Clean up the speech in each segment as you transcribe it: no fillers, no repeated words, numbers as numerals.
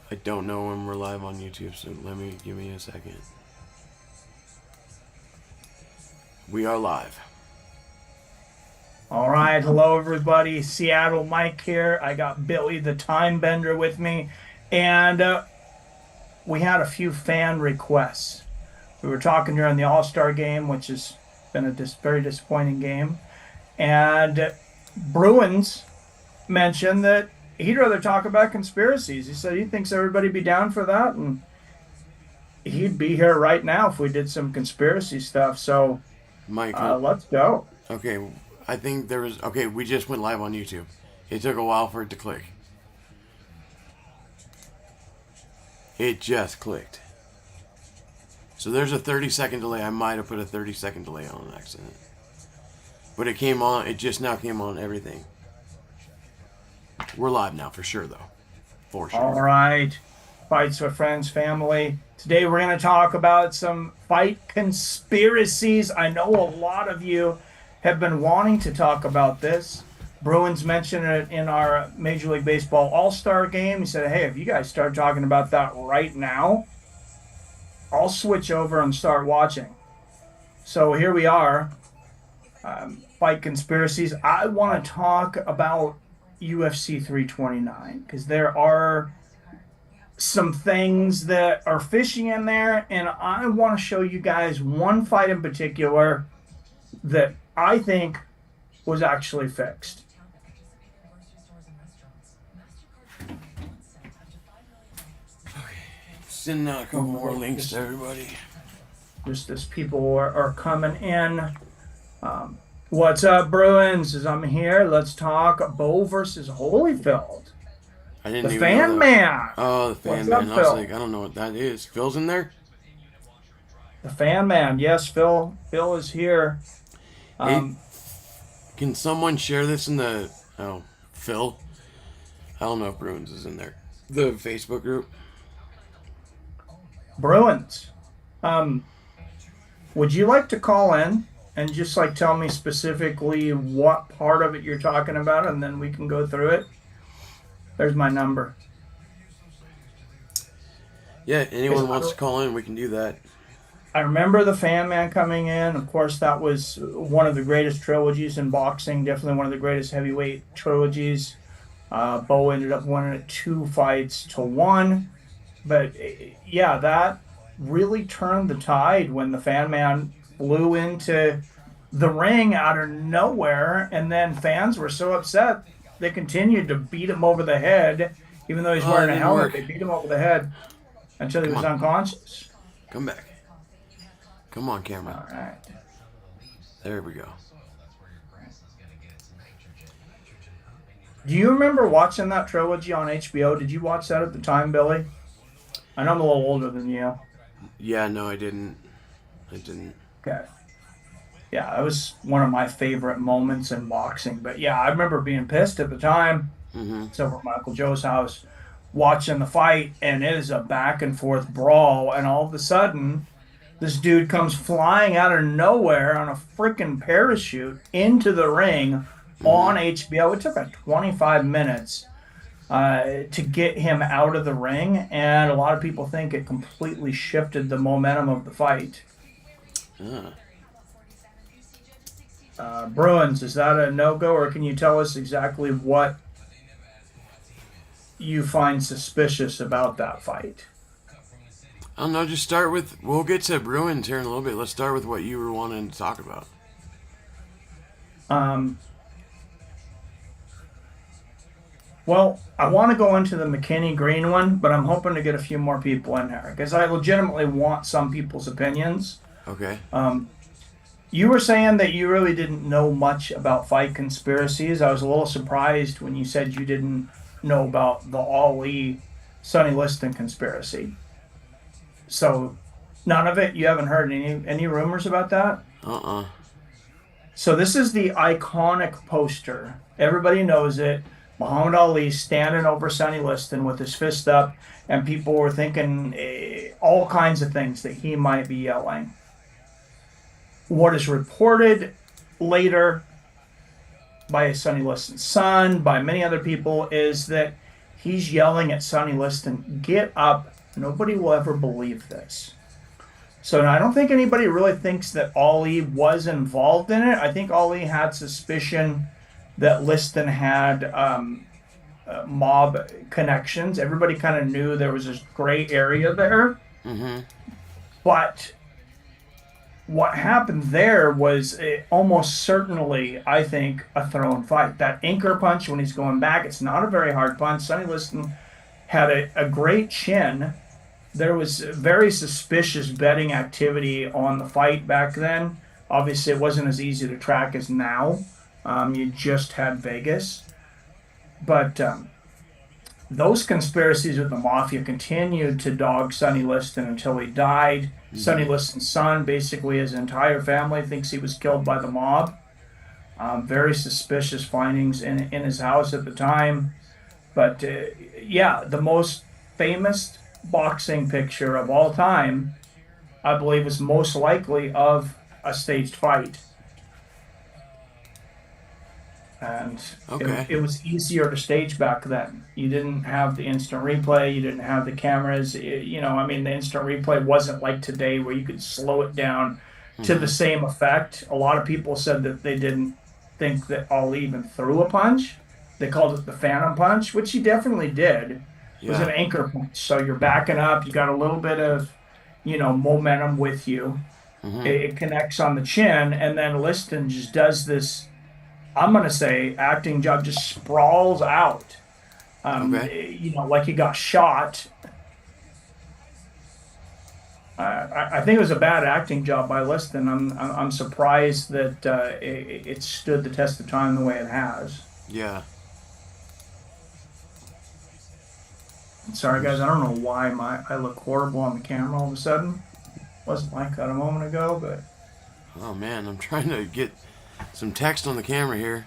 I don't know when we're live on YouTube, so give me a second. We are live. All right, hello everybody. Seattle Mike here. I got Billy the Timebender with me, and we had a few fan requests. We were talking during the All-Star game, which has been a very disappointing game, and Bruins mentioned that he'd rather talk about conspiracies. He said he thinks everybody be down for that, and he'd be here right now if we did some conspiracy stuff. So Mike, let's go. okay, I think there was. Okay, we just went live on YouTube. It took a while for it to click. It just clicked. So there's a 30-second delay. I might have put a 30-second delay on accident. But it came on, it just now came on everything. We're live now for sure, though. For sure. All right. Fights with friends, family. Today we're going to talk about some fight conspiracies. I know a lot of you have been wanting to talk about this. Bruins mentioned it in our Major League Baseball All-Star game. He said, hey, if you guys start talking about that right now, I'll switch over and start watching. So here we are. Fight conspiracies. I want to talk about UFC 329 because there are some things that are fishy in there, and I want to show you guys one fight in particular that I think was actually fixed. Send out a couple more links to everybody. Just as people are coming in. What's up, Bruins? As I'm here, let's talk Bo versus Holyfield. I didn't The even Fan know that. Man. Oh, the Fan What's Man. up, I was Phil? like, I don't know what that is. Phil's in there? The Fan Man. Yes, Phil. Phil is here. Hey, can someone share this in the... Oh, Phil? I don't know if Bruins is in there. The Facebook group? Bruins. Would you like to call in and just like tell me specifically what part of it you're talking about, and then we can go through it? There's my number. Yeah, anyone wants to call in, we can do that. I remember the Fan Man coming in. Of course, that was one of the greatest trilogies in boxing. Definitely one of the greatest heavyweight trilogies. Bo ended up winning it 2 fights to 1. But yeah, that really turned the tide when the Fan Man flew into the ring out of nowhere, and then fans were so upset they continued to beat him over the head, even though he's wearing a helmet. They beat him over the head until he was unconscious. Come back. Come on, camera. All right. There we go. Do you remember watching that trilogy on HBO? Did you watch that at the time, Billy? I know I'm a little older than you. Yeah, no, I didn't. Okay. Yeah, that was one of my favorite moments in boxing. But yeah, I remember being pissed at the time. So over at my Uncle Joe's house, watching the fight, and it is a back and forth brawl. And all of a sudden, this dude comes flying out of nowhere on a freaking parachute into the ring on HBO. It took like 25 minutes to get him out of the ring, and a lot of people think it completely shifted the momentum of the fight. Bruins, is that a no-go, or can you tell us exactly what you find suspicious about that fight? I don't know, just start with... We'll get to Bruins here in a little bit. Let's start with what you were wanting to talk about. Well, I want to go into the McKinney Green one, but I'm hoping to get a few more people in here because I legitimately want some people's opinions. Okay. You were saying that you really didn't know much about fight conspiracies. I was a little surprised when you said you didn't know about the Ali Sonny Liston conspiracy. So none of it? You haven't heard any rumors about that? So this is the iconic poster. Everybody knows it. Muhammad Ali standing over Sonny Liston with his fist up, and people were thinking all kinds of things that he might be yelling. What is reported later by Sonny Liston's son, by many other people, is that He's yelling at Sonny Liston, "Get up. Nobody will ever believe this." So I don't think anybody really thinks that Ali was involved in it. I think Ali had suspicion that Liston had mob connections. Everybody kind of knew there was this gray area there. Mm-hmm. But what happened there was almost certainly, I think, a thrown fight. That anchor punch when he's going back, it's not a very hard punch. Sonny Liston had a great chin. There was very suspicious betting activity on the fight back then. Obviously, it wasn't as easy to track as now. You just had Vegas. But those conspiracies with the mafia continued to dog Sonny Liston until he died. Mm-hmm. Sonny Liston's son, basically his entire family, thinks he was killed by the mob. Very suspicious findings in his house at the time. But yeah, the most famous boxing picture of all time, I believe, is most likely of a staged fight. And okay. it was easier to stage back then. You didn't have the instant replay. You didn't have the cameras. The instant replay wasn't like today where you could slow it down to the same effect. A lot of people said that they didn't think that Ali even threw a punch. They called it the phantom punch, which he definitely did. It was an anchor punch. So you're backing up. You got a little bit of, momentum with you. Mm-hmm. It connects on the chin. And then Liston just does this, I'm going to say, acting job, just sprawls out. Like he got shot. I think it was a bad acting job by Liston. I'm surprised that it stood the test of time the way it has. Yeah. Sorry, guys. I don't know why I look horrible on the camera all of a sudden. Wasn't like that a moment ago, but. Oh man, I'm trying to get some text on the camera here.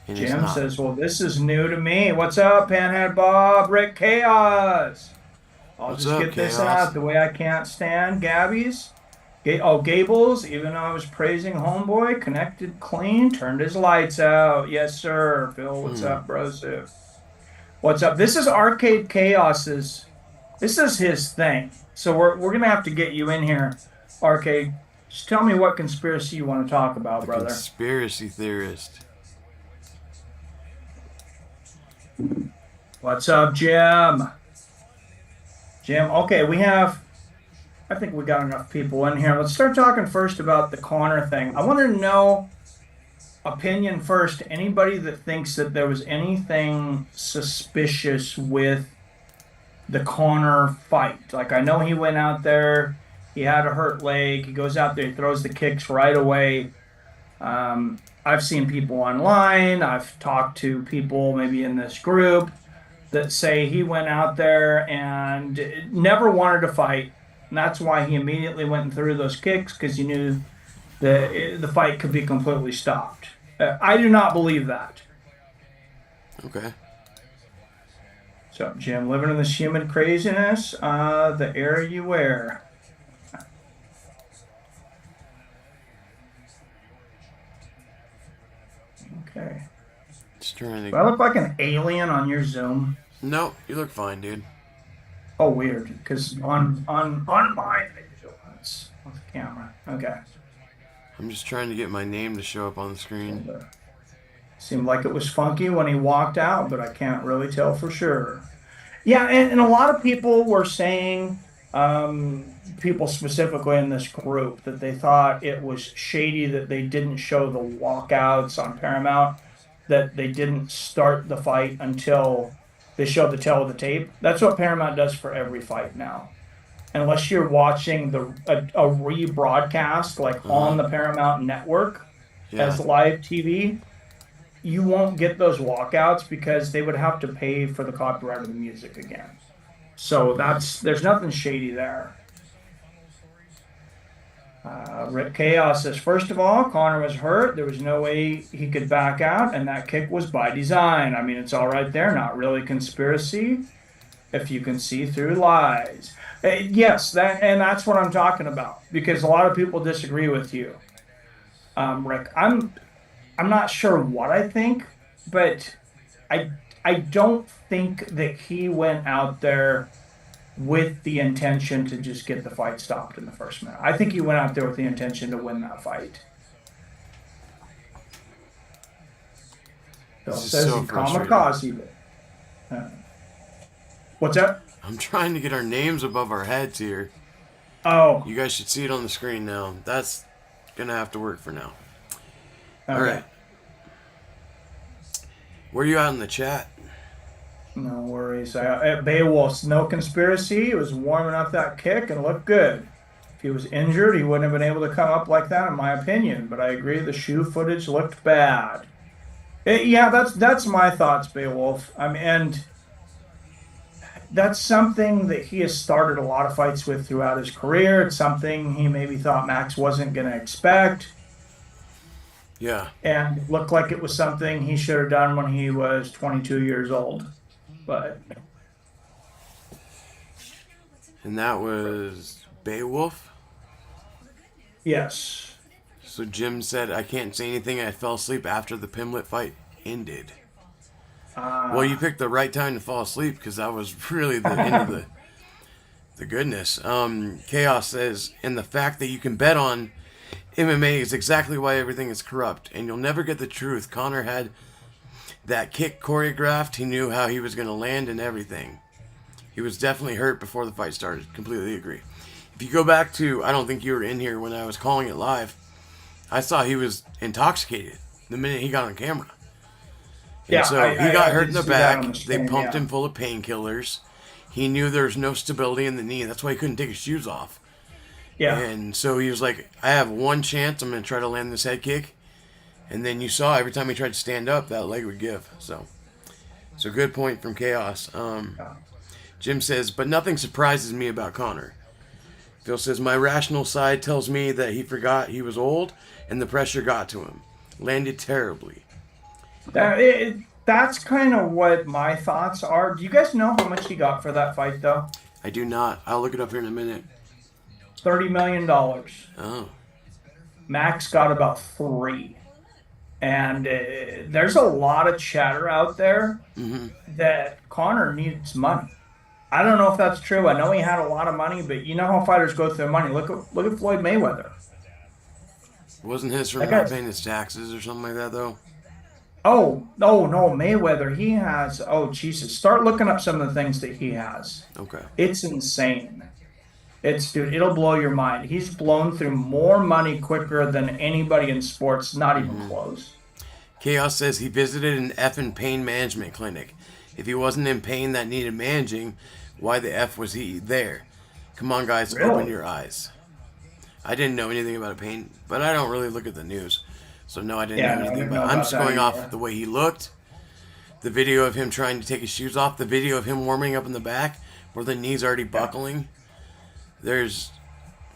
Jim says, "Well, this is new to me. What's up, Panhead Bob? Rick Chaos. What's just get this out the way I can't stand Gabby's. Gables, even though I was praising Homeboy, connected clean, turned his lights out. Yes, sir. Phil, what's up, bros? What's up? This is Arcade Chaos's. This is his thing. So we're gonna have to get you in here, Arcade. Just tell me what conspiracy you want to talk about, brother. Conspiracy theorist. What's up, Jim? Jim, okay, I think we got enough people in here. Let's start talking first about the Connor thing. I want to know, opinion first, anybody that thinks that there was anything suspicious with the Connor fight. Like, I know he went out there, he had a hurt leg, he goes out there, he throws the kicks right away. I've seen people online, I've talked to people maybe in this group that say he went out there and never wanted to fight. And that's why he immediately went and threw those kicks, because he knew the fight could be completely stopped. I do not believe that. Okay. What's up, Jim? Living in this human craziness, the air you wear. Okay. Just trying to. Do I look like an alien on your Zoom? No, you look fine, dude. Oh, weird. Because on my it's on the camera. Okay. I'm just trying to get my name to show up on the screen. Seemed like it was funky when he walked out, but I can't really tell for sure. Yeah, and a lot of people were saying, people specifically in this group, that they thought it was shady that they didn't show the walkouts on Paramount, that they didn't start the fight until they showed the tail of the tape. That's what Paramount does for every fight now. Unless you're watching a rebroadcast, like on the Paramount Network as live TV, you won't get those walkouts because they would have to pay for the copyright of the music again. So there's nothing shady there. Rick Chaos says, first of all, Connor was hurt. There was no way he could back out, and that kick was by design. I mean, it's all right there. Not really conspiracy if you can see through lies. Yes, that's what I'm talking about, because a lot of people disagree with you, Rick. I'm not sure what I think, but I I don't think that he went out there with the intention to just get the fight stopped in the first minute. I think he went out there with the intention to win that fight. Phil This is says so he frustrating. kamikaze it. What's that? I'm trying to get our names above our heads here. Oh, You guys should see it on the screen now. That's gonna have to work for now. okay. All right. Where you at in the chat? No worries. Beowulf's no conspiracy. He was warming up that kick and looked good. If he was injured, he wouldn't have been able to come up like that, in my opinion. But I agree, the shoe footage looked bad. Yeah, that's my thoughts, Beowulf. I mean, and that's something that he has started a lot of fights with throughout his career. It's something he maybe thought Max wasn't going to expect, Yeah. and looked like it was something he should have done when he was 22 years old. But And that was Beowulf. yes. So Jim said, I can't say anything. I fell asleep after the Pimlet fight ended. Well, you picked the right time to fall asleep because that was really the end of the goodness. Chaos says, and the fact that you can bet on MMA is exactly why everything is corrupt, and you'll never get the truth. Conor had that kick choreographed. He knew how he was going to land and everything. He was definitely hurt before the fight started. Completely agree. If you go back to, I don't think you were in here when I was calling it live, I saw he was intoxicated the minute he got on camera. And Yeah, so he got hurt in the did see that back. on the screen, They pumped yeah. him full of painkillers. He knew there was no stability in the knee. That's why he couldn't take his shoes off. Yeah. And so he was like, I have one chance. I'm going to try to land this head kick. And then you saw every time he tried to stand up, that leg would give. So good point from Chaos. Jim says, but nothing surprises me about Conor. Phil says, my rational side tells me that he forgot he was old and the pressure got to him. Landed terribly. That's kind of what my thoughts are. Do you guys know how much he got for that fight, though? I do not. I'll look it up here in a minute. $30 million. Oh. Max got about 3. And there's a lot of chatter out there that Conor needs money. I don't know if that's true. I know he had a lot of money, but you know how fighters go through money. Look at Floyd Mayweather. Wasn't his from That not guy's- paying his taxes or something like that, though? Oh, no, Mayweather. He has, oh, Jesus. Start looking up some of the things that he has. Okay. It's insane. Dude, it'll blow your mind. He's blown through more money quicker than anybody in sports, not even close. Chaos says he visited an effing pain management clinic. If he wasn't in pain that needed managing, why the F was he there? Come on, guys, Really? open your eyes. I didn't know anything about pain, but I don't really look at the news. So, no, I didn't Yeah, know no, I anything didn't about it. know I'm about just that going off either. the way he looked, the video of him trying to take his shoes off, the video of him warming up in the back where the knee's already buckling. There's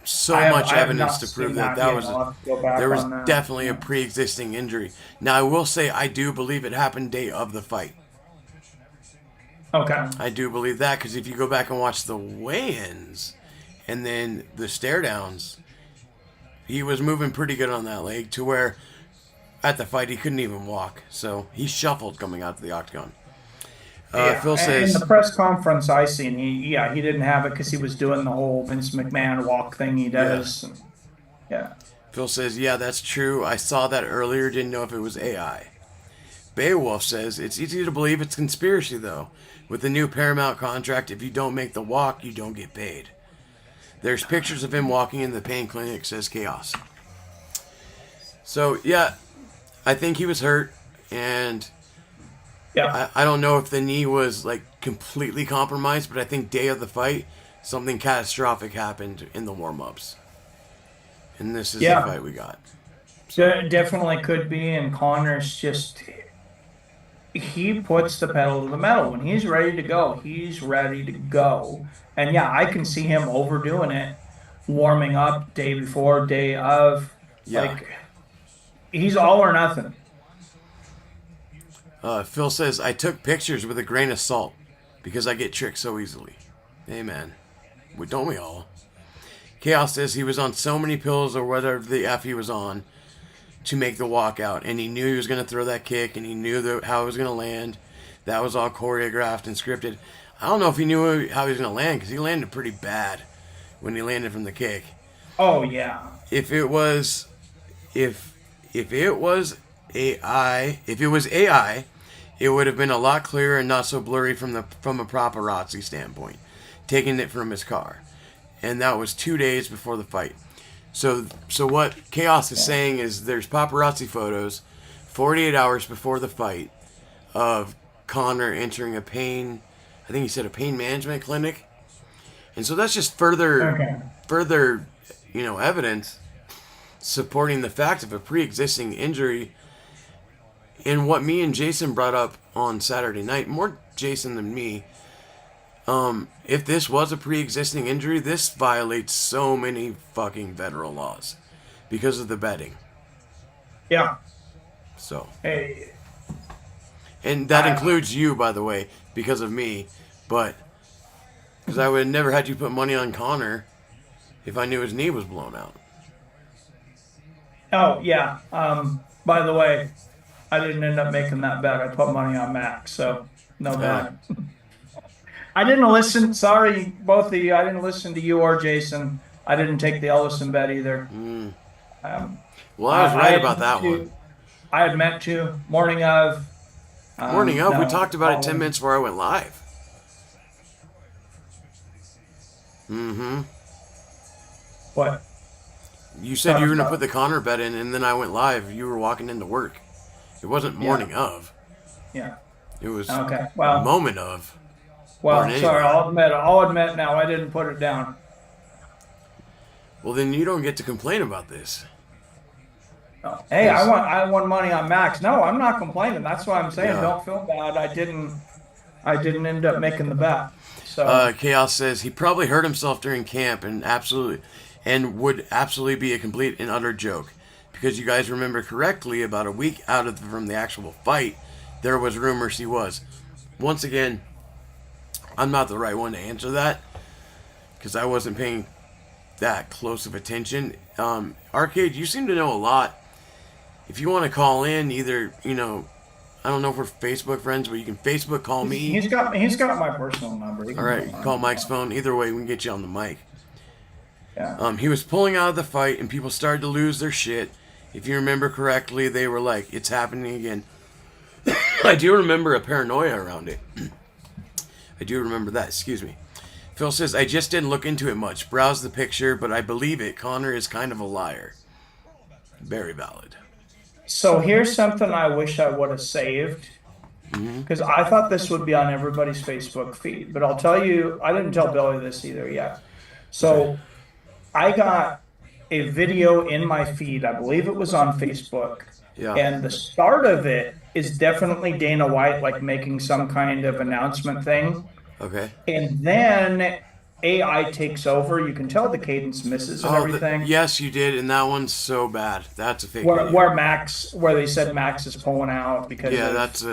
so much I have evidence not to prove seen that yet. was I'll have to go back there was on that. definitely a pre-existing injury. Now, I will say I do believe it happened day of the fight. Okay. I do believe that because if you go back and watch the weigh-ins and then the stare-downs, he was moving pretty good on that leg to where at the fight he couldn't even walk. So he shuffled coming out to the octagon. Phil In says, the press conference I seen, he didn't have it because he was doing the whole Vince McMahon walk thing he does. Yeah. Phil says, yeah, that's true. I saw that earlier. Didn't know if it was AI. Beowulf says, it's easy to believe it's conspiracy, though. With the new Paramount contract, if you don't make the walk, you don't get paid. There's pictures of him walking in the pain clinic, says Chaos. So, yeah, I think he was hurt, and Yeah. I don't know if the knee was, like, completely compromised, but I think day of the fight, something catastrophic happened in the warm-ups. And this is the Yeah. fight we got. Definitely could be, and Connor's just he puts the pedal to the metal. When he's ready to go, he's ready to go. And yeah, I can see him overdoing it, warming up day before, day of. Yeah. Like he's all or nothing. Phil says, I took pictures with a grain of salt because I get tricked so easily. Amen. Don't we all? Chaos says he was on so many pills or whatever the F he was on to make the walkout, and he knew he was going to throw that kick, and he knew how it was going to land. That was all choreographed and scripted. I don't know if he knew how he was going to land, because he landed pretty bad when he landed from the kick. Oh yeah. If it was AI, it would have been a lot clearer and not so blurry from a paparazzi standpoint, taking it from his car. And that was 2 days before the fight. So what Chaos is saying is there's paparazzi photos 48 hours before the fight of Conor entering a pain management clinic. And so that's just further, evidence supporting the fact of a pre-existing injury. And what me and Jason brought up on Saturday night, more Jason than me, if this was a pre-existing injury, this violates so many fucking federal laws because of the betting. Yeah. So. Hey. And that includes you, by the way, because of me. But because I would have never had you put money on Conor if I knew his knee was blown out. Oh yeah. By the way, I didn't end up making that bet. I put money on Max, so no bet. I didn't listen. Sorry, both of you. I didn't listen to you or Jason. I didn't take the Ellison bet either. Well, I was right about that one. I had meant to. Morning of. We talked about it 10 minutes before I went live. What? You said you were going to put the Conor bet in, and then I went live. You were walking into work. It wasn't morning of. Yeah. It was Well, moment of. Well, sorry, I'll admit now I didn't put it down. Well, then you don't get to complain about this. Oh. Hey, I won money on Max. No, I'm not complaining. That's why I'm saying don't feel bad. I didn't end up making the bet. So Chaos says he probably hurt himself during camp and would absolutely be a complete and utter joke. Because you guys remember correctly, about a week out from the actual fight, there was rumors he was. Once again, I'm not the right one to answer that because I wasn't paying that close of attention. Arcade, you seem to know a lot. If you want to call in, either, I don't know if we're Facebook friends, but you can Facebook call me. He's got my personal number. All right, call Mike's phone. Either way, we can get you on the mic. Yeah. He was pulling out of the fight, and people started to lose their shit. If you remember correctly, they were like, it's happening again. I do remember a paranoia around it. I do remember that. Excuse me. Phil says, I just didn't look into it much. Browse the picture, but I believe it. Conor is kind of a liar. Very valid. So here's something I wish I would have saved. Because I thought this would be on everybody's Facebook feed. But I'll tell you, I didn't tell Billy this either yet. So I got a video in my feed. I believe it was on Facebook. Yeah. And the start of it is definitely Dana White, like making some kind of announcement thing. Okay. And then AI takes over. You can tell the cadence misses and everything. Yes, you did, and that one's so bad. That's a fake. Where they said Max is pulling out because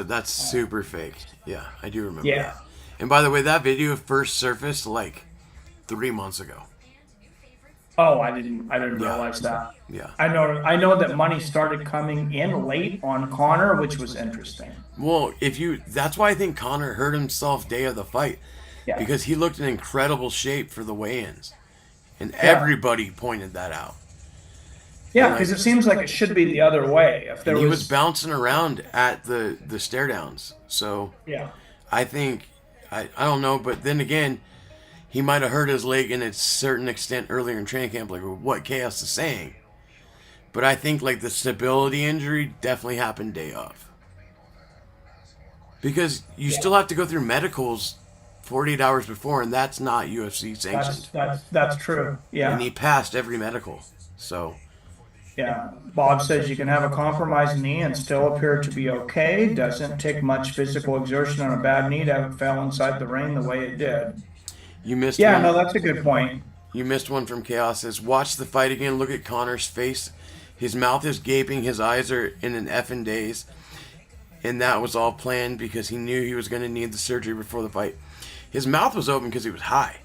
that's super fake. Yeah, I do remember. Yeah. That. And by the way, that video first surfaced like 3 months ago. Oh, I didn't realize that. Yeah. I know that money started coming in late on Conor, which was interesting. Well, that's why I think Conor hurt himself day of the fight. Yeah. Because he looked in incredible shape for the weigh-ins. And everybody pointed that out. Yeah, because it seems like it should be the other way. He was bouncing around at the stare downs. So yeah. I think I don't know, but then again, he might have hurt his leg in a certain extent earlier in training camp, like what Chaos is saying. But I think like the stability injury definitely happened day of. Because you still have to go through medicals 48 hours before, and that's not UFC sanctioned. That's true. Yeah. And he passed every medical. So. Yeah. Bob says you can have a compromised knee and still appear to be okay. Doesn't take much physical exertion on a bad knee to have it fell inside the ring the way it did. You missed one. No, that's a good point. You missed one from Chaos. Says, watch the fight again. Look at Conor's face. His mouth is gaping. His eyes are in an effing daze. And that was all planned because he knew he was going to need the surgery before the fight. His mouth was open because he was high.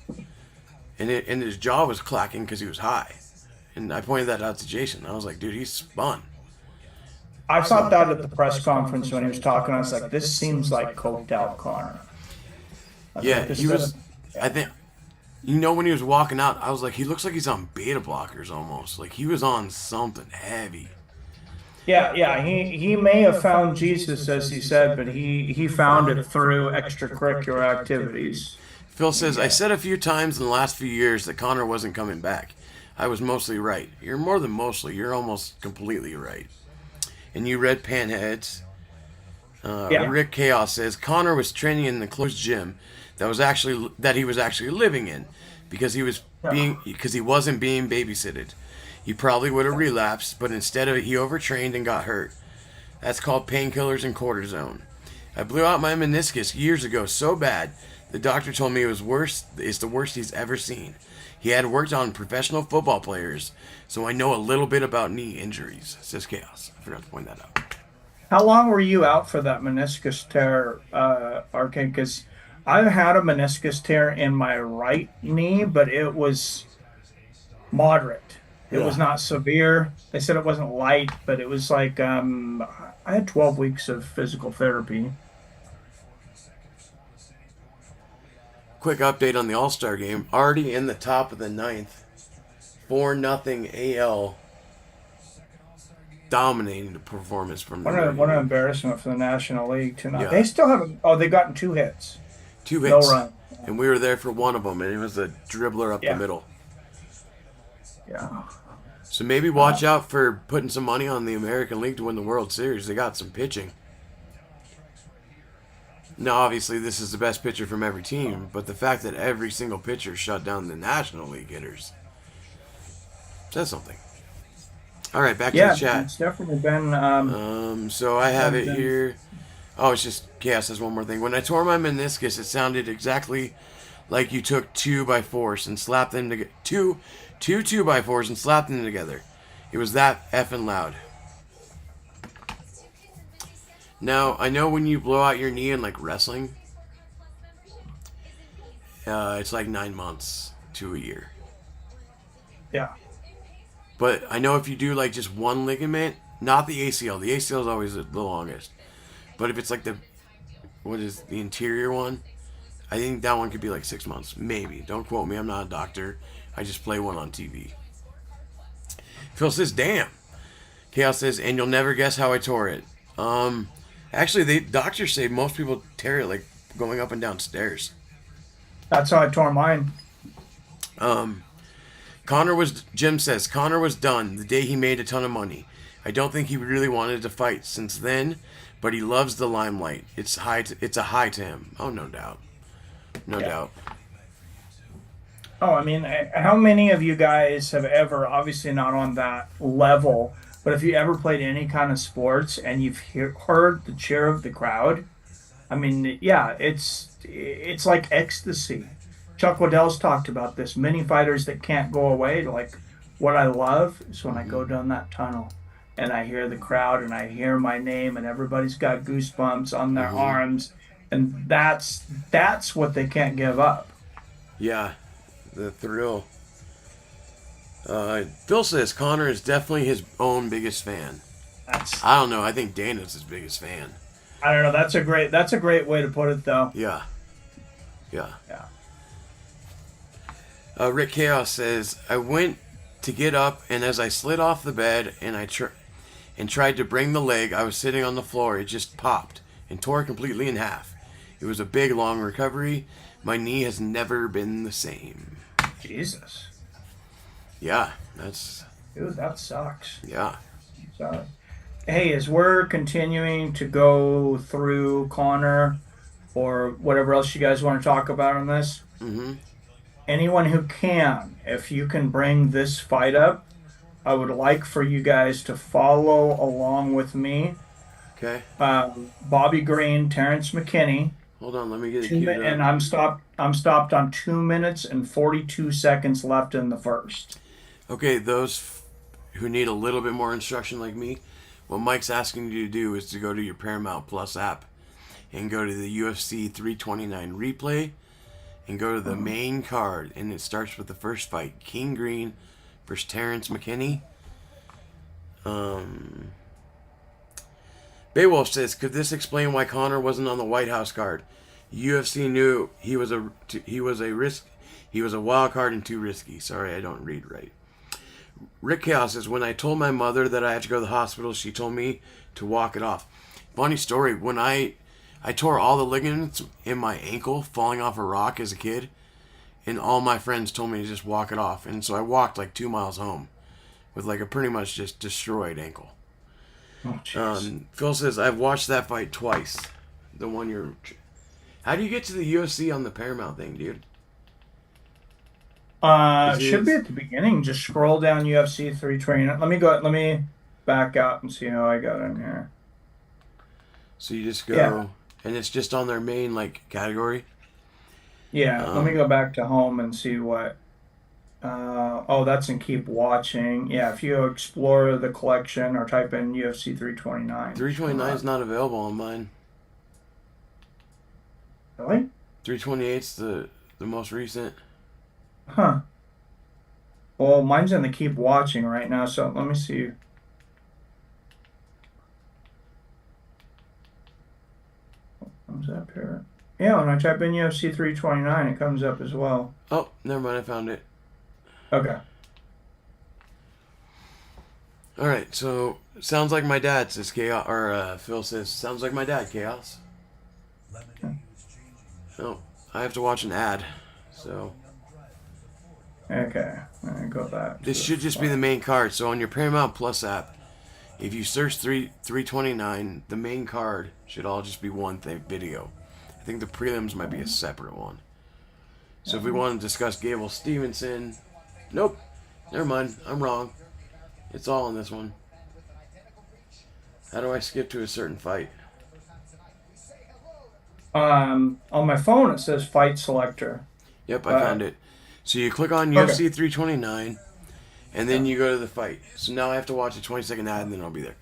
And his jaw was clacking because he was high. And I pointed that out to Jason. I was like, dude, he's spun. I thought that at the press conference when he was talking. I was like, this seems like coked out Connor. Yeah, he was. I think when he was walking out, I was like, he looks like he's on beta blockers almost. Like he was on something heavy. Yeah. He may have found Jesus, as he said, but he found it through extracurricular activities. Phil says, I said a few times in the last few years that Connor wasn't coming back. I was mostly right. You're more than mostly. You're almost completely right. And you read Panheads. Rick Chaos says Connor was training in the closed gym that he was actually living in because he wasn't being babysitted. He probably would have relapsed, but instead of it, he overtrained and got hurt. That's called painkillers and cortisone. I blew out my meniscus years ago so bad, the doctor told me it's the worst he's ever seen. He had worked on professional football players, so I know a little bit about knee injuries, says Chaos. I forgot to point that out. How long were you out for that meniscus tear, Arcade? Because I've had a meniscus tear in my right knee, but it was moderate. It was not severe. They said it wasn't light, but it was like I had 12 weeks of physical therapy. Quick update on the All-Star game. Already in the top of the ninth. 4-0 AL. Dominating the performance from the What an embarrassment for the National League tonight. Yeah. They still haven't. Oh, they've gotten 2 hits. 2 hits. No run. And we were there for one of them, and it was a dribbler up the middle. Yeah. So maybe watch out for putting some money on the American League to win the World Series. They got some pitching. Now, obviously, this is the best pitcher from every team, but the fact that every single pitcher shut down the National League hitters says something. All right, back to the chat. It's definitely been. So I have it here. Oh, it's just Chaos says one more thing. When I tore my meniscus, it sounded exactly like you took 2x4s and slapped them together. Two 2x4s and slapped them together. It was that effing loud. Now, I know when you blow out your knee in like wrestling, it's like 9 months to a year. Yeah. But I know if you do like just one ligament, not the ACL. The ACL is always the longest. But if it's like the interior one, I think that one could be like 6 months. Maybe. Don't quote me. I'm not a doctor. I just play one on TV. Phil says, damn. Chaos says, and you'll never guess how I tore it. Actually, the doctors say most people tear it like going up and down stairs. That's how I tore mine. Jim says, Connor was done the day he made a ton of money. I don't think he really wanted to fight since then, but he loves the limelight. It's a high to him. Oh, no doubt. No doubt. Oh, I mean, how many of you guys have ever, obviously not on that level, but if you ever played any kind of sports and you've heard the cheer of the crowd, I mean, yeah, it's like ecstasy. Chuck Waddell's talked about this. Many fighters that can't go away. Like, what I love is when I go down that tunnel and I hear the crowd and I hear my name and everybody's got goosebumps on their arms, and that's what they can't give up. Yeah, the thrill. Phil says Connor is definitely his own biggest fan. I don't know. I think Dana's his biggest fan. I don't know. That's a great way to put it, though. Yeah. Rick Chaos says, I went to get up, and as I slid off the bed and tried to bring the leg, I was sitting on the floor. It just popped and tore completely in half. It was a big, long recovery. My knee has never been the same. Jesus. Yeah, Dude, that sucks. Yeah. So, hey, as we're continuing to go through Connor or whatever else you guys want to talk about on this, anyone who can, if you can bring this fight up, I would like for you guys to follow along with me. Okay. Bobby Green, Terrence McKinney. Hold on, let me get it queued up. And I'm stopped on 2 minutes and 42 seconds left in the first. Okay, those who need a little bit more instruction like me, what Mike's asking you to do is to go to your Paramount Plus app and go to the UFC 329 replay and go to the main card, and it starts with the first fight, King Green versus Terrence McKinney. Beowulf says, could this explain why Conor wasn't on the White House card? UFC knew he was a wild card and too risky. Sorry, I don't read right. Rick Chaos says, when I told my mother that I had to go to the hospital, she told me to walk it off. Funny story, when I tore all the ligaments in my ankle falling off a rock as a kid, and all my friends told me to just walk it off. And so I walked like 2 miles home with like a pretty much just destroyed ankle. Oh, Phil says, I've watched that fight twice. The one you're... How do you get to the UFC on the Paramount thing, dude? Should be at the beginning. Just scroll down UFC 329. Let me back out and see how I got in here. So you just go, and it's just on their main like category. Yeah, let me go back to home and see what. Oh, that's in keep watching. Yeah, if you explore the collection or type in UFC 329. 329 is not available on mine. Really? 328's the most recent. Huh. Well, mine's in the keep watching right now, so let me see. Comes up here. Yeah, when I type in UFC 329, it comes up as well. Oh, never mind, I found it. Okay. All right, so sounds like my dad, says Chaos, or Phil says, sounds like my dad, Chaos. Oh, I have to watch an ad, so. Okay, let me go back. This should just be the main card. So on your Paramount Plus app, if you search 329, the main card should all just be one thing, video. I think the prelims might be a separate one. So if we want to discuss Gable Stevenson, nope, never mind, I'm wrong. It's all in this one. How do I skip to a certain fight? On my phone it says fight selector. Yep, I found it. So you click on UFC 329, and then you go to the fight. So now I have to watch a 20-second ad, and then I'll be there.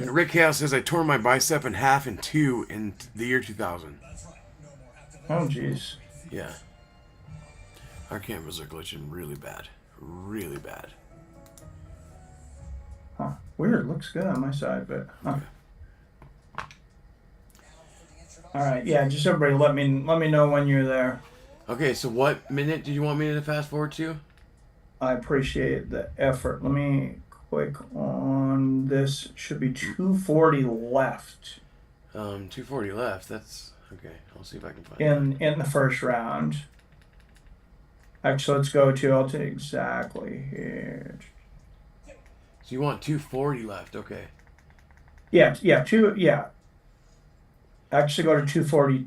Rick Chaos says, I tore my bicep in half in two in the year 2000. Oh, jeez. Yeah. Our cameras are glitching really bad. Really bad. Huh. Weird. Looks good on my side, but... Huh. Okay. All right. Yeah, just everybody let me know when you're there. Okay, so what minute do you want me to fast forward to? I appreciate the effort. Let me click on this. Should be 240 left. 240 left. That's okay. I'll see if I can find in the first round. Actually, let's go to. I'll take exactly here. So you want 240 left? Okay. Yeah. Actually, go to 240.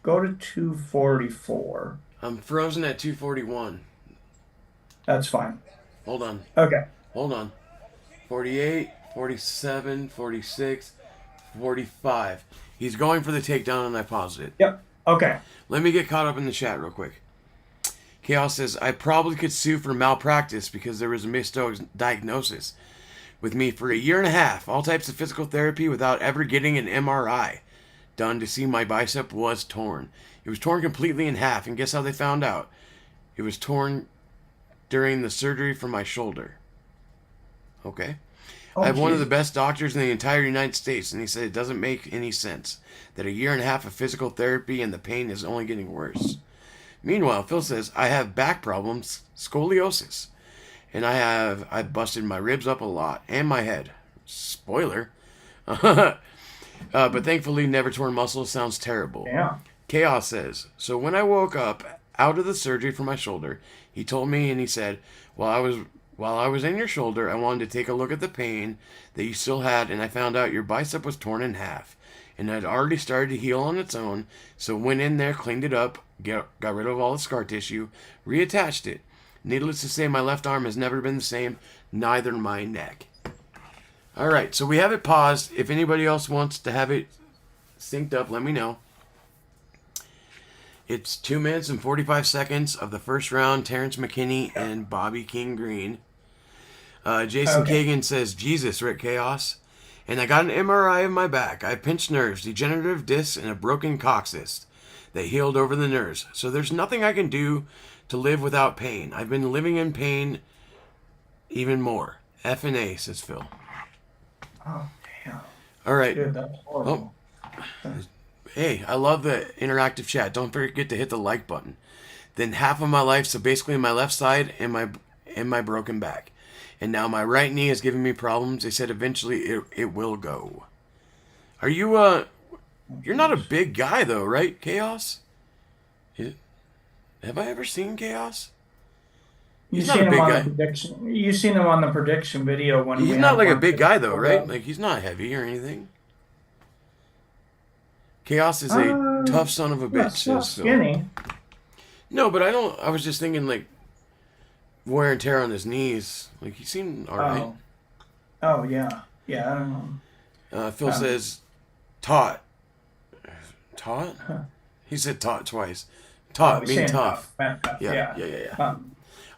Go to 244. I'm frozen at 241. That's fine. Hold on. Okay. Hold on. 48, 47, 46, 45. He's going for the takedown, and I paused it. Yep. Okay. Let me get caught up in the chat real quick. Chaos says, I probably could sue for malpractice because there was a misdiagnosis with me for 1.5 years. All types of physical therapy without ever getting an MRI done to see my bicep was torn. It was torn completely in half, and guess how they found out? It was torn during the surgery for my shoulder. Okay. I have one of the best doctors in the entire United States, and he said it doesn't make any sense that 1.5 years of physical therapy and the pain is only getting worse. Meanwhile, Phil says, I have back problems, scoliosis, and I busted my ribs up a lot, and my head. Spoiler. But thankfully, never torn muscle. Sounds terrible. Yeah. Chaos says, so when I woke up out of the surgery for my shoulder, he told me and he said, while I was in your shoulder, I wanted to take a look at the pain that you still had, and I found out your bicep was torn in half. And it had already started to heal on its own, so went in there, cleaned it up, got rid of all the scar tissue, reattached it. Needless to say, my left arm has never been the same, neither my neck. All right, so we have it paused. If anybody else wants to have it synced up, let me know. It's 2 minutes and 45 seconds of the first round, Terrence McKinney and Bobby King Green. Jason Kagan says, Jesus, Rick Chaos. And I got an MRI of my back. I have pinched nerves, degenerative discs, and a broken coccyx that healed over the nerves. So there's nothing I can do to live without pain. I've been living in pain even more. F and A, says Phil. Oh, damn. All right. Dude, that's Oh, horrible. hey, I love the interactive chat. Don't forget to hit the like button. Then half of my life, so basically my left side and my broken back. And now my right knee is giving me problems. They said eventually it will go. Are you you're not a big guy though, right? Chaos? Have I ever seen Chaos? You He's not a seen him big on the guy. prediction. You seen him on the prediction video when He's we not had like a one. big guy though, right? Like he's not heavy or anything. Chaos is a tough son of a bitch, Not says Phil. skinny. No, but I was just thinking like wear and tear on his knees. Like he seemed all right. Oh yeah, yeah. I don't know. Phil says, "Taut, taut." He said "taut" twice. Taut, being tough. Yeah.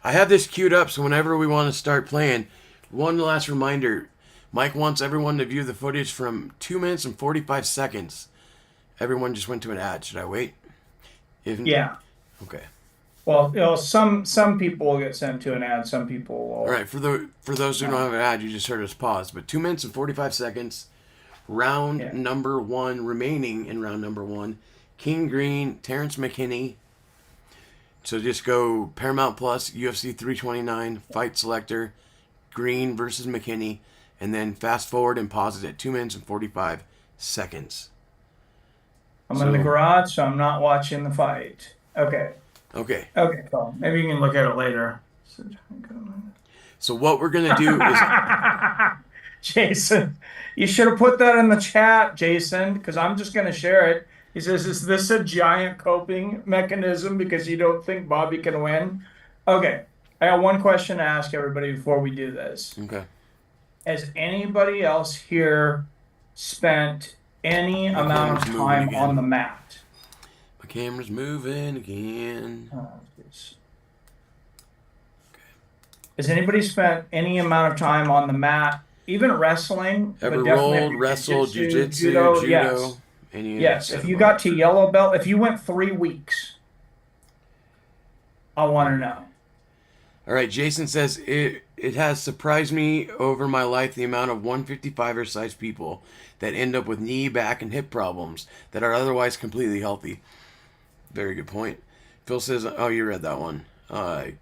I have this queued up, so whenever we want to start playing, one last reminder: Mike wants everyone to view the footage from 2 minutes and 45 seconds. Everyone just went to an ad. Should I wait? Yeah. Okay. Well, some people will get sent to an ad. Some people will. All right. For those who don't have an ad, you just heard us pause. But 2 minutes and 45 seconds. Round number 1 remaining in round number 1. King Green, Terrence McKinney. So just go Paramount Plus, UFC 329, Fight Selector, Green versus McKinney, and then fast forward and pause it at 2 minutes and 45 seconds. I'm in the garage, so I'm not watching the fight. Okay. Okay. Okay, cool. Maybe you can look at it later. So what we're going to do is... Jason, you should have put that in the chat, Jason, because I'm just going to share it. He says, is this a giant coping mechanism because you don't think Bobby can win? Okay. I got one question to ask everybody before we do this. Okay. Has anybody else here spent any amount of time on the mat? My camera's moving again. Has anybody spent any amount of time on the mat, even wrestling? Ever rolled, wrestled, jiu-jitsu, judo? Yes. Yes. If you got to yellow belt, if you went 3 weeks, I want to know. All right. Jason says, it has surprised me over my life the amount of 155er sized people that end up with knee, back, and hip problems that are otherwise completely healthy. Very good point. Phil says, oh, you read that one.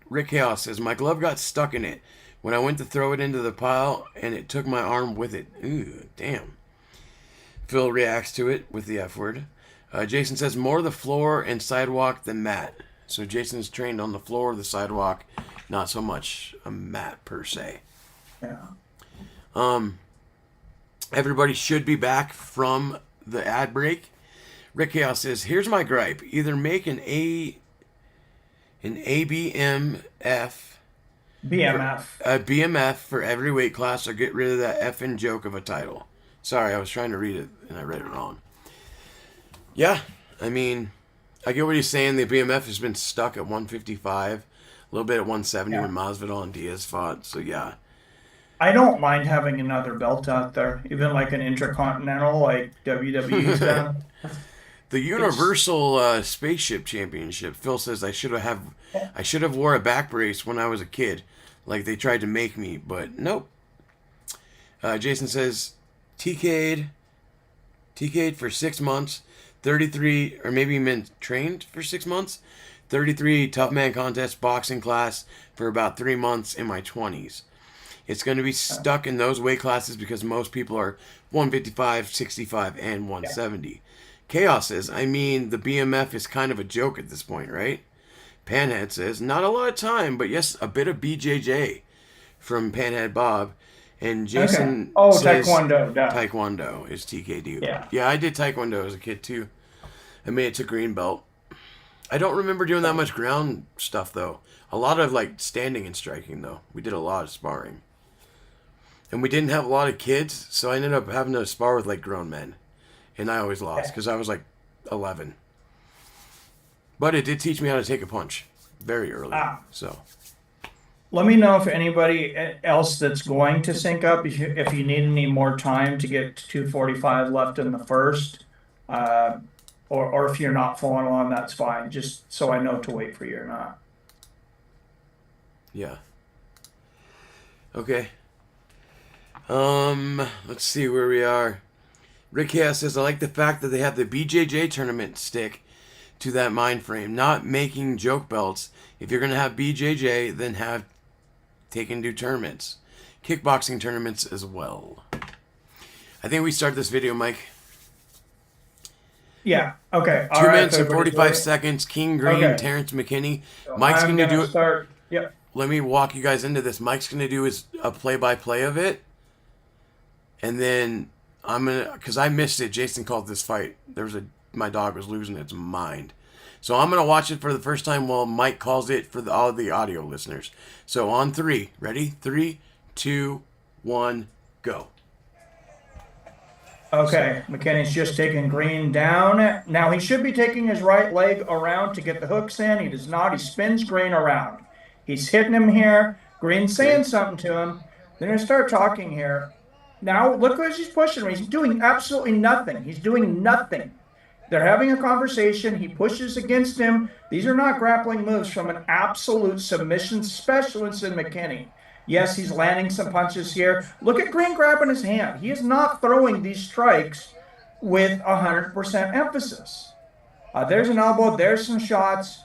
Rick Chaos says, my glove got stuck in it when I went to throw it into the pile and it took my arm with it. Ooh, damn. Phil reacts to it with the F word. Jason says, more the floor and sidewalk than mat. So Jason's trained on the floor, the sidewalk, not so much a mat per se. Yeah. Everybody should be back from the ad break. Rick Chaos says, here's my gripe. Either make an BMF for every weight class or get rid of that effing joke of a title. Sorry, I was trying to read it and I read it wrong. Yeah, I mean, I get what he's saying. The BMF has been stuck at 155, a little bit at 170 when Masvidal and Diaz fought. So yeah. I don't mind having another belt out there, even like an intercontinental, like WWE's done. The Universal Spaceship Championship. Phil says I should have wore a back brace when I was a kid, like they tried to make me, but nope. Jason says TK'd for 6 months, 33, or maybe he meant trained for 6 months, 33 tough man contest boxing class for about 3 months in my 20s. It's going to be stuck in those weight classes because most people are 155, 65, and 170. Chaos says, I mean, the BMF is kind of a joke at this point, right? Panhead says, not a lot of time, but yes, a bit of BJJ from Panhead Bob. And Jason says, Taekwondo. Duh. Taekwondo is TKD. Yeah, I did Taekwondo as a kid, too. I made it to green belt. I don't remember doing that much ground stuff, though. A lot of, like, standing and striking, though. We did a lot of sparring. And we didn't have a lot of kids, so I ended up having to spar with, like, grown men. And I always lost because I was like 11. But it did teach me how to take a punch very early. So let me know if anybody else that's going to sync up, if you need any more time to get to 245 left in the first, or if you're not following along, that's fine. Just so I know to wait for you or not. Yeah. Okay. Let's see where we are. Rick Hayes says, I like the fact that they have the BJJ tournament stick to that mind frame, not making joke belts. If you're going to have BJJ, then have taken do tournaments. Kickboxing tournaments as well. I think we start this video, Mike. Yeah. Okay. 2 minutes and 45 seconds. King Green, Okay. Terrence McKinney. So Mike's going to do it. Start. Yep. Let me walk you guys into this. Mike's going to do a play-by-play of it. And then I'm going to, because I missed it. Jason called this fight. My dog was losing its mind. So I'm going to watch it for the first time while Mike calls it for all the audio listeners. So on 3. Ready? 3, 2, 1, go. Okay, McKinney's just taking Green down. Now he should be taking his right leg around to get the hooks in. He does not. He spins Green around. He's hitting him here. Green's saying something to him. They're going to start talking here. Now look what he's pushing him. He's doing absolutely nothing. He's doing nothing. They're having a conversation. He pushes against him. These are not grappling moves from an absolute submission specialist in McKinney. Yes, he's landing some punches here. Look at Green grabbing his hand. He is not throwing these strikes with 100% emphasis. There's an elbow. There's some shots.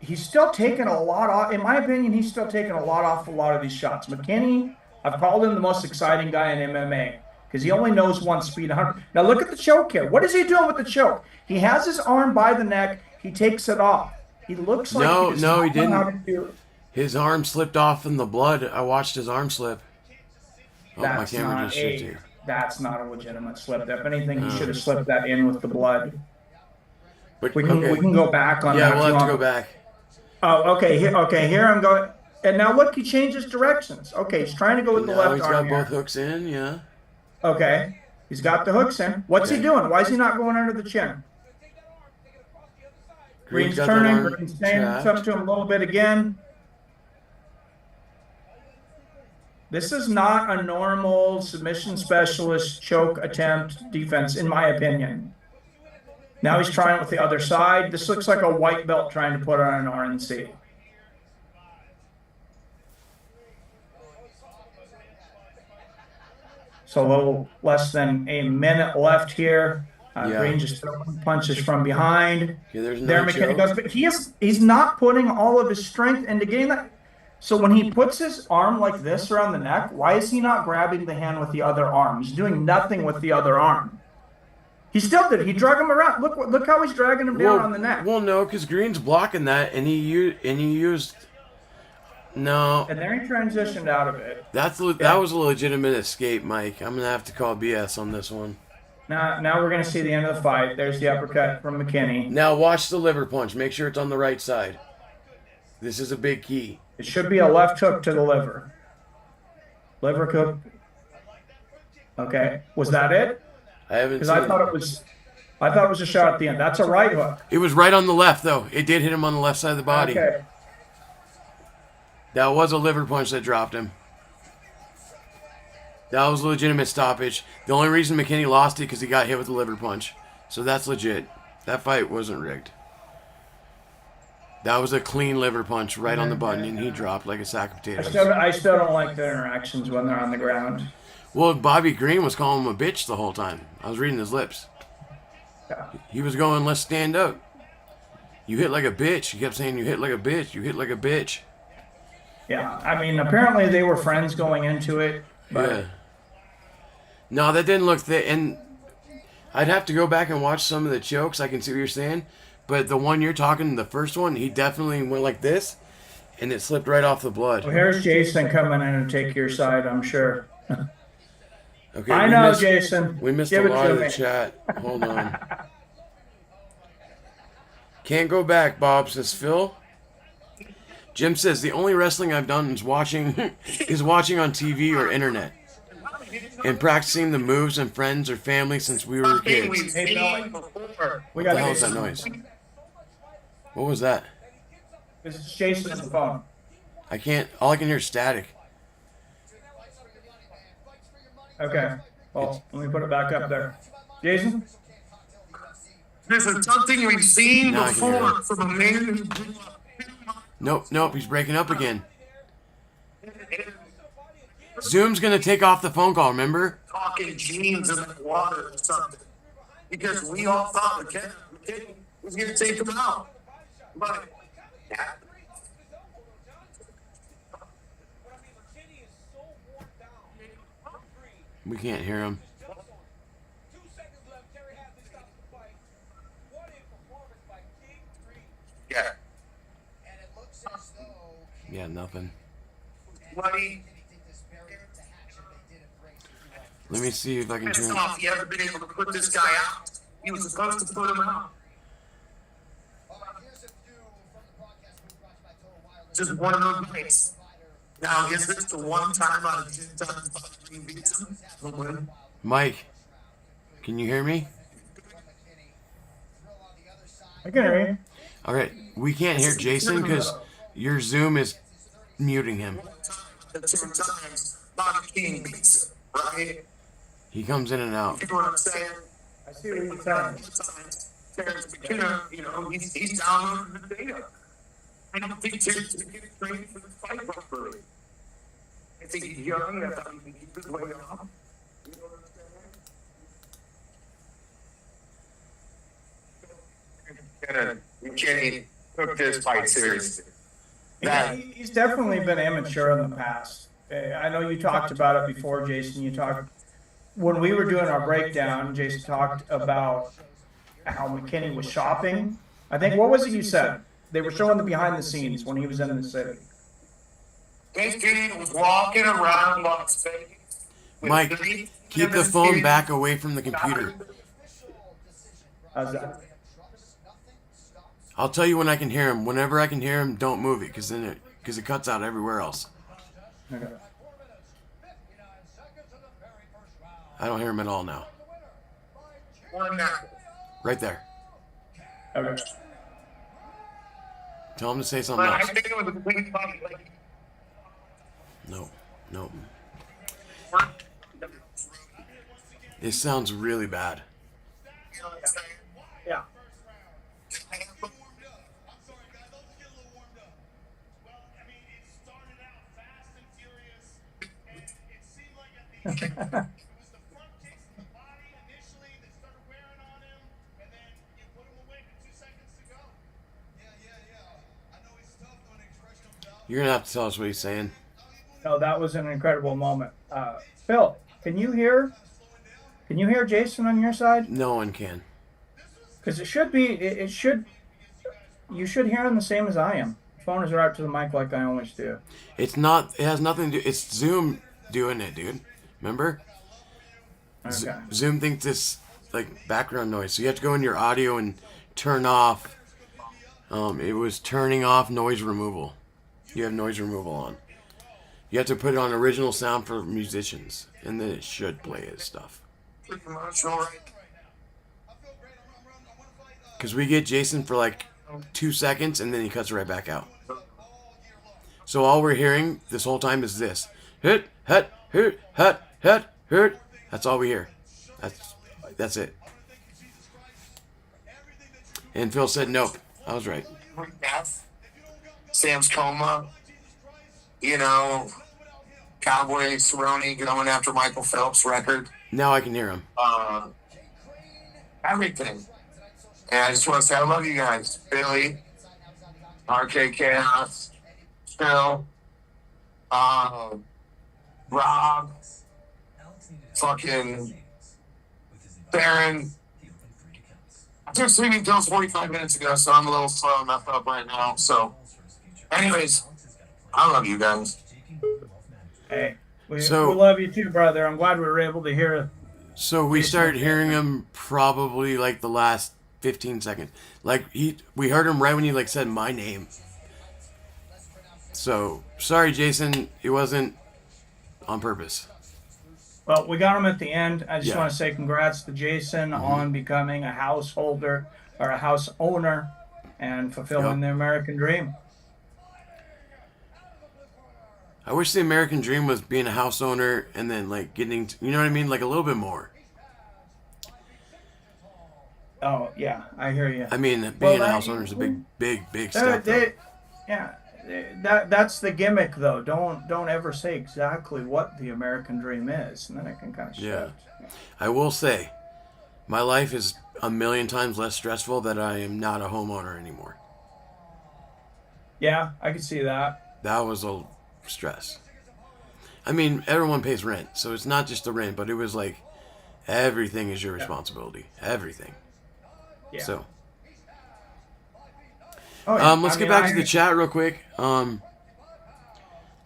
He's still taking a lot off. In my opinion, he's still taking a lot off a lot of these shots. McKinney, I've called him the most exciting guy in MMA because he only knows one speed. 100. Now look at the choke here. What is he doing with the choke? He has his arm by the neck. He takes it off. He looks like No, he does no, not he know didn't. how to do it. His arm slipped off in the blood. I watched his arm slip. Oh, my camera just shifted. That's not a legitimate slip. If anything, he should have slipped that in with the blood. But We can go back on that. Yeah, we'll have to go back. Oh, okay. Here I'm going. And now look, he changes directions. Okay, he's trying to go with the left He's arm got here. both hooks in, yeah. Okay, he's got the hooks in. What's he doing? Why is he not going under the chin? Green's got that turning. arm Green's saying trapped. something to him a little bit again. This is not a normal submission specialist choke attempt defense, in my opinion. Now he's trying it with the other side. This looks like a white belt trying to put on an RNC. So a little less than a minute left here. Green just throwing punches from behind. Yeah, there's There McKinney goes, but he's not putting all of his strength into getting that. So when he puts his arm like this around the neck, why is he not grabbing the hand with the other arm? He's doing nothing with the other arm. He still did it. He dragged him around. Look how he's dragging him down on the neck. Well, no, because Green's blocking that, and he used. No. And then he transitioned out of it. That was a legitimate escape, Mike. I'm gonna have to call BS on this one. Now we're gonna see the end of the fight. There's the uppercut from McKinney. Now watch the liver punch. Make sure it's on the right side. This is a big key. It should be a left hook to the liver. Liver hook. Okay, was that it? I haven't. Because I thought it was a shot at the end. That's a right hook. It was right on the left, though. It did hit him on the left side of the body. Okay. That was a liver punch that dropped him. That was a legitimate stoppage. The only reason McKinney lost it because he got hit with a liver punch. So that's legit. That fight wasn't rigged. That was a clean liver punch right on the button, and he dropped like a sack of potatoes. I still don't like the interactions when they're on the ground. Well, Bobby Green was calling him a bitch the whole time. I was reading his lips. Yeah. He was going, let's stand up. You hit like a bitch. He kept saying, you hit like a bitch. You hit like a bitch. Yeah, I mean, apparently they were friends going into it. But Yeah. No, that didn't look thick. And I'd have to go back and watch some of the chokes. I can see what you're saying. But the one you're talking, the first one, he definitely went like this, and it slipped right off the blood. well, here's Jason coming in to take your side, I'm sure. Okay, I know, Jason. We missed Give a it lot to of the me. chat. Hold on. Can't go back, Bob, says Phil. Jim says, the only wrestling I've done is watching on TV or internet. And practicing the moves and friends or family since we were kids. Hey, Billy. We What got the hell is that Jason. noise? What was that? This is Jason on the phone. I can't, all I can hear is static. Okay. Well, let me put it back up there. Jason? This is something we've seen Now I can hear before it. from a man who grew up. Nope, he's breaking up again. Zoom's gonna take off the phone call, remember? Talking jeans in the water or something. Because we all thought McKinney was going to take him out. But, yeah. We can't hear him. Yeah. Yeah, nothing. Buddy. Let me see if I can turn. He hasn't been able to put this guy out. He was supposed to put him out. Just one of those nights. Now, is this the one time out of 10 times he beats him? He'll win? Mike, can you hear me? I can hear you. All right, we can't hear Jason because your Zoom is muting him. The 10 times Bobby King beats him, right? He comes in and out. You know what I'm saying? I see what you're saying. Terrence McKenna, you know, he's downloading the data. I don't think Terrence McKenna trained for the fight properly. I think he's young. I thought he can keep his way off. You know what I'm saying? McKinney took this fight seriously. He's definitely been immature in the past. I know you talked about it before, Jason. You talked when we were doing our breakdown. Jason talked about how McKinney was shopping. I think, what was it you said? They were showing the behind the scenes when he was in the city. McKinney was walking around Las Vegas. Mike, keep the phone back away from the computer. How's that? I'll tell you when I can hear him. Whenever I can hear him, don't move it, because it cuts out everywhere else. Okay. I don't hear him at all now. Right there. Okay. Tell him to say something I else. think it was a clean fight. No. It sounds really bad. You know what I'm saying? Yeah. You're going to have to tell us what he's saying. No, that was an incredible moment. Phil, can you hear Jason on your side? No one can. Because it should be, you should hear him the same as I am. The phone is right up to the mic like I always do. It's not, it has nothing to do, it's Zoom doing it, dude. Remember? Okay. Zoom thinks it's like background noise. So you have to go in your audio and turn off. It was turning off noise removal. You have noise removal on. You have to put it on original sound for musicians. And then it should play his stuff. Because we get Jason for like 2 seconds and then he cuts right back out. So all we're hearing this whole time is this. Hit, hut, hut, hut, hut, hut. That's all we hear. That's it. And Phil said nope. I was right. Sam's coma. You know, Cowboy Cerrone going after Michael Phelps' record. Now I can hear him. Everything. And I just want to say I love you guys. Billy, RK Chaos, Phil, Rob, fucking Baron. I took sleeping pills 45 minutes ago, so I'm a little slow messed up right now. So, anyways, I love you guys. Hey, we love you too, brother. I'm glad we were able to hear. So we started hearing him probably like the last 15 seconds. Like we heard him right when he like said my name. So sorry, Jason. It wasn't on purpose. Well, we got him at the end. I just Yeah. want to say congrats to Jason on becoming a householder or a house owner and fulfilling the American dream. I wish the American dream was being a house owner and then like getting, you know what I mean? Like a little bit more. Oh, yeah, I hear you. I mean, being a house owner is a big step. Yeah, that's the gimmick, though. Don't ever say exactly what the American dream is, and then it can kind of shift. Yeah. I will say, my life is a million times less stressful that I am not a homeowner anymore. Yeah, I can see that. That was a stress. I mean, everyone pays rent, so it's not just the rent, but it was like everything is your responsibility. Everything. Yeah. So, Oh, yeah. let's get back to the chat real quick.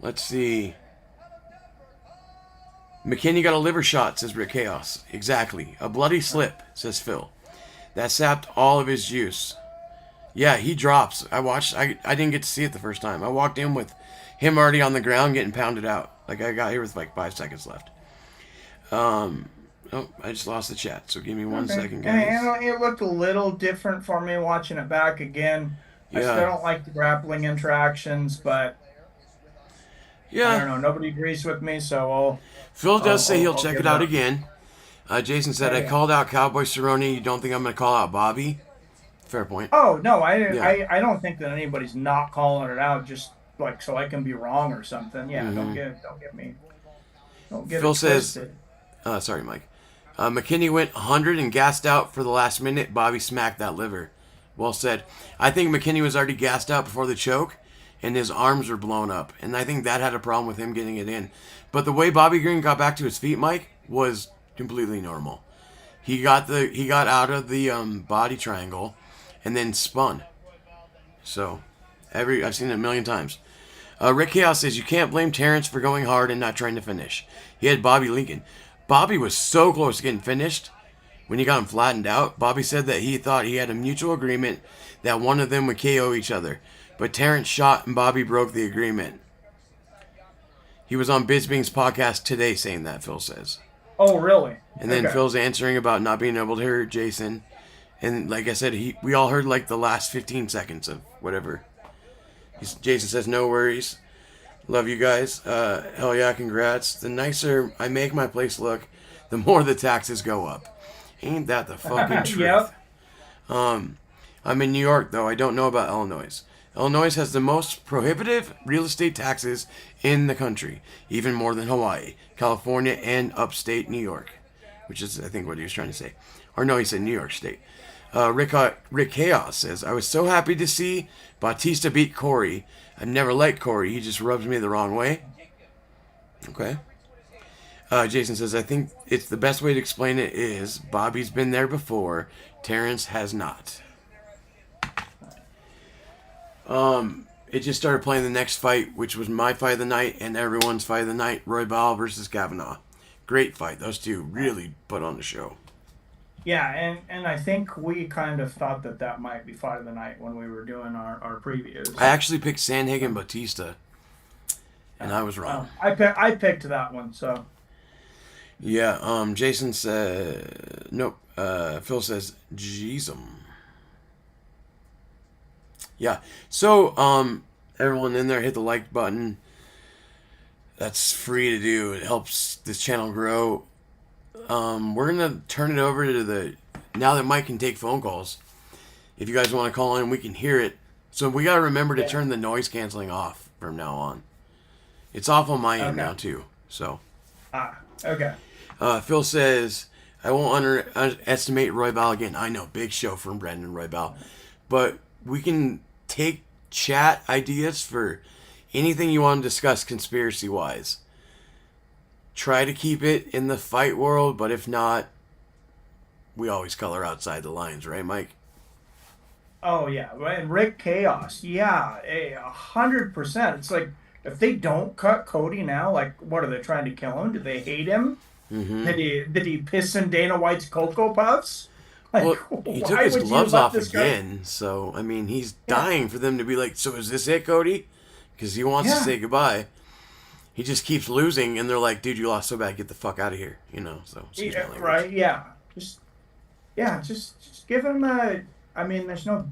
Let's see. McKinney got a liver shot, says Rick Chaos. Exactly. A bloody slip, says Phil. That sapped all of his juice. Yeah, he drops. I didn't get to see it the first time. I walked in with him already on the ground getting pounded out. Like, I got here with like 5 seconds left. Oh, I just lost the chat, so give me one second, guys. And it looked a little different for me watching it back again. I still don't like the grappling interactions, but yeah, I don't know. Nobody agrees with me, so Phil does say he'll check it out again. Jason said, I called out Cowboy Cerrone. You don't think I'm going to call out Bobby? Fair point. Oh, no, I don't think that anybody's not calling it out just like so I can be wrong or something. Yeah, don't get me. Don't get Phil it says, twisted. sorry, Mike. McKinney went 100 and gassed out for the last minute. Bobby smacked that liver. Well said. I think McKinney was already gassed out before the choke, and his arms were blown up. And I think that had a problem with him getting it in. But the way Bobby Green got back to his feet, Mike, was completely normal. He got out of the body triangle and then spun. So, I've seen it a million times. Rick Chaos says, you can't blame Terrence for going hard and not trying to finish. He had Bobby Lincoln. Bobby was so close to getting finished. When he got him flattened out, Bobby said that he thought he had a mutual agreement that one of them would KO each other. But Terrence shot and Bobby broke the agreement. He was on Bisbing's podcast today saying that, Phil says. Oh, really? And then Phil's answering about not being able to hear Jason. And like I said, we all heard like the last 15 seconds of whatever. Jason says, no worries. Love you guys. Hell yeah, congrats. The nicer I make my place look, the more the taxes go up. Ain't that the fucking truth? Yep. I'm in New York, though. I don't know about Illinois. Illinois has the most prohibitive real estate taxes in the country, even more than Hawaii, California, and upstate New York, which is, I think, what he was trying to say. Or no, he said New York State. Rick Chaos says, I was so happy to see Bautista beat Corey. I've never liked Corey. He just rubs me the wrong way. Okay. Jason says, I think it's the best way to explain it is Bobby's been there before. Terrence has not. It just started playing the next fight, which was my fight of the night and everyone's fight of the night, Royval versus Kavanaugh. Great fight. Those two really put on the show. Yeah, and I think we kind of thought that might be fight of the night when we were doing our previews. I actually picked Sandhagen Bautista, and I was wrong. I picked that one, so. Yeah, Jason said, nope. Phil says, Jeezum. Yeah, so, everyone in there, hit the like button. That's free to do. It helps this channel grow. We're going to turn it over to now that Mike can take phone calls. If you guys want to call in, we can hear it. So we got to remember to turn the noise canceling off from now on. It's off on my end now, too. So. Okay. Phil says, I won't underestimate Royval again. I know, big show from Brendan Royval. But we can take chat ideas for anything you want to discuss conspiracy-wise. Try to keep it in the fight world, but if not, we always color outside the lines, right, Mike? Oh, yeah. And Rick Chaos. Yeah, 100%. It's like, if they don't cut Cody now, like, what are they trying to kill him? Do they hate him? Mm-hmm. Did he piss in Dana White's Cocoa Puffs? Like, well, he took his gloves off again, so, I mean, he's dying for them to be like, so is this it, Cody? Because he wants to say goodbye. He just keeps losing, and they're like, dude, you lost so bad, get the fuck out of here, so. Right, yeah. Just give him I mean, there's not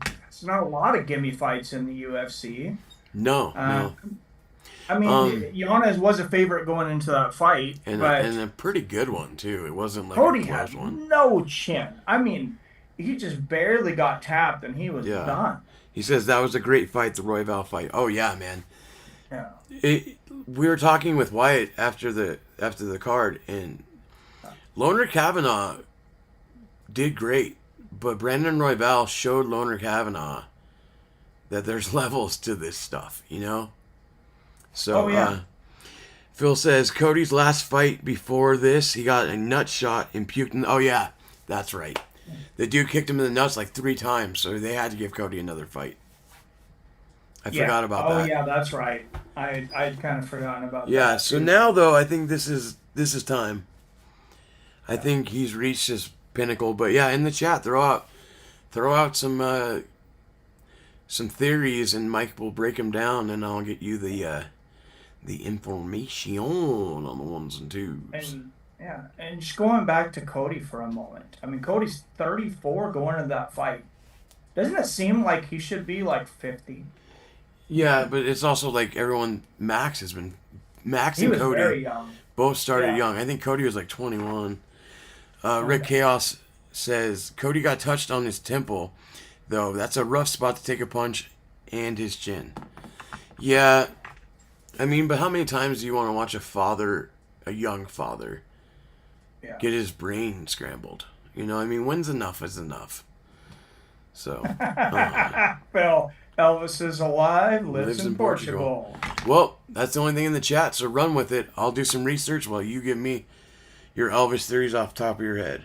a lot of gimme fights in the UFC. No. I mean, Yanez was a favorite going into that fight, and a pretty good one too. It wasn't like Cody a close had one. no chin. I mean, he just barely got tapped, and he was done. He says that was a great fight, the Royval fight. Oh yeah, man. Yeah. We were talking with Wyatt after the card, and Loner Kavanaugh did great, but Brandon Royval showed Loner Kavanaugh that there's levels to this stuff, you know? So, Oh, yeah. Phil says Cody's last fight before this, he got a nut shot and puked. Oh, yeah, that's right. The dude kicked him in the nuts like 3 times, so they had to give Cody another fight. I forgot about that. Oh, yeah, that's right. I'd kind of forgotten about that. Yeah, so now, though, I think this is time. I think he's reached his pinnacle. But, yeah, in the chat, throw out some theories, and Mike will break them down, and I'll get you the information on the ones and twos. And just going back to Cody for a moment. I mean, Cody's 34 going into that fight. Doesn't it seem like he should be like 50? Yeah, but it's also like Max and Cody very young. Both started young. I think Cody was like 21. Rick Chaos says Cody got touched on his temple, though. That's a rough spot to take a punch, and his chin. Yeah, I mean, but how many times do you want to watch a young father, get his brain scrambled? You know, I mean, when's enough is enough? So, Well, Elvis is alive, lives in Portugal. Well, that's the only thing in the chat, so run with it. I'll do some research while you give me your Elvis theories off the top of your head.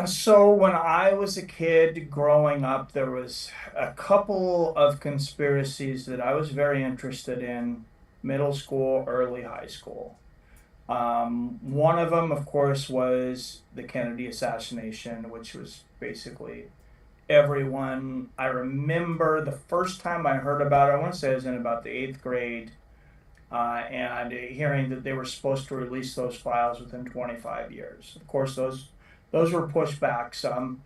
So when I was a kid growing up, there was a couple of conspiracies that I was very interested in, middle school, early high school. One of them, of course, was the Kennedy assassination, which was basically everyone. I remember the first time I heard about it, I want to say it was in about the 8th grade, and hearing that they were supposed to release those files within 25 years. Of course, those were pushed back some.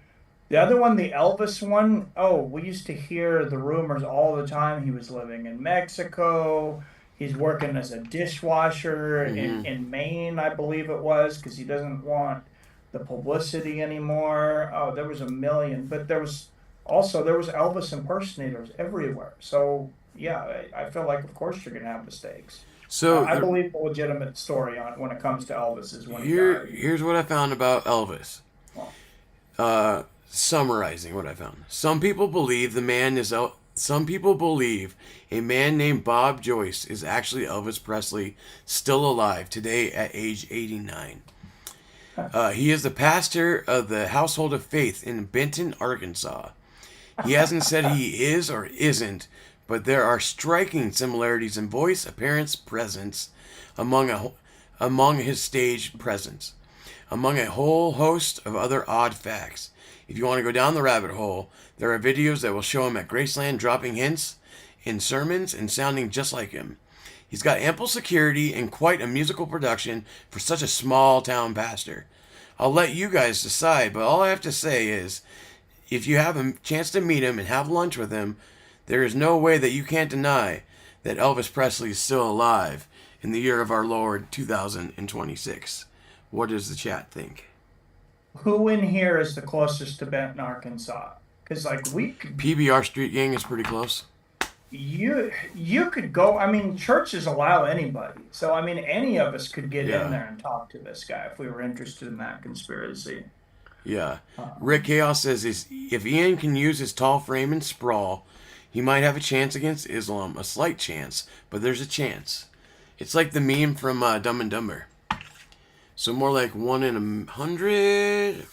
The other one, the Elvis one, we used to hear the rumors all the time. He was living in Mexico. He's working as a dishwasher in Maine, I believe it was, because he doesn't want the publicity anymore. Oh, there was a million. But there was Elvis impersonators everywhere. So, yeah, I feel like, of course, you're going to have mistakes. So I believe the legitimate story on when it comes to Elvis is when here's what I found about Elvis. Summarizing what I found. Some people believe a man named Bob Joyce is actually Elvis Presley, still alive today at age 89. He is the pastor of the Household of Faith in Benton, Arkansas. He hasn't said he is or isn't, but there are striking similarities in voice, appearance, presence, among his stage presence, among a whole host of other odd facts. If you want to go down the rabbit hole, there are videos that will show him at Graceland dropping hints in sermons and sounding just like him. He's got ample security and quite a musical production for such a small-town pastor. I'll let you guys decide, but all I have to say is, if you have a chance to meet him and have lunch with him, there is no way that you can't deny that Elvis Presley is still alive in the year of our Lord 2026. What does the chat think? Who in here is the closest to Benton, Arkansas? Because PBR Street Gang is pretty close. You could go. I mean, churches allow anybody. So I mean, any of us could get in there and talk to this guy if we were interested in that conspiracy. Yeah. Rick Chaos says if Ian can use his tall frame and sprawl, he might have a chance against Islam. A slight chance, but there's a chance. It's like the meme from Dumb and Dumber. So more like 1 in 100,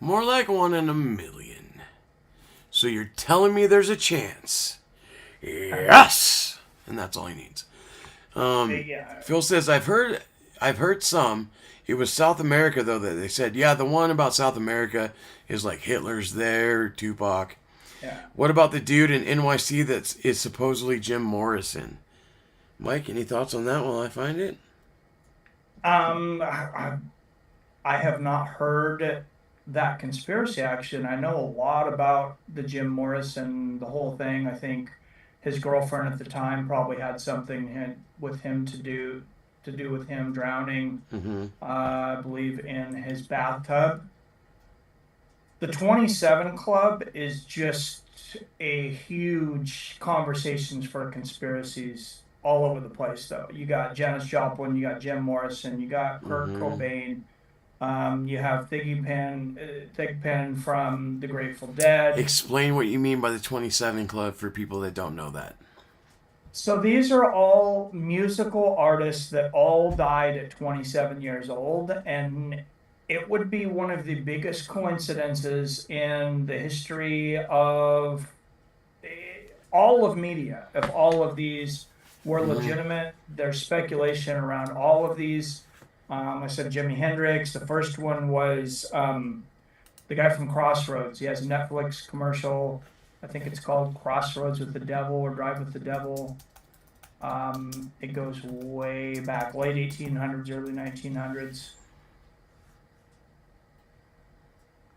more like 1 in 1,000,000. So you're telling me there's a chance? Yes, and that's all he needs. Phil says I've heard some. It was South America though that they said the one about South America is like Hitler's there, Tupac. Yeah. What about the dude in NYC that is supposedly Jim Morrison? Mike, any thoughts on that while I find it? I have not heard that conspiracy action. I know a lot about the Jim Morrison, the whole thing. I think his girlfriend at the time probably had something with him to do with him drowning. I believe in his bathtub. The 27 Club is just a huge conversations for conspiracies all over the place, though. You got Janis Joplin, you got Jim Morrison, you got Kurt Cobain, you have Thigpen from the Grateful Dead. Explain what you mean by the 27 Club for people that don't know that. So these are all musical artists that all died at 27 years old, and it would be one of the biggest coincidences in the history of all of media. If all of these were legitimate, there's speculation around all of these. I said Jimi Hendrix. The first one was the guy from Crossroads. He has a Netflix commercial. I think it's called Crossroads with the Devil or Drive with the Devil. It goes way back, late 1800s, early 1900s.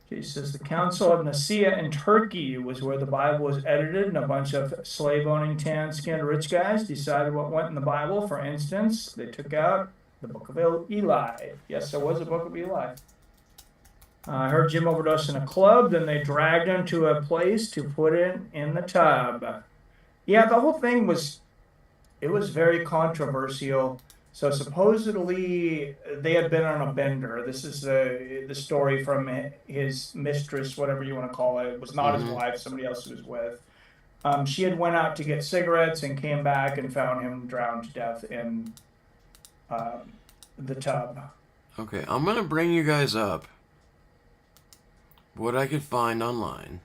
Okay, he says the Council of Nicaea in Turkey was where the Bible was edited, and a bunch of slave-owning, tan-skinned rich guys decided what went in the Bible. For instance, they took out the Book of Eli. Yes, there was a Book of Eli. I heard Jim overdosed in a club. Then they dragged him to a place to put it in the tub. Yeah, the whole thing was very controversial. So supposedly they had been on a bender. This is the story from his mistress, whatever you want to call it. It was not his wife, somebody else he was with. She had went out to get cigarettes and came back and found him drowned to death in the tub. Okay, I'm going to bring you guys up what I could find online.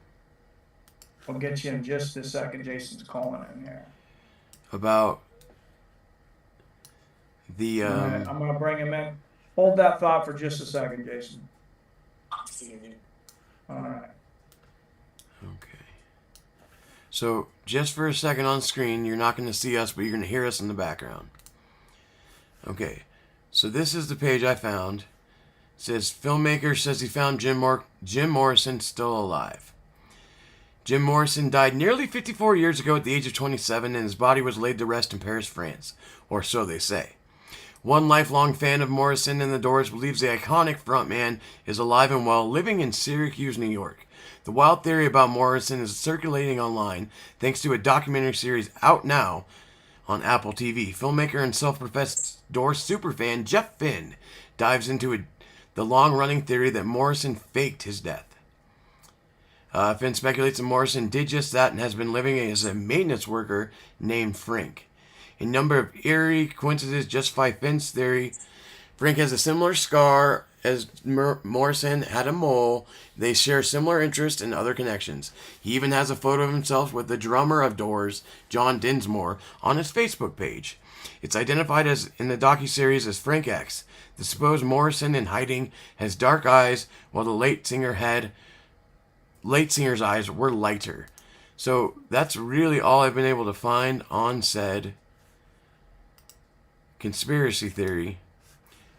I'll get you in just a second. Jason's calling in here. About the... I'm going to bring him in. Hold that thought for just a second, Jason. All right. Okay. So, just for a second on screen, you're not going to see us, but you're going to hear us in the background. Okay. So, this is the page I found. It says, filmmaker says he found Jim Morrison still alive. Jim Morrison died nearly 54 years ago at the age of 27, and his body was laid to rest in Paris, France. Or so they say. One lifelong fan of Morrison and the Doors believes the iconic frontman is alive and well, living in Syracuse, New York. The wild theory about Morrison is circulating online thanks to a documentary series out now on Apple TV. Filmmaker and self-professed Doors superfan Jeff Finn dives into the long-running theory that Morrison faked his death. Finn speculates that Morrison did just that and has been living as a maintenance worker named Frank. A number of eerie coincidences justify Finn's theory. Frank has a similar scar as Morrison had a mole. They share similar interests and other connections. He even has a photo of himself with the drummer of Doors, John Dinsmore, on his Facebook page. It's identified as in the docuseries as Frank X. The supposed Morrison in hiding has dark eyes, while the late singer's eyes were lighter. So that's really all I've been able to find on said conspiracy theory.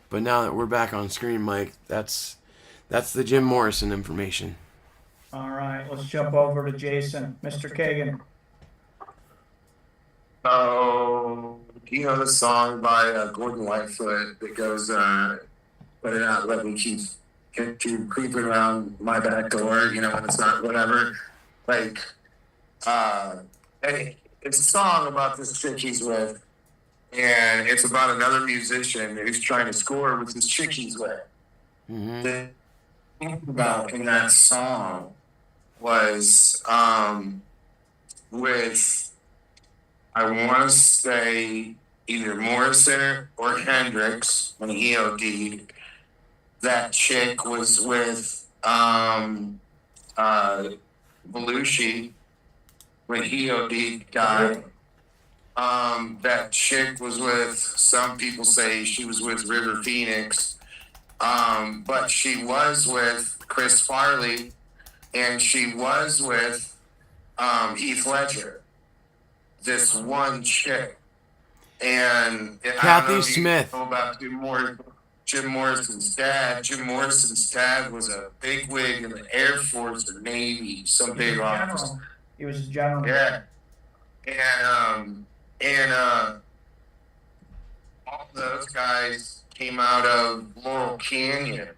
But now that we're back on screen, Mike, that's the Jim Morrison information. All right, let's jump over to Jason. Mr. Kagan. Oh, you know the song by Gordon Lightfoot that goes, "Better not let me keep creeping around my back door," you know, when it's not whatever. Like, and it's a song about this chick he's with, and it's about another musician who's trying to score with this chick he's with. The thing about in that song was with, I want to say, either Morrison or Hendrix when he OD'd. That chick was with Belushi when he OD'd, died. That chick was with, some people say she was with River Phoenix, but she was with Chris Farley, and she was with Heath Ledger. This one chick. And Kathy Smith. Know about Jim Morrison's dad. Jim Morrison's dad was a bigwig in the Air Force or Navy, some big office. He was a general. Yeah. And all those guys came out of Laurel Canyon.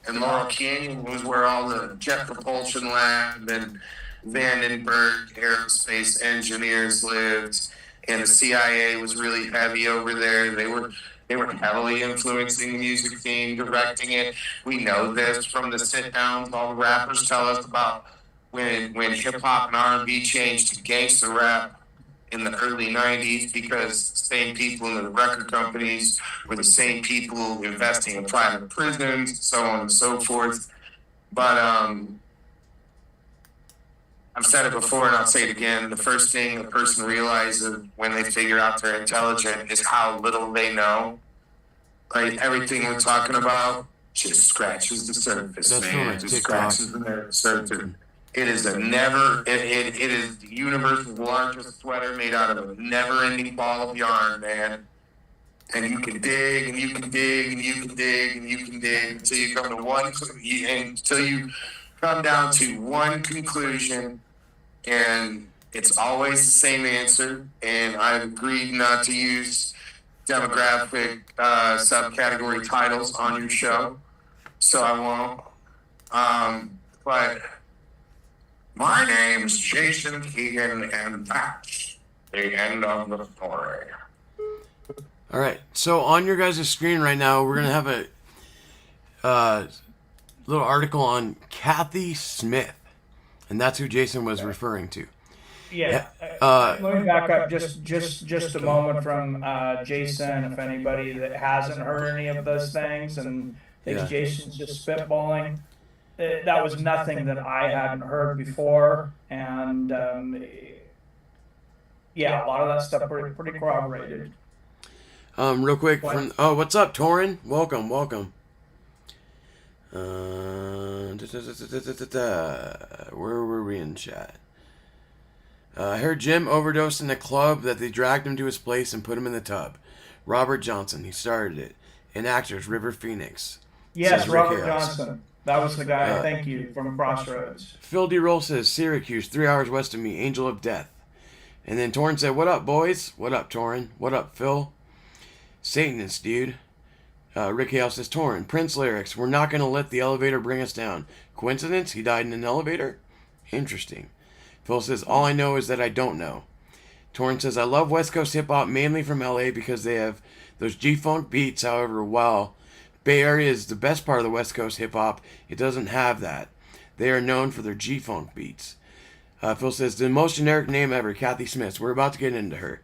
And Laurel Canyon was where all the jet propulsion lab and Vandenberg Aerospace Engineers lived, and the CIA was really heavy over there. They were heavily influencing the music scene, directing it. We know this from the sit downs. All the rappers tell us about when hip hop and R&B changed to gangster rap in the early '90s, because same people in the record companies were the same people investing in private prisons, so on and so forth. But I've said it before and I'll say it again. The first thing a person realizes when they figure out they're intelligent is how little they know. Like, everything we're talking about just scratches the surface, That's man. from It just TikTok. scratches the surface. It is a never, it is the universe's largest sweater made out of a never-ending ball of yarn, man. And you can dig, and you can dig, and you can dig, and you can dig until you come to until you come down to one conclusion, and it's always the same answer. And I've agreed not to use demographic subcategory titles on your show, so I won't. But my name's Jason Keegan, and that's the end of the story. All right. So on your guys' screen right now, we're gonna have a little article on Kathy Smith, and that's who Jason was referring to. Yeah. Let me back up just a moment from Jason. If anybody that hasn't heard any of those things and thinks Jason's just spitballing, that was nothing that I hadn't heard before, and yeah, a lot of that stuff pretty corroborated. Real quick, what's up, Torin? Welcome. Where were we in chat? I heard Jim overdosed in a club that they dragged him to his place and put him in the tub. Robert Johnson, he started it. And actors, River Phoenix. Yes, Robert Johnson. That was the guy, thank you, from Crossroads. Phil D. Roll says, Syracuse, 3 hours west of me, Angel of Death. And then Torin said, what up, boys? What up, Torin? What up, Phil? Satanist, dude. Rick Hale says, Torin, Prince lyrics, we're not going to let the elevator bring us down. Coincidence? He died in an elevator? Interesting. Phil says, all I know is that I don't know. Torin says, I love West Coast hip-hop mainly from LA because they have those G-Funk beats. However, while Bay Area is the best part of the West Coast hip-hop, it doesn't have that. They are known for their G-Funk beats. Phil says, the most generic name ever, Kathy Smith. We're about to get into her.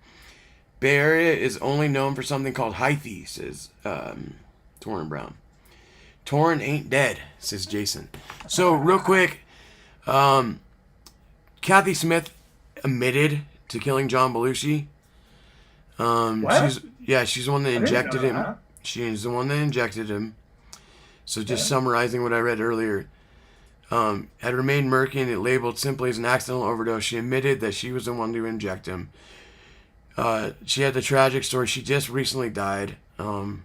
Bay Area is only known for something called hyphy, says Torin Brown. Torin ain't dead, says Jason. So, real quick, Kathy Smith admitted to killing John Belushi. What? She's the one that injected him. She's the one that injected him. So just summarizing what I read earlier. Had remained murky and it labeled simply as an accidental overdose. She admitted that she was the one to inject him. She had the tragic story. She just recently died. The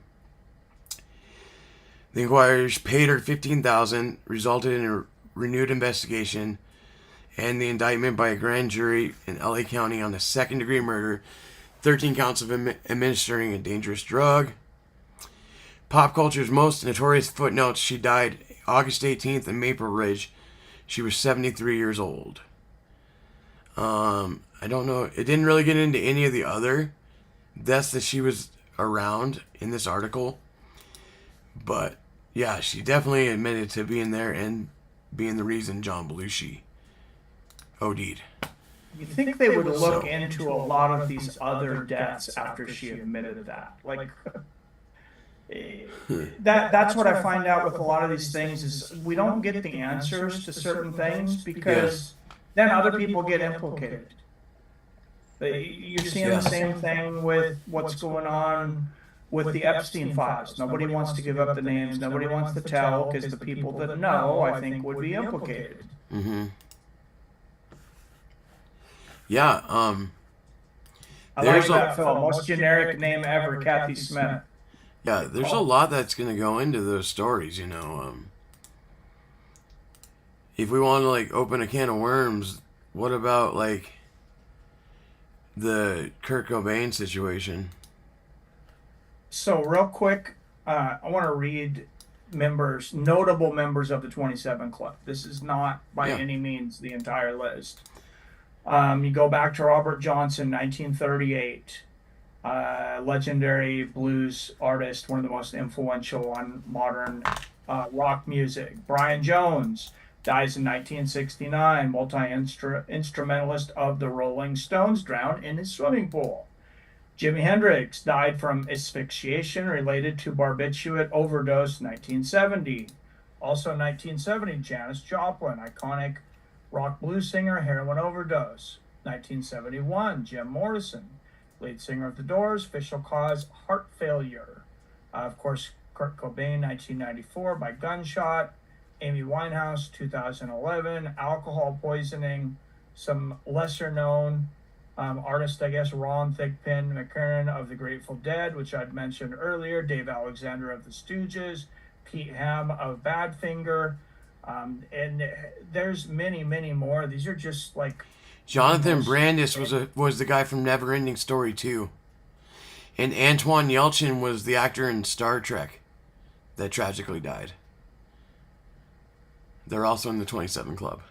inquirers paid her $15,000, resulted in a renewed investigation and the indictment by a grand jury in LA County on a second-degree murder, 13 counts of administering a dangerous drug. Pop culture's most notorious footnotes: she died August 18th in Maple Ridge. She was 73 years old. I don't know. It didn't really get into any of the other deaths that she was around in this article. But, yeah, she definitely admitted to being there and being the reason John Belushi OD'd. You think they would look into a lot of these other deaths after she admitted that? Like, that's what I find out with a lot of these things is we don't get the answers to certain things because then other people get implicated. You're seeing the same thing with what's going on with the Epstein files. Nobody wants to give up the names. Nobody wants to tell because the people that know, I think, would be implicated. Mm-hmm. Yeah. I like that, Phil. Most generic name ever, Kathy Smith. Yeah, there's a lot that's going to go into those stories, you know. If we want to, like, open a can of worms, what about, like, the Kurt Cobain situation? So, real quick, I want to read members, notable members of the 27 Club. This is not by Yeah. any means the entire list. You go back to Robert Johnson, 1938, legendary blues artist, one of the most influential on modern rock music. Brian Jones dies in 1969, multi-instrumentalist of the Rolling Stones, drowned in his swimming pool. Jimi Hendrix died from asphyxiation related to barbiturate overdose, 1970. Also 1970, Janis Joplin, iconic rock blues singer, heroin overdose. 1971, Jim Morrison, lead singer of The Doors, official cause heart failure. Of course, Kurt Cobain, 1994, by gunshot. Amy Winehouse, 2011, alcohol poisoning. Some lesser known artists, I guess, Ron Thigpen McKernan of the Grateful Dead, which I'd mentioned earlier, Dave Alexander of the Stooges, Pete Ham of Badfinger, and there's many, many more. These are just like Jonathan Brandis was the guy from Neverending Story 2. And Antoine Yelchin was the actor in Star Trek that tragically died. They're also in the 27 Club.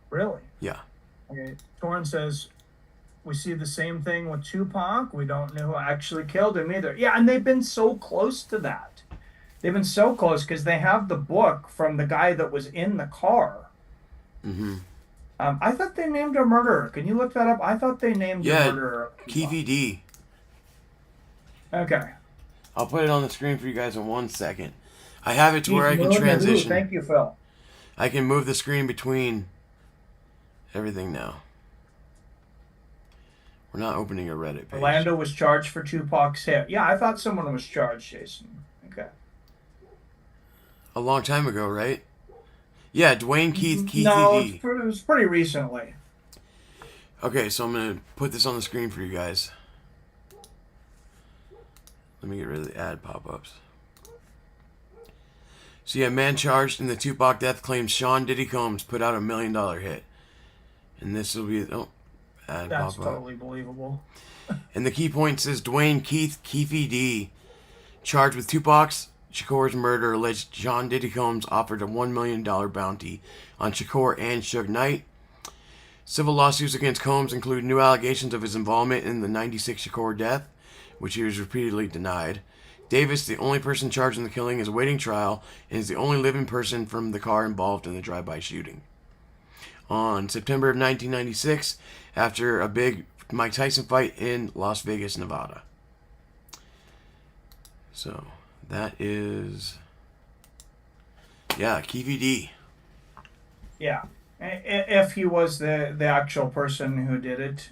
Really? Yeah. Okay. Torrin says, we see the same thing with Tupac. We don't know who actually killed him either. Yeah, and they've been so close to that. They've been so close because they have the book from the guy that was in the car. Mm-hmm. I thought they named a murderer. Can you look that up? I thought they named a murderer. Keefy D. Okay. I'll put it on the screen for you guys in 1 second. I have it to where I can Keith transition. Thank you, Phil. I can move the screen between everything now. We're not opening a Reddit page. Orlando was charged for Tupac's hit. Yeah, I thought someone was charged, Jason. Okay. A long time ago, right? Yeah, Dwayne Keith No, D. it was pretty recently. Okay, so I'm going to put this on the screen for you guys. Let me get rid of the ad pop-ups. So yeah, man charged in the Tupac death claims Sean Diddy Combs put out $1 million hit. And this will be... Oh, ad That's pop-up. totally believable. And the key point says Dwayne Keefy D, charged with Tupac's Shakur's murder, alleged Sean Diddy Combs offered a $1 million bounty on Shakur and Suge Knight. Civil lawsuits against Combs include new allegations of his involvement in the 96 Shakur death, which he was repeatedly denied. Davis, the only person charged in the killing, is awaiting trial and is the only living person from the car involved in the drive-by shooting. On September of 1996, after a big Mike Tyson fight in Las Vegas, Nevada. So, that is... Yeah, Keefy D. Yeah. If he was the actual person who did it.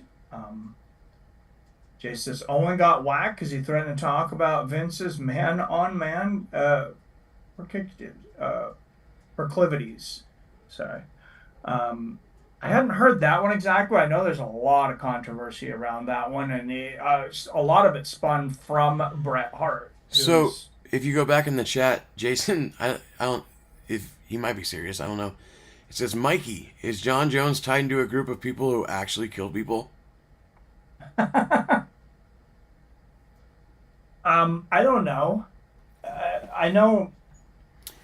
Jay says, Owen got whacked because he threatened to talk about Vince's man-on-man proclivities. Sorry. I hadn't heard that one exactly. I know there's a lot of controversy around that one, and a lot of it spun from Bret Hart. So, if you go back in the chat, Jason, I don't, if he might be serious, I don't know. It says, Mikey, is John Jones tied into a group of people who actually kill people? I don't know. I know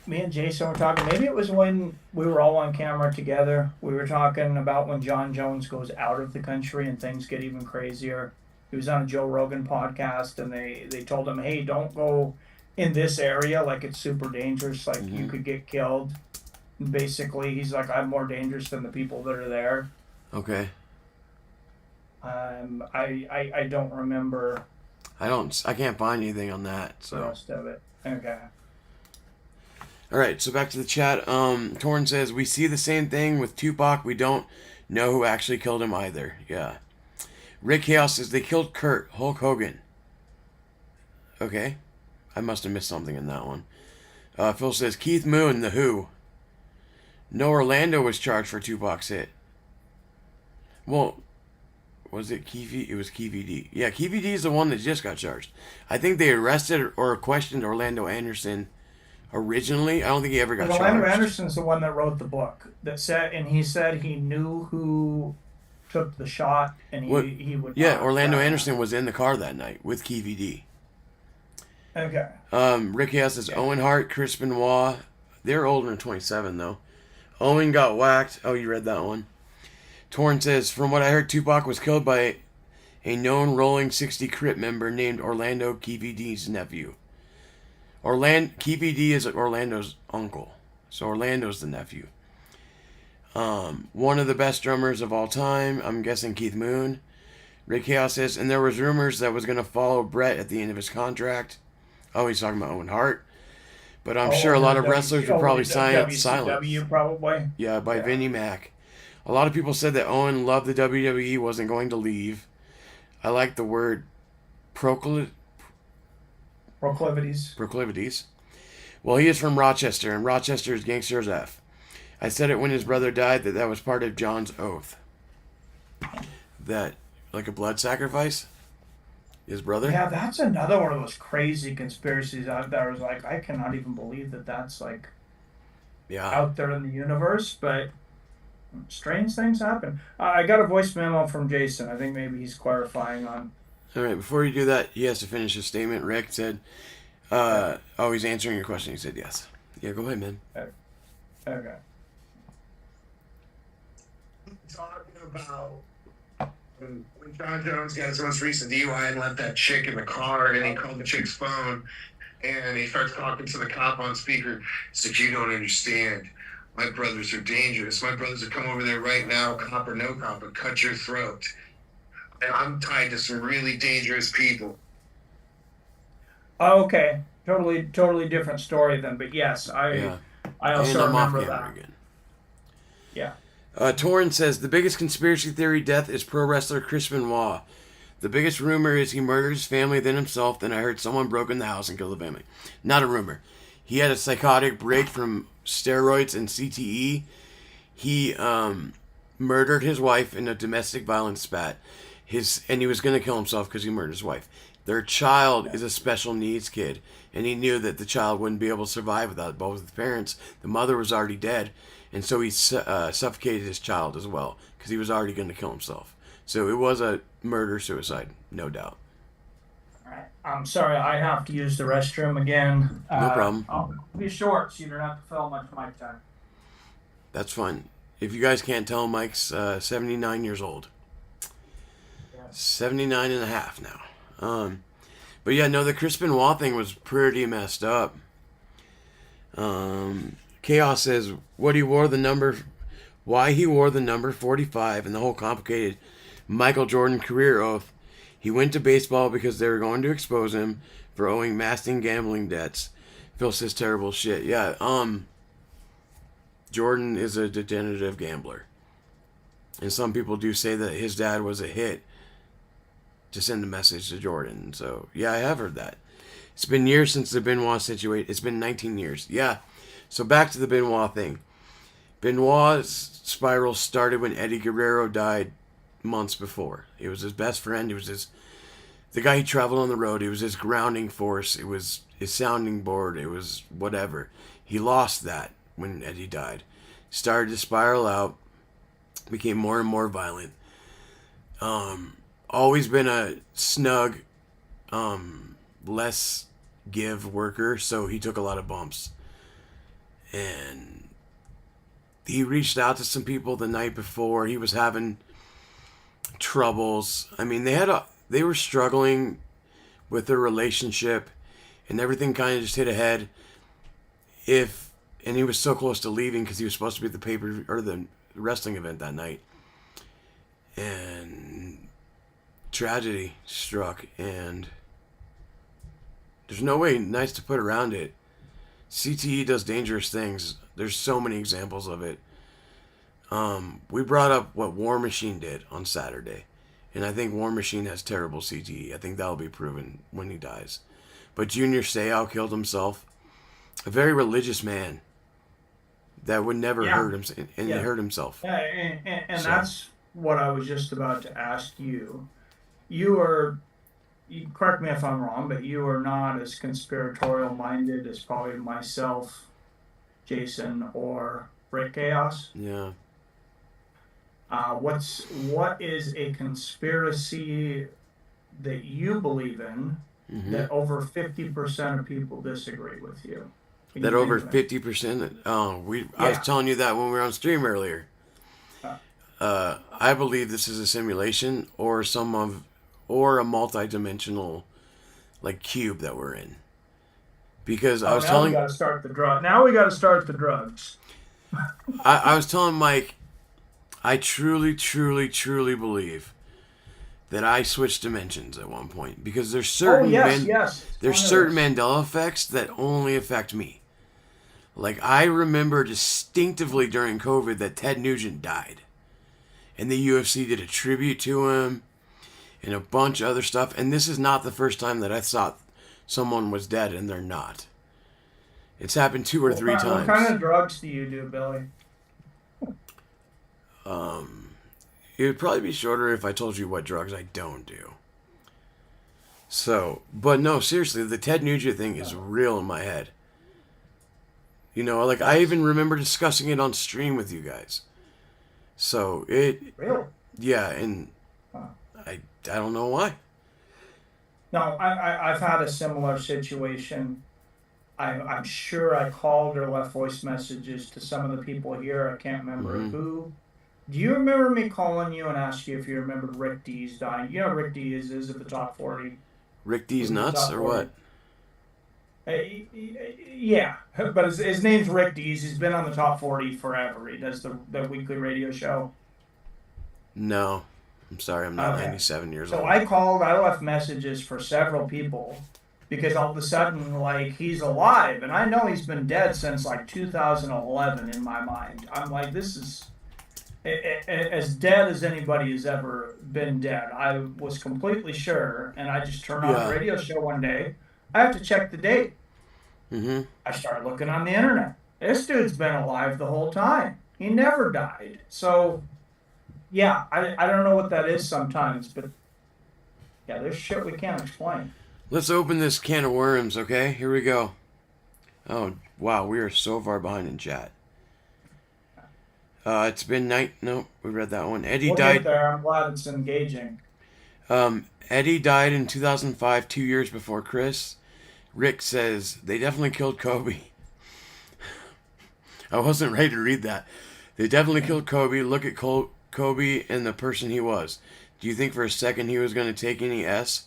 me and Jason were talking. Maybe it was when we were all on camera together. We were talking about when John Jones goes out of the country and things get even crazier. He was on a Joe Rogan podcast, and they told him, hey, don't go in this area. Like, it's super dangerous. Like, you could get killed. And basically, he's like, I'm more dangerous than the people that are there. Okay. I don't remember... I can't find anything on that. So. The rest of it. Okay. All right, so back to the chat. Torn says, we see the same thing with Tupac. We don't know who actually killed him either. Yeah. Rick Hale says, they killed Kurt, Hulk Hogan. Okay. I must have missed something in that one. Phil says, Keith Moon, The Who. No Orlando was charged for Tupac's hit. Well... Was it Keefy? It was Keefy D. Yeah, Keefy D is the one that just got charged. I think they arrested or questioned Orlando Anderson originally. I don't think he ever got charged. Orlando Anderson's the one that wrote the book and he said he knew who took the shot, and he would. Yeah, Orlando Anderson was in the car that night with Keefy D. Okay. Ricky S says Owen Hart, Chris Benoit. They're older than 27 though. Owen got whacked. Oh, you read that one. Torn says, from what I heard, Tupac was killed by a known Rolling 60 Crip member named Orlando KVD's nephew. KVD is Orlando's uncle, so Orlando's the nephew. One of the best drummers of all time, I'm guessing Keith Moon. Rick Chaos says, and there was rumors that was going to follow Brett at the end of his contract. Oh, he's talking about Owen Hart. But I'm sure a lot of wrestlers would probably sign up silent. Probably. Yeah, by Vinnie Mac. A lot of people said that Owen loved the WWE, wasn't going to leave. I like the word proclivities. Well, he is from Rochester, and Rochester is gangster as F. I said it when his brother died that was part of John's oath. That, like a blood sacrifice? His brother? Yeah, that's another one of those crazy conspiracies out there. I was like, I cannot even believe that that's like out there in the universe, but strange things happen. I got a voice memo from Jason. I think maybe he's clarifying on. All right, before you do that, he has to finish his statement. Rick said, he's answering your question. He said yes. Yeah, go ahead, man. Okay. Talking about when John Jones got his most recent DUI and left that chick in the car, and he called the chick's phone, and he starts talking to the cop on speaker. He said, "You don't understand. My brothers are dangerous. My brothers would come over there right now, cop or no cop, and cut your throat. And I'm tied to some really dangerous people." Oh, okay. Totally different story then. But yes, I also remember that. Again. Yeah. Torrin says, the biggest conspiracy theory death is pro wrestler Chris Benoit. The biggest rumor is he murdered his family, then himself. Then I heard someone broke in the house and killed the family. Not a rumor. He had a psychotic break from steroids and CTE. He murdered his wife in a domestic violence spat. And he was going to kill himself because he murdered his wife. Their child is a special needs kid, and he knew that the child wouldn't be able to survive without both of the parents. The mother was already dead, and so he suffocated his child as well because he was already going to kill himself. So it was a murder-suicide, no doubt. All right. I'm sorry, I have to use the restroom again. No problem. I'll be short, so you don't have to fill much mic time. That's fine. If you guys can't tell, Mike's 79 years old. Yeah. 79 and a half now. But yeah, no, the Chris Benoit thing was pretty messed up. Chaos says why he wore the number 45 and the whole complicated Michael Jordan career oath. He went to baseball because they were going to expose him for owing massive gambling debts. Phil says terrible shit. Yeah, Jordan is a degenerative gambler. And some people do say that his dad was a hit to send a message to Jordan. So, yeah, I have heard that. It's been years since the Benoit situation. It's been 19 years. Yeah. So back to the Benoit thing. Benoit's spiral started when Eddie Guerrero died months before. It was his best friend. It was the guy he traveled on the road. It was his grounding force. It was his sounding board. It was whatever. He lost that when Eddie died. Started to spiral out. Became more and more violent. Always been a snug, less give worker, so he took a lot of bumps. And he reached out to some people the night before. He was having troubles. I mean, they were struggling with their relationship, and everything kind of just hit ahead. And he was so close to leaving because he was supposed to be at the wrestling event that night. And tragedy struck, and there's no way nice to put around it. CTE does dangerous things. There's so many examples of it. We brought up what War Machine did on Saturday, and I think War Machine has terrible CTE. I think that'll be proven when he dies. But Junior Seau killed himself. A very religious man that would never hurt himself, and he hurt himself. Yeah, and so. That's what I was just about to ask you. You correct me if I'm wrong, but you are not as conspiratorial minded as probably myself, Jason, or Rick Chaos. Yeah. What is a conspiracy that you believe in that over 50% of people disagree with you. Can That you over think of it? 50%. I was Yeah. telling you that when we were on stream earlier. Uh, I believe this is a simulation or or a multi-dimensional like cube that we're in. Because I oh, was now we telling got to start the drug. Now we got to start the drugs. I was telling Mike, I truly, truly, truly believe that I switched dimensions at one point because Oh, yes, yes. there's Tell me certain this. Mandela effects that only affect me. Like I remember distinctively during COVID that Ted Nugent died, and the UFC did a tribute to him and a bunch of other stuff. And this is not the first time that I thought someone was dead and they're not. It's happened two or three What kind times. of drugs do you do, Billy? It would probably be shorter if I told you what drugs I don't do. So, but no, seriously, the Ted Nugent thing is real in my head. You know, like I even remember discussing it on stream with you guys. So Really? yeah, and Huh. I don't know why. No, I've had a similar situation. I'm sure I called or left voice messages to some of the people here. I can't remember who. Do you remember me calling you and asking you if you remembered Rick D's dying? You know Rick D is at the top 40. Rick D's Was in the nuts top or 40. what? Yeah, but his name's Rick Dees. He's been on the top 40 forever. He does the weekly radio show. No, I'm sorry, I'm not Okay. 97 years So old. I left messages for several people because all of a sudden, like, he's alive. And I know he's been dead since like 2011 in my mind. I'm like, this is as dead as anybody has ever been dead. I was completely sure. And I just turned on Yeah. the radio show one day. I have to check the date. Mm-hmm. I started looking on the internet. This dude's been alive the whole time. He never died. So, yeah, I don't know what that is sometimes, but yeah, there's shit we can't explain. Let's open this can of worms, okay? Here we go. Oh, wow, we are so far behind in chat. It's been night. No, we read that one. Eddie We'll died. get there. I'm glad it's engaging. Eddie died in 2005, 2 years before Chris. Rick says they definitely killed Kobe. I wasn't ready to read that. They definitely killed Kobe. Look at Kobe and the person he was. Do you think for a second he was going to take any S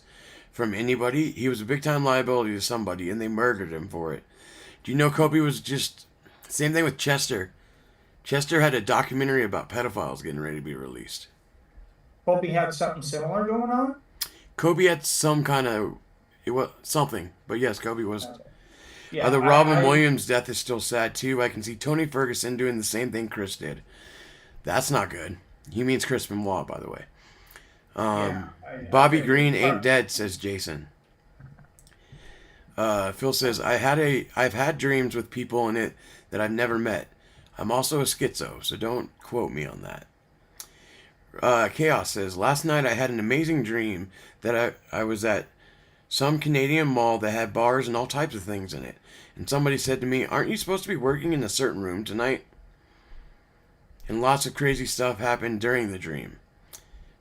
from anybody? He was a big time liability to somebody, and they murdered him for it. Do you know Kobe was just... Same thing with Chester. Chester had a documentary about pedophiles getting ready to be released. Hope he had something similar going on. Kobe had some kind of... It was something. But yes, Kobe was... Yeah, the Robin Williams death is still sad too. I can see Tony Ferguson doing the same thing Chris did. That's not good. He means Chris Benoit, by the way. Bobby Green ain't dead, says Jason. Phil says I've had dreams with people in it that I've never met. I'm also a schizo, so don't quote me on that. Chaos says last night I had an amazing dream that I was at some Canadian mall that had bars and all types of things in it. And somebody said to me, aren't you supposed to be working in a certain room tonight? And lots of crazy stuff happened during the dream.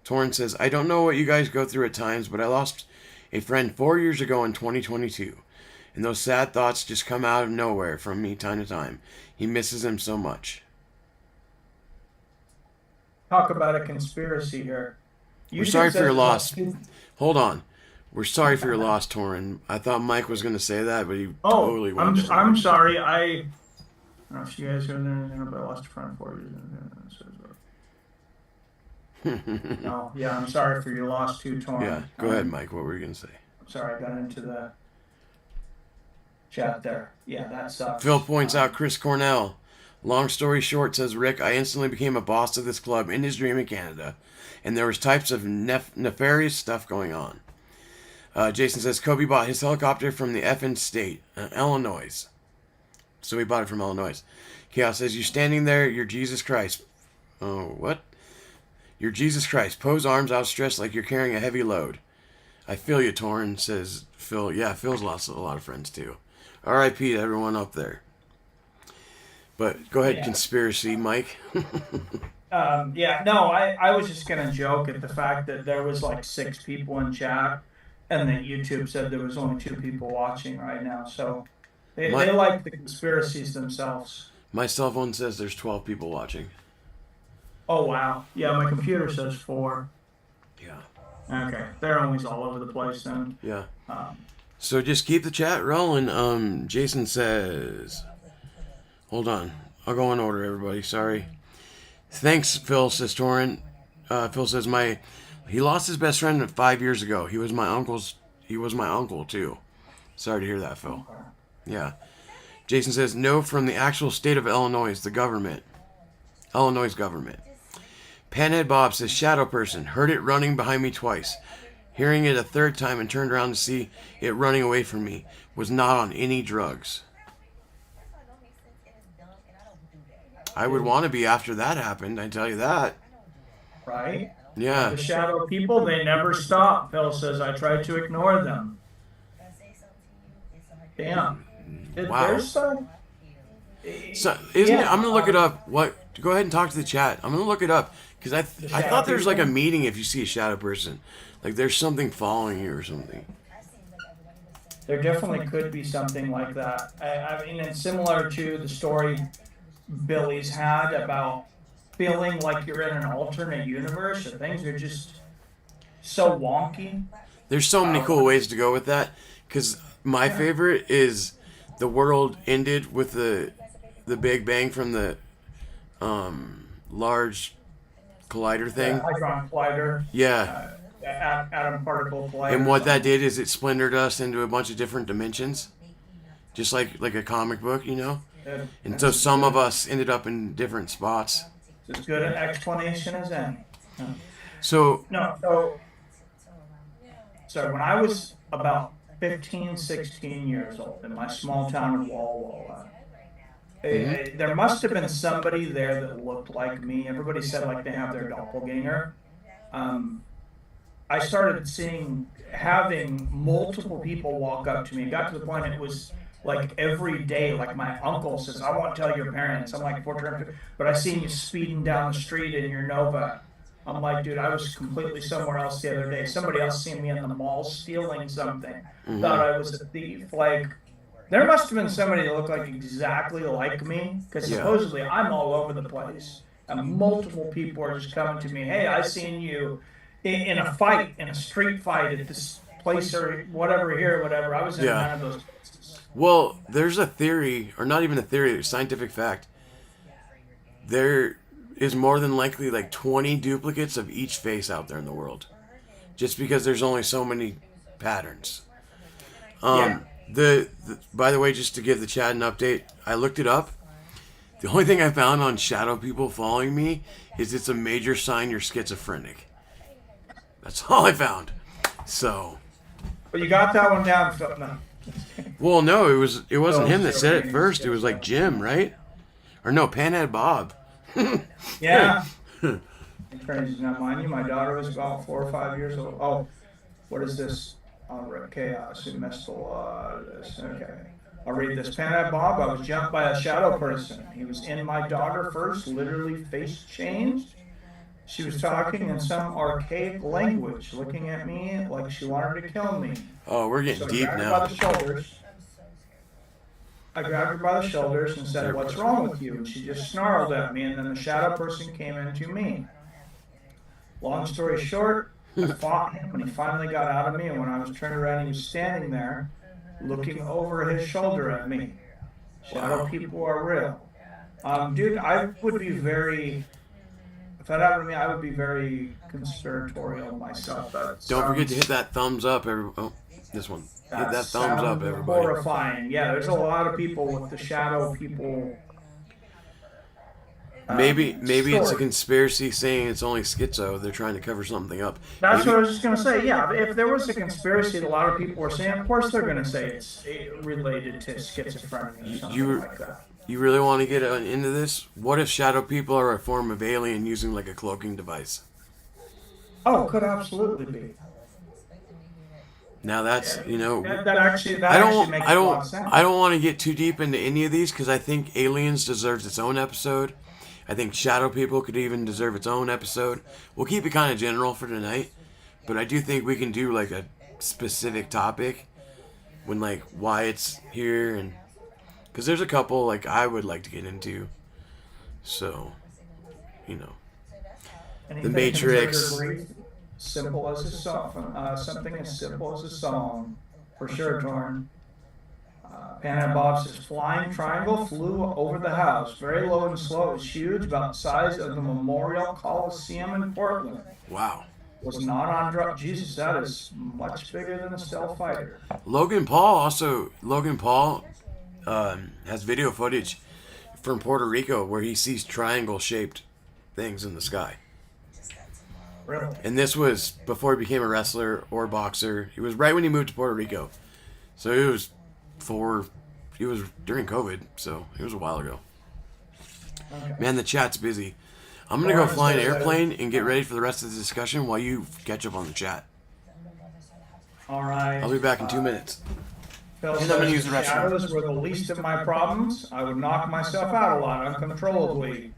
Torrin says, I don't know what you guys go through at times, but I lost a friend 4 years ago in 2022. And those sad thoughts just come out of nowhere from me time to time. He misses him so much. Talk about a conspiracy here. We're sorry for your loss. Hold on. We're sorry for your loss, Torrin. I thought Mike was going to say that, but he totally went. I'm sorry. I don't know if you guys are there, but I lost a friend 4 years. No, yeah, I'm sorry for your loss too, Torrin. Yeah, go ahead, Mike. What were you going to say? I'm sorry, I got into the chat there. Yeah, that sucks. Phil points out Chris Cornell. Long story short, says Rick, I instantly became a boss of this club in his dream in Canada, and there was types of nefarious stuff going on. Jason says Kobe bought his helicopter from the effing state, Illinois. So he bought it from Illinois. Chaos says, you're standing there, you're Jesus Christ. Oh, what? You're Jesus Christ. Pose arms outstretched like you're carrying a heavy load. I feel you, Torrin, says Phil. Yeah, Phil's lost a lot of friends, too. R.I.P. to everyone up there. But go ahead, conspiracy, Mike. I was just going to joke at the fact that there was like 6 people in chat. And then YouTube said there was only 2 people watching right now. So My- they like the conspiracies themselves. My cell phone says there's 12 people watching. Oh, wow. Yeah, my computer says 4. Yeah. Okay. They're always all over the place then. Yeah. Um, So just keep the chat rolling. Jason says, hold on. I'll go in order, everybody. Sorry. Thanks, Phil, says Torrent. Phil says, he lost his best friend 5 years ago. He was my uncle, too. Sorry to hear that, Phil. Yeah. Jason says, no, from the actual state of Illinois, the government. Illinois government. Panhead Bob says, shadow person. Heard it running behind me twice. Hearing it a third time and turned around to see it running away from me. Was not on any drugs. I would want to be after that happened, I tell you that. right? Yeah. The shadow people, they never stop. Phil says, I tried to ignore them. Damn. Wow. There's some. So, isn't it? I'm gonna look it up. What? Go ahead and talk to the chat. I'm gonna look it up because I thought there's like a meeting if you see a shadow person, like there's something following you or something. There definitely could be something like that. I mean, it's similar to the story Billy's had about feeling like you're in an alternate universe, or things are just so wonky. There's so many cool ways to go with that. Because my favorite is the world ended with the Big Bang from the large collider thing. Hadron collider. Yeah. Atom particle collider. And what that did is it splintered us into a bunch of different dimensions, just like a comic book, you know. And so some of us ended up in different spots. It's as good an explanation as any. So So when I was about 15, 16 years old in my small town of Walla Walla, there must have been somebody there that looked like me. Everybody said like they have their doppelganger. I started having multiple people walk up to me. It got to the point it was like every day, like my uncle says, I won't tell your parents. I'm like, but I seen you speeding down the street in your Nova. I'm like, dude, I was completely somewhere else the other day. Somebody else seen me in the mall stealing something. Thought I was a thief. Like, there must have been somebody that looked like exactly like me, because supposedly I'm all over the place. And multiple people are just coming to me, hey, I seen you in a fight, in a street fight at this place or whatever here, whatever. I was in one of those places. Well, there's a theory, or not even a theory, a scientific fact. There is more than likely like 20 duplicates of each face out there in the world. Just because there's only so many patterns. By the way, just to give the chat an update, I looked it up. The only thing I found on shadow people following me is it's a major sign you're schizophrenic. That's all I found. So. But you got that one down. No. Well, no, it wasn't him that said it first. It was like Jim, right? Or no, Panhead Bob. Yeah. Crazy, not mind you. My daughter was about 4 or 5 years old. Oh, what is this? Chaos. It messed a lot of this. Okay. I'll read this. Panhead Bob, I was jumped by a shadow person. He was in my daughter first, literally face changed. She was talking in some archaic language, looking at me like she wanted to kill me. Oh, we're getting deep now. I grabbed her by the shoulders and said, what's wrong with you? And she just snarled at me, and then the shadow person came into me. Long story short, I fought him, and he finally got out of me, and when I was turned around, he was standing there, looking over his shoulder at me. Shadow people are real. Dude, I would be very... If that happened to me, I would be very conspiratorial myself. Don't forget to hit that thumbs up. This one. Hit that thumbs up, everybody. Horrifying. Yeah, there's a lot of people with the shadow people. Maybe it's a conspiracy saying it's only schizo. They're trying to cover something up. That's what I was just going to say. Yeah, if there was a conspiracy that a lot of people were saying, of course they're going to say it's related to schizophrenia or something like that. You really want to get into this? What if shadow people are a form of alien using like a cloaking device? Oh, could absolutely be. Now that's, you know, that actually makes a lot of sense. I don't want to get too deep into any of these because I think aliens deserves its own episode. I think shadow people could even deserve its own episode. We'll keep it kind of general for tonight, but I do think we can do like a specific topic when like why it's here, and because there's a couple like I would like to get into. So, you know, Anything The Matrix. Simple as a song, something as simple as a song, for sure, Torn. Pan and Bob says, flying triangle flew over the house, very low and slow. It was huge, about the size of the Memorial Coliseum in Portland. Wow. Was not on drugs. Jesus, that is much bigger than a stealth fighter. Logan Paul has video footage from Puerto Rico where he sees triangle-shaped things in the sky. Really? And this was before he became a wrestler or boxer. It was right when he moved to Puerto Rico. So it was during COVID, so it was a while ago. Okay. Man, the chat's busy. I'm going to go fly an airplane and get ready for the rest of the discussion while you catch up on the chat. All right. I'll be back in 2 minutes. Phil And I'm gonna use the restroom. shadows were the least of my problems. I would knock myself out a lot uncontrollably.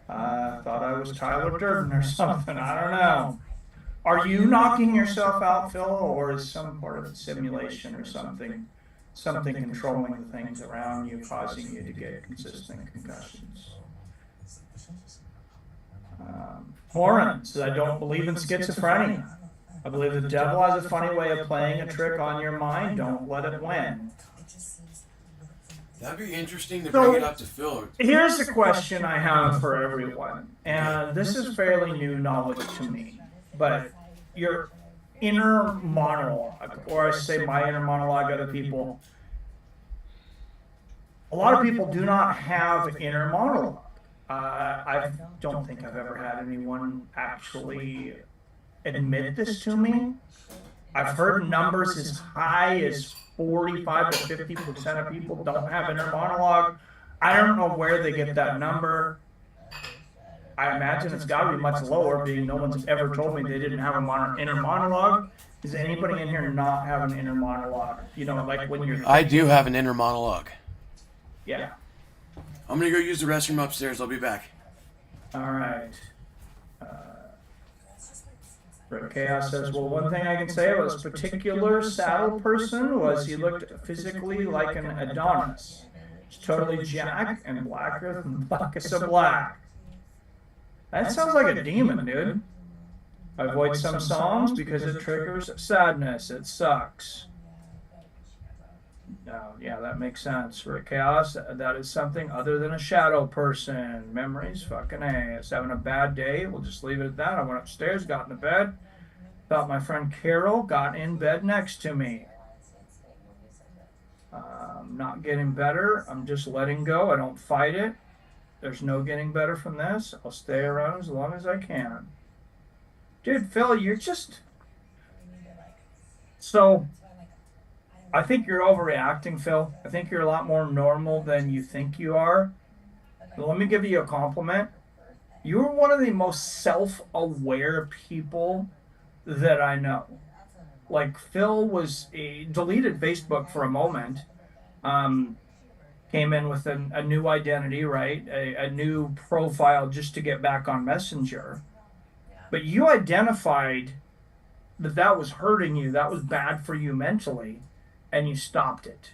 Thought I was Tyler Durden or something. I don't know. Are you knocking yourself out, Phil, or is some part of it simulation or something? Something controlling the things around you, causing you to get consistent concussions. Horan says, I don't believe in schizophrenia. I believe the devil has a funny way of playing a trick on your mind. Don't let it win. That'd be interesting to So, bring it up to Phil. Here's a question I have for everyone, and this is fairly new knowledge to me, but your inner monologue, or I say my inner monologue, other people, a lot of people do not have inner monologue. I don't think I've ever had anyone actually admit this to me. I've heard numbers as high as 45 to 50% of people don't have inner monologue. I don't know where they get that number. I imagine it's got to be much lower, being no one's ever told me they didn't have an inner monologue. Does anybody in here not have an inner monologue? You know, like when you're... I do have an inner monologue. Yeah. I'm going to go use the restroom upstairs. I'll be back. All right. Rick Chaos says, well, one thing I can say about this particular saddle person was he looked physically like an Adonis. He's totally jacked and blacker than buckets of black. That sounds like a demon, dude. I avoid some songs because it triggers sadness. It sucks. No, yeah, that makes sense. Rick Chaos, that is something other than a shadow person. Memories, fucking A. It's having a bad day. We'll just leave it at that. I went upstairs, got into bed. Thought my friend Carol got in bed next to me. Not getting better. I'm just letting go. I don't fight it. There's no getting better from this. I'll stay around as long as I can. Dude, Phil, you're just... So... I think you're overreacting, Phil. I think you're a lot more normal than you think you are. But let me give you a compliment. You're one of the most self-aware people that I know. Like, Phil deleted Facebook for a moment. Came in with a new identity, right? A new profile just to get back on Messenger. But you identified that was hurting you. That was bad for you mentally. And you stopped it.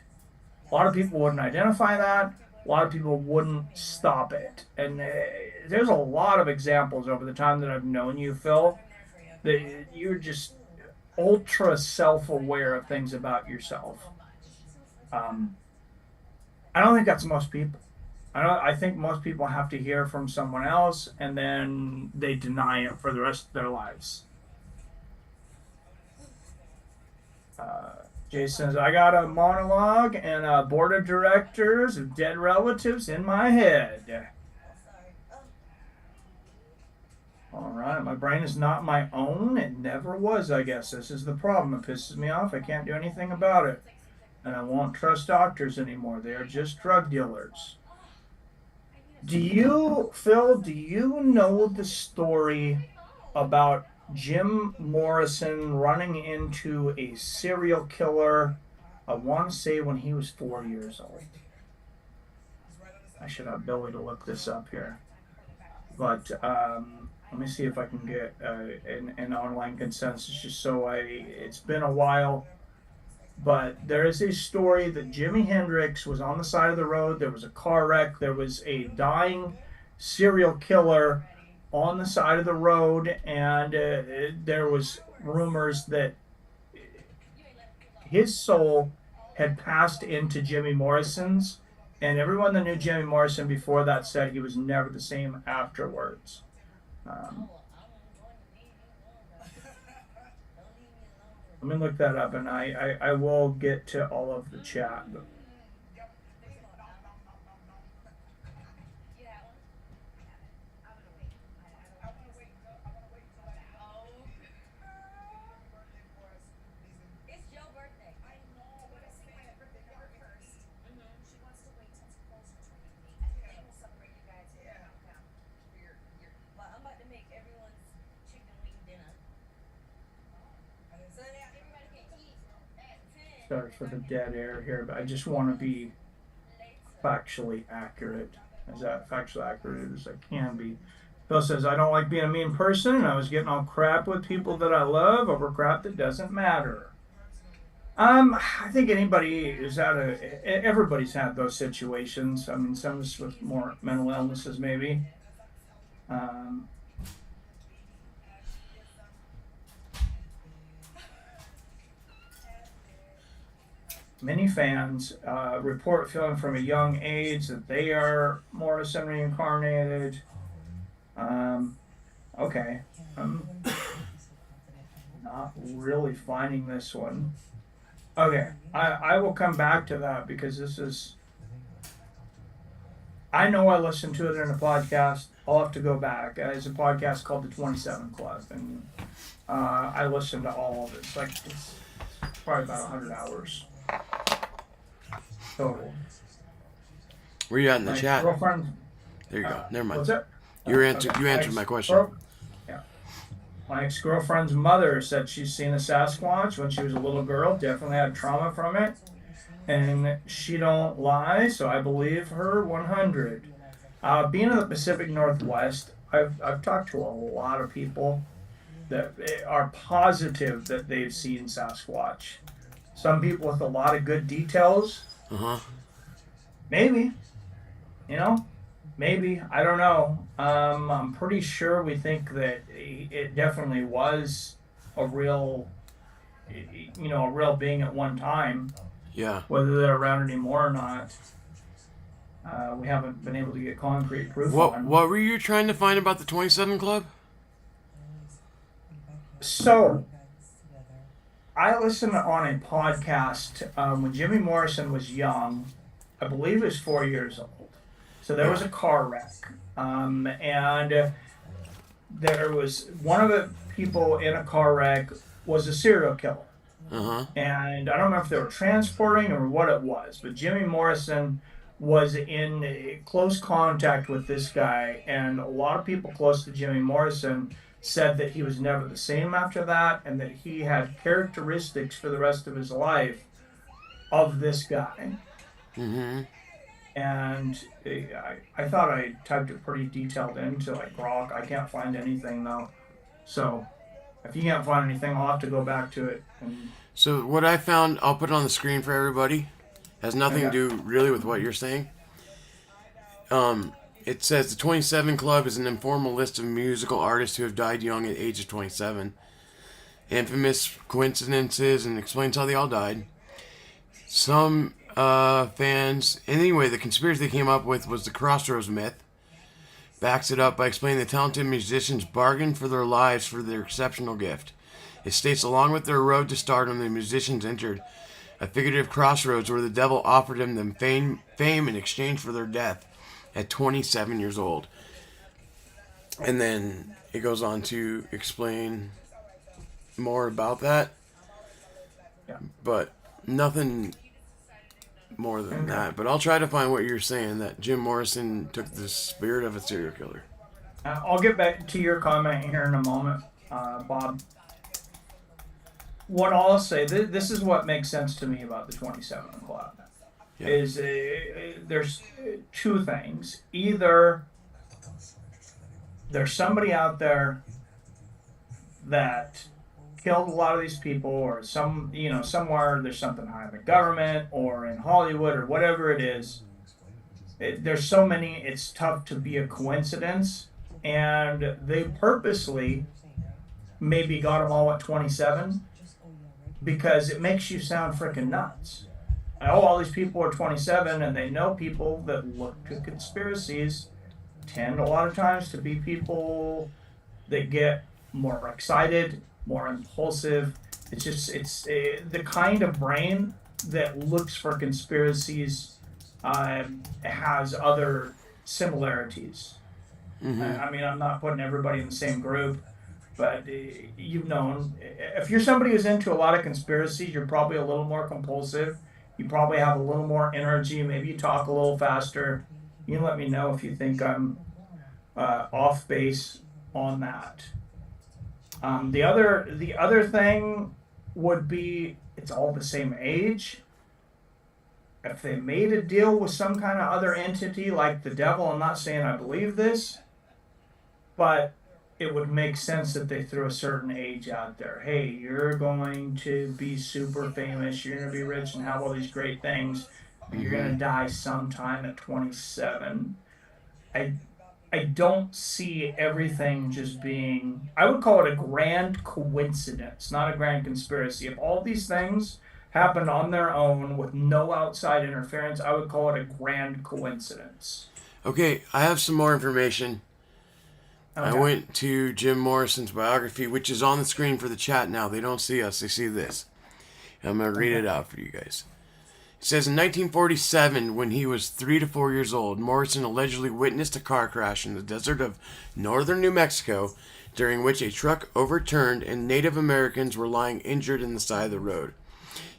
A lot of people wouldn't identify that. A lot of people wouldn't stop it. And there's a lot of examples over the time that I've known you, Phil, that you're just ultra self-aware of things about yourself. I don't think that's most people. I think most people have to hear from someone else and then they deny it for the rest of their lives. Jason says, I got a monologue and a board of directors of dead relatives in my head. All right, my brain is not my own. It never was, I guess. This is the problem. It pisses me off. I can't do anything about it. And I won't trust doctors anymore. They are just drug dealers. Phil, do you know the story about Jim Morrison running into a serial killer, I want to say when he was 4 years old? I should have Billy to look this up here. But let me see if I can get an online consensus, just so it's been a while. But there is a story that Jimi Hendrix was on the side of the road. There was a car wreck. There was a dying serial killer on the side of the road, and there was rumors that his soul had passed into Jimmy Morrison's, and everyone that knew Jimmy Morrison before that said he was never the same afterwards. Let me look that up, and I will get to all of the chat. But sorry for the dead air here, but I just want to be factually accurate, as accurate as I can be. Phil says, I don't like being a mean person, and I was getting all crap with people that I love over crap that doesn't matter. I think everybody's had those situations. I mean, some with more mental illnesses, maybe. Many fans report feeling from a young age that they are Morrison reincarnated. Okay. I'm not really finding this one. Okay. I will come back to that because this is... I know I listened to it in a podcast. I'll have to go back. It's a podcast called The 27 Club, and I listened to all of it. It's probably about 100 hours. Total. Where you at in the chat? Girlfriend. There you go. Never mind. What's that? You answered my question. Yeah. My ex-girlfriend's mother said she's seen a Sasquatch when she was a little girl. Definitely had trauma from it, and she don't lie, so I believe her 100. Being in the Pacific Northwest, I've talked to a lot of people that are positive that they've seen Sasquatch. Some people with a lot of good details. Maybe. Maybe. I don't know. I'm pretty sure we think that it definitely was a real being at one time. Yeah. Whether they're around anymore or not, we haven't been able to get concrete proof on. What were you trying to find about the 27 Club? So, I listened on a podcast when Jimmy Morrison was young. I believe he was 4 years old. So there was a car wreck. And there was one of the people in a car wreck was a serial killer. And I don't remember if they were transporting or what it was, but Jimmy Morrison was in close contact with this guy, and a lot of people close to Jimmy Morrison said that he was never the same after that, and that he had characteristics for the rest of his life of this guy. And I thought I typed it pretty detailed into Grok. I can't find anything though. So if you can't find anything, I'll have to go back to it. So what I found, I'll put it on the screen for everybody. Has nothing to do really with what you're saying. It says the 27 Club is an informal list of musical artists who have died young at the age of 27. Infamous coincidences, and explains how they all died. Some fans... Anyway, the conspiracy they came up with was the Crossroads myth. Backs it up by explaining the talented musicians bargained for their lives for their exceptional gift. It states along with their road to stardom, the musicians entered a figurative crossroads where the devil offered them fame in exchange for their death at 27 years old. And then it goes on to explain more about that. But nothing more than that. But I'll try to find what you're saying, that Jim Morrison took the spirit of a serial killer. I'll get back to your comment here in a moment, Bob. What I'll say, this is what makes sense to me about the 27 Club. Is there's two things. Either there's somebody out there that killed a lot of these people, or somewhere there's something high in the government or in Hollywood or whatever it is. There's so many, it's tough to be a coincidence. And they purposely maybe got them all at 27 because it makes you sound freaking nuts. All these people are 27, and they know people that look to conspiracies tend a lot of times to be people that get more excited, more impulsive. It's the kind of brain that looks for conspiracies has other similarities. I mean, I'm not putting everybody in the same group, but you've known, if you're somebody who's into a lot of conspiracies, you're probably a little more compulsive. You probably have a little more energy. Maybe you talk a little faster. You can let me know if you think I'm off base on that. The other thing would be, it's all the same age. If they made a deal with some kind of other entity like the devil, I'm not saying I believe this, but it would make sense that they threw a certain age out there. Hey, you're going to be super famous, you're going to be rich and have all these great things, but you're going to die sometime at 27. I don't see everything just being, I would call it a grand coincidence, not a grand conspiracy. If all these things happened on their own with no outside interference, I would call it a grand coincidence. Okay, I have some more information. Okay. I went to Jim Morrison's biography, which is on the screen for the chat now. They don't see us, they see this. I'm going to read it out for you guys. It says, in 1947, when he was 3 to 4 years old, Morrison allegedly witnessed a car crash in the desert of northern New Mexico, during which a truck overturned and Native Americans were lying injured in the side of the road.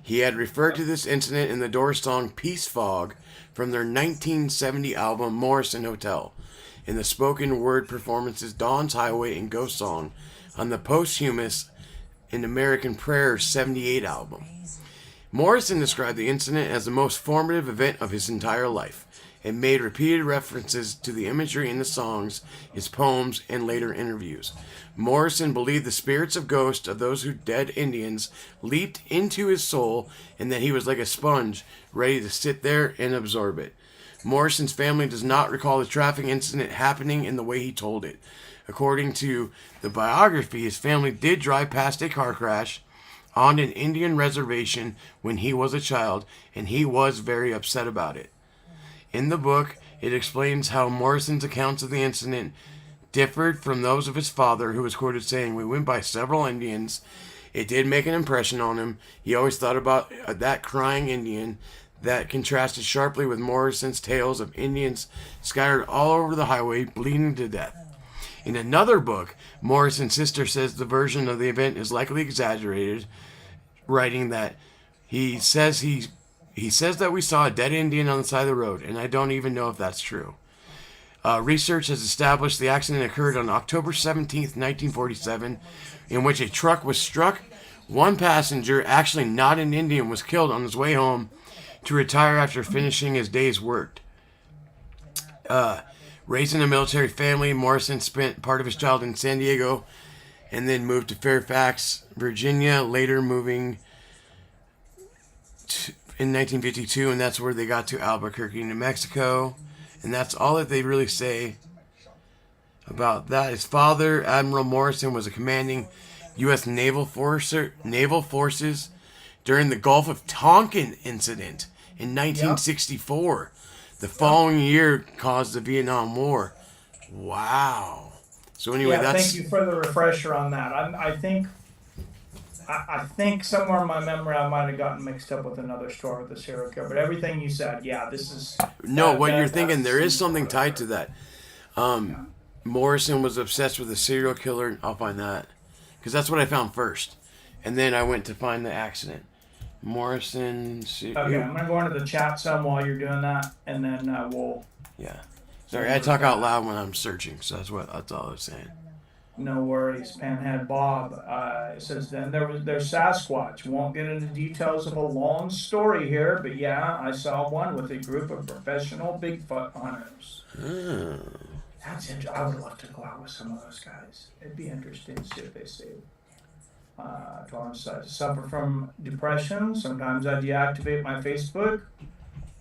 He had referred to this incident in the Doors song Peace Fog from their 1970 album Morrison Hotel, in the spoken word performances Dawn's Highway and Ghost Song on the posthumous In American Prayer 78 album. Morrison described the incident as the most formative event of his entire life and made repeated references to the imagery in the songs, his poems, and later interviews. Morrison believed the spirits of ghosts of those dead Indians leaped into his soul and that he was like a sponge, ready to sit there and absorb it. Morrison's family does not recall the traffic incident happening in the way he told it. According to the biography, his family did drive past a car crash on an Indian reservation when he was a child, and he was very upset about it. In the book, it explains how Morrison's accounts of the incident differed from those of his father, who was quoted saying, "We went by several Indians. It did make an impression on him. He always thought about that crying Indian." That contrasted sharply with Morrison's tales of Indians scattered all over the highway, bleeding to death. In another book, Morrison's sister says the version of the event is likely exaggerated, writing that he says that we saw a dead Indian on the side of the road, and I don't even know if that's true. Research has established the accident occurred on October 17th, 1947, in which a truck was struck. One passenger, actually not an Indian, was killed on his way home to retire after finishing his day's work. Raised in a military family, Morrison spent part of his childhood in San Diego and then moved to Fairfax, Virginia, later moving in 1952, and that's where they got to Albuquerque, New Mexico. And that's all that they really say about that. His father, Admiral Morrison, was a commanding U.S. Naval Forces during the Gulf of Tonkin incident in 1964. Yep. The following year caused the Vietnam War. Wow. So anyway, thank you for the refresher on that. I think somewhere in my memory I might have gotten mixed up with another story with the serial killer. But everything you said, this is... No, what you're thinking, there is something tied to that. Morrison was obsessed with a serial killer. I'll find that. Because that's what I found first. And then I went to find the accident. Morrison... Okay, I'm going to go into the chat some while you're doing that. And then we'll... Yeah. Sorry, I talk out loud when I'm searching. So that's all I was saying. No worries, Panhead Bob. Says then there's Sasquatch. Won't get into details of a long story here, but I saw one with a group of professional Bigfoot hunters. That's interesting. I would love to go out with some of those guys. It'd be interesting to see what they say. To suffer from depression. Sometimes I deactivate my Facebook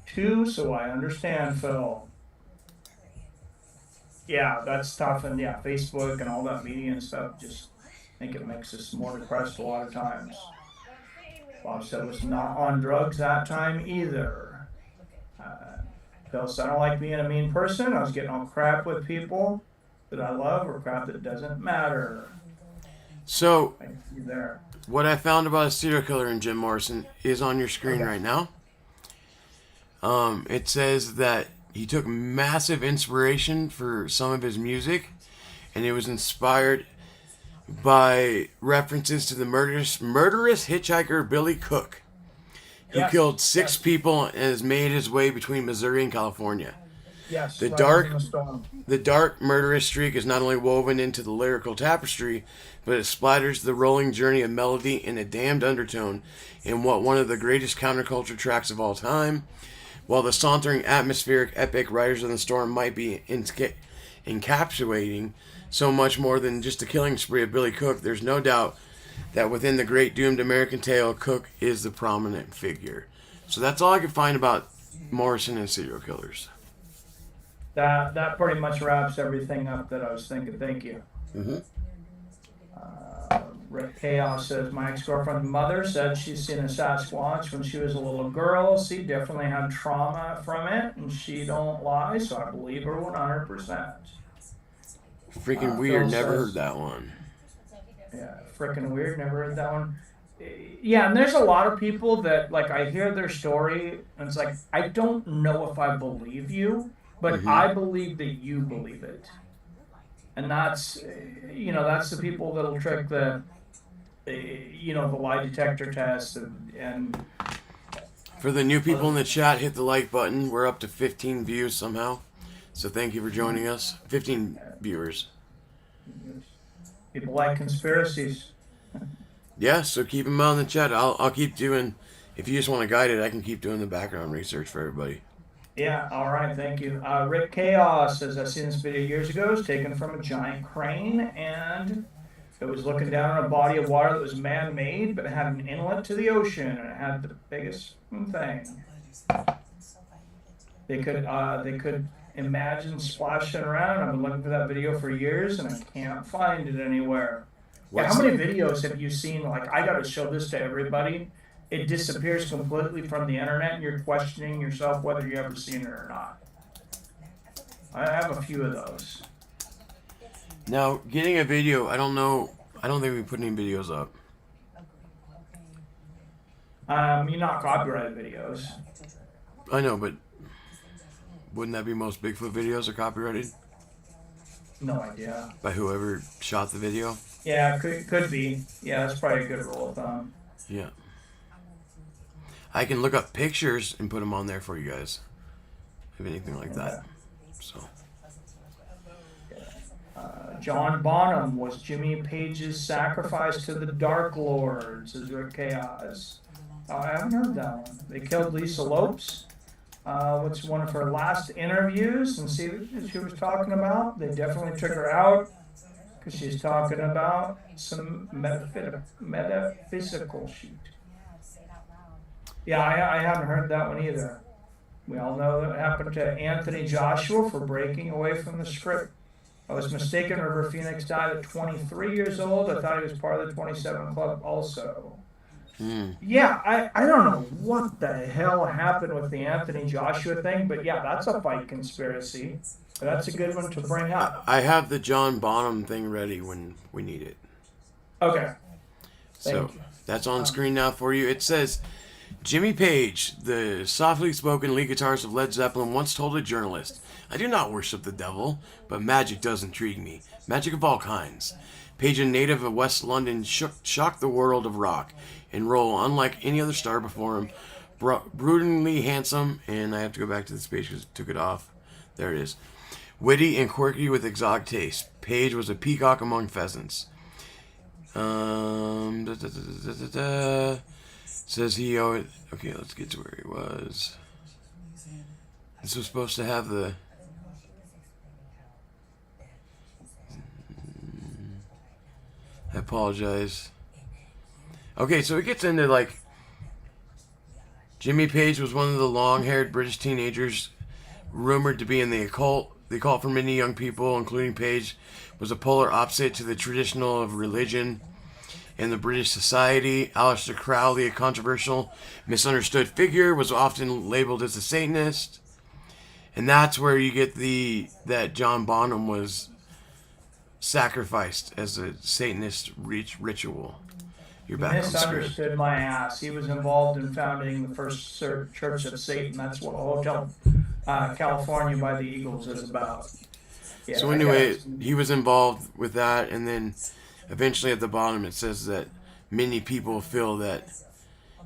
too, so I understand, Phil. Yeah, that's tough, and yeah, Facebook and all that media and stuff just I think it makes us more depressed a lot of times. Bob said was not on drugs that time either. Phil said, I don't like being a mean person. I was getting all crap with people that I love or crap that doesn't matter. So, Thank you there. What I found about a serial killer in Jim Morrison is on your screen right now. It says that he took massive inspiration for some of his music, and it was inspired by references to the murderous hitchhiker Billy Cook, who killed 6 people and has made his way between Missouri and California. Yes, The dark murderous streak is not only woven into the lyrical tapestry, but it splatters the rolling journey of melody in a damned undertone in one of the greatest counterculture tracks of all time. While the sauntering, atmospheric, epic Riders of the Storm might be encapsulating so much more than just a killing spree of Billy Cook, there's no doubt that within the great doomed American tale, Cook is the prominent figure. So that's all I could find about Morrison and serial killers. That pretty much wraps everything up that I was thinking. Thank you. Mm-hmm. Rick Chaos says, my ex-girlfriend's mother said she's seen a Sasquatch when she was a little girl. She definitely had trauma from it, and she don't lie, so I believe her 100%. Freaking weird. Never heard that one. Yeah, freaking weird. Never heard that one. Yeah, and there's a lot of people that, like, I hear their story, and it's like, I don't know if I believe you, but I believe that you believe it. And that's, that's the people that'll trick the lie detector test and for the new people in the chat, hit the like button. We're up to 15 views somehow. So thank you for joining us. 15 viewers. People like conspiracies. Yeah, so keep them on the chat. I'll keep doing, if you just want to guide it, I can keep doing the background research for everybody. Yeah, all right, thank you. Rick Chaos says, I seen this video years ago. It was taken from a giant crane, and it was looking down on a body of water that was man-made, but it had an inlet to the ocean, and it had the biggest thing. They could imagine splashing around. I've been looking for that video for years, and I can't find it anywhere. Yeah, how many videos have you seen? Like, I got to show this to everybody. It disappears completely from the internet, and you're questioning yourself whether you ever seen it or not. I have a few of those. Now, getting a video, I don't know. I don't think we put any videos up. You're not copyrighted videos. I know, but wouldn't that be most Bigfoot videos are copyrighted? No idea. By whoever shot the video? Yeah, could be. Yeah, that's probably a good rule of thumb. Yeah. I can look up pictures and put them on there for you guys. If anything like that. So. John Bonham was Jimmy Page's sacrifice to the Dark Lords, says Rick Chaos. I haven't heard that one. They killed Lisa Lopes. What's one of her last interviews? And see what she was talking about. They definitely took her out because she's talking about some metaphysical shit. Yeah, I haven't heard that one either. We all know that happened to Anthony Joshua for breaking away from the script. I was mistaken. River Phoenix died at 23 years old. I thought he was part of the 27 Club also. Yeah, I don't know what the hell happened with the Anthony Joshua thing, but yeah, that's a fight conspiracy. That's a good one to bring up. I have the John Bonham thing ready when we need it. Okay. So that's on screen now for you. It says, Jimmy Page, the softly spoken lead guitarist of Led Zeppelin, once told a journalist, I do not worship the devil, but magic does intrigue me. Magic of all kinds. Page, a native of West London, shocked the world of rock and roll, unlike any other star before him. Broodingly handsome, and I have to go back to this page because it took it off. There it is. Witty and quirky with exotic taste. Page was a peacock among pheasants. Says he always... Okay, let's get to where he was. This was supposed to have the... I apologize. Okay, so it gets into like Jimmy Page was one of the long-haired British teenagers rumored to be in the occult. The occult for many young people, including Page, was a polar opposite to the traditional of religion in the British society. Aleister Crowley, a controversial, misunderstood figure, was often labeled as a Satanist. And that's where you get that John Bonham was sacrificed as a Satanist ritual. You're back on screen. Misunderstood my ass. He was involved in founding the first Church of Satan. That's what Hotel California by the Eagles is about. Yeah, So anyway, he was involved with that, and then eventually at the bottom it says that many people feel that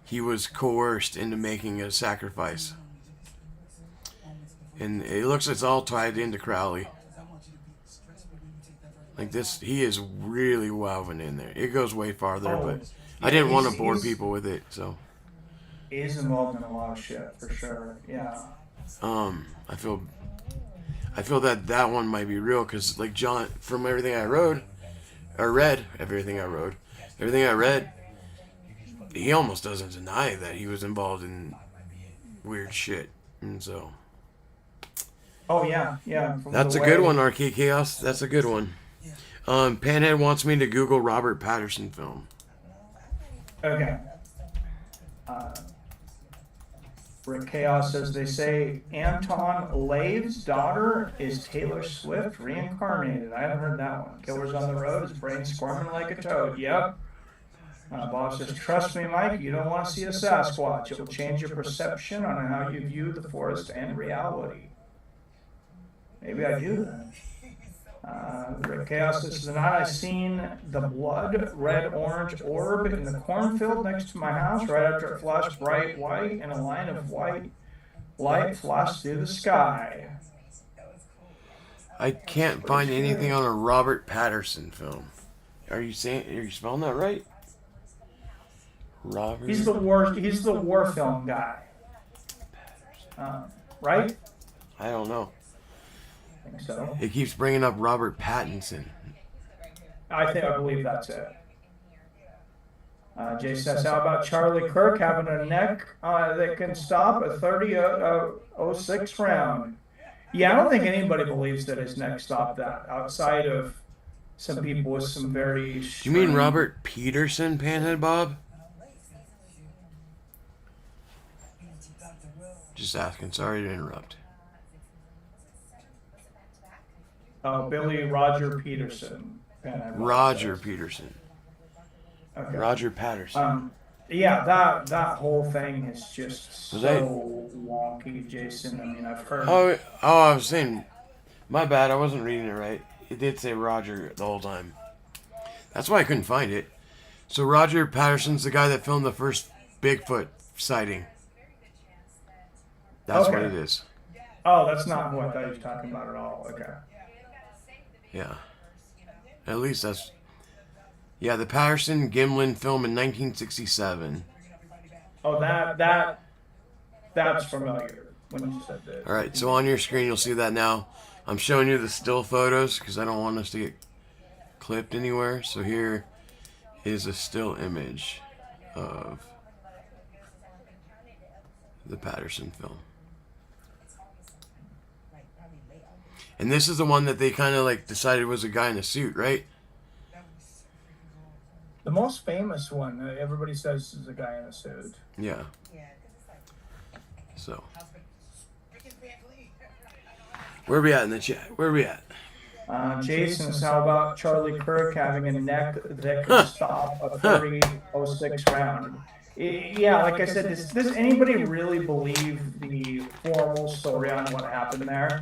he was coerced into making a sacrifice. And it looks like it's all tied into Crowley. Like this, he is really woven in there. It goes way farther, but I didn't want to bore people with it, so. He's involved in a lot of shit, for sure, yeah. I feel that one might be real, because like John, from everything I read, he almost doesn't deny that he was involved in weird shit, and so. Oh yeah. That's a good one, Arcade Chaos. That's a good one. Panhead wants me to Google Robert Patterson film. Okay. Rick Chaos says they say Anton LaVey's daughter is Taylor Swift reincarnated. I haven't heard that one. Killers on the Road, his brain squirming like a toad. Yep. Bob says, trust me, Mike, you don't want to see a Sasquatch. It will change your perception on how you view the forest and reality. Maybe I do then. Rick Chaos says, the night I seen the blood red orange orb in the cornfield next to my house right after it flashed bright white and a line of white light flashed through the sky. I can't find anything on a Robert Patterson film. Are you spelling that right? Robert. He's the war film guy. Right? I don't know. I think so. It keeps bringing up Robert Pattinson. I believe that's it. Jay says, how about Charlie Kirk having a neck that can stop a 30-06 round? Yeah, I don't think anybody believes that his neck stopped that, outside of some people with some very... You mean Robert Peterson, Panhead Bob? Just asking. Sorry to interrupt. Oh, Billy Roger Peterson. Roger Peterson. Okay. Roger Patterson. Yeah, that whole thing is just so wonky, Jason. I mean, I've heard... Oh, I was saying... My bad, I wasn't reading it right. It did say Roger the whole time. That's why I couldn't find it. So Roger Patterson's the guy that filmed the first Bigfoot sighting. That's what it is. Oh, that's not what I thought you were talking about at all. Okay. Yeah. At least that's... Yeah, the Patterson Gimlin film in 1967. Oh, that's familiar when you said that. Alright, so on your screen you'll see that now. I'm showing you the still photos because I don't want us to get clipped anywhere. So here is a still image of the Patterson film. And this is the one that they kind of like decided was a guy in a suit, right? The most famous one, everybody says, is a guy in a suit. Yeah. So. Where are we at in the chat? Where are we at? Jason says, how about Charlie Kirk having a neck that could stop a 30-06 round? Yeah, like I said, does anybody really believe the formal story on what happened there?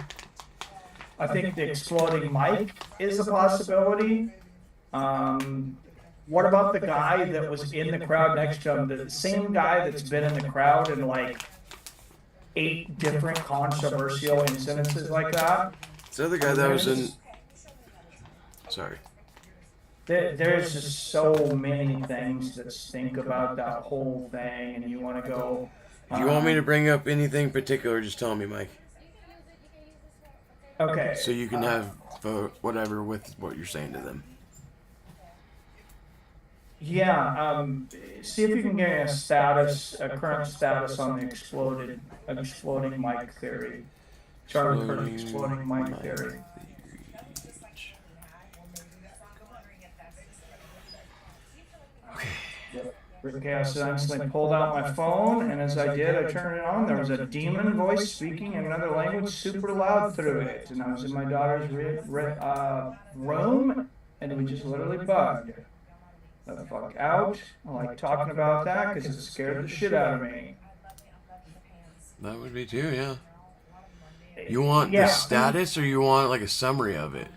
I think the exploding mic is a possibility. What about the guy that was in the crowd next to him? The same guy that's been in the crowd in like 8 different controversial incidences like that? The other guy that was in... Sorry. There's just so many things to think about that whole thing, and you want to go... If you want me to bring up anything particular, just tell me, Mike. Okay. So you can have whatever with what you're saying to them. Yeah, see if you can get a current status on the exploding mic theory. Charlie Kirk exploding mic theory. Okay, I accidentally pulled out my phone, and as I did, I turned it on. There was a demon voice speaking in another language super loud through it. And I was in my daughter's room, and it was just literally bugged. Let the fuck out. I like talking about that because it scared the shit out of me. That would be too, yeah. You want the status, or you want like a summary of it?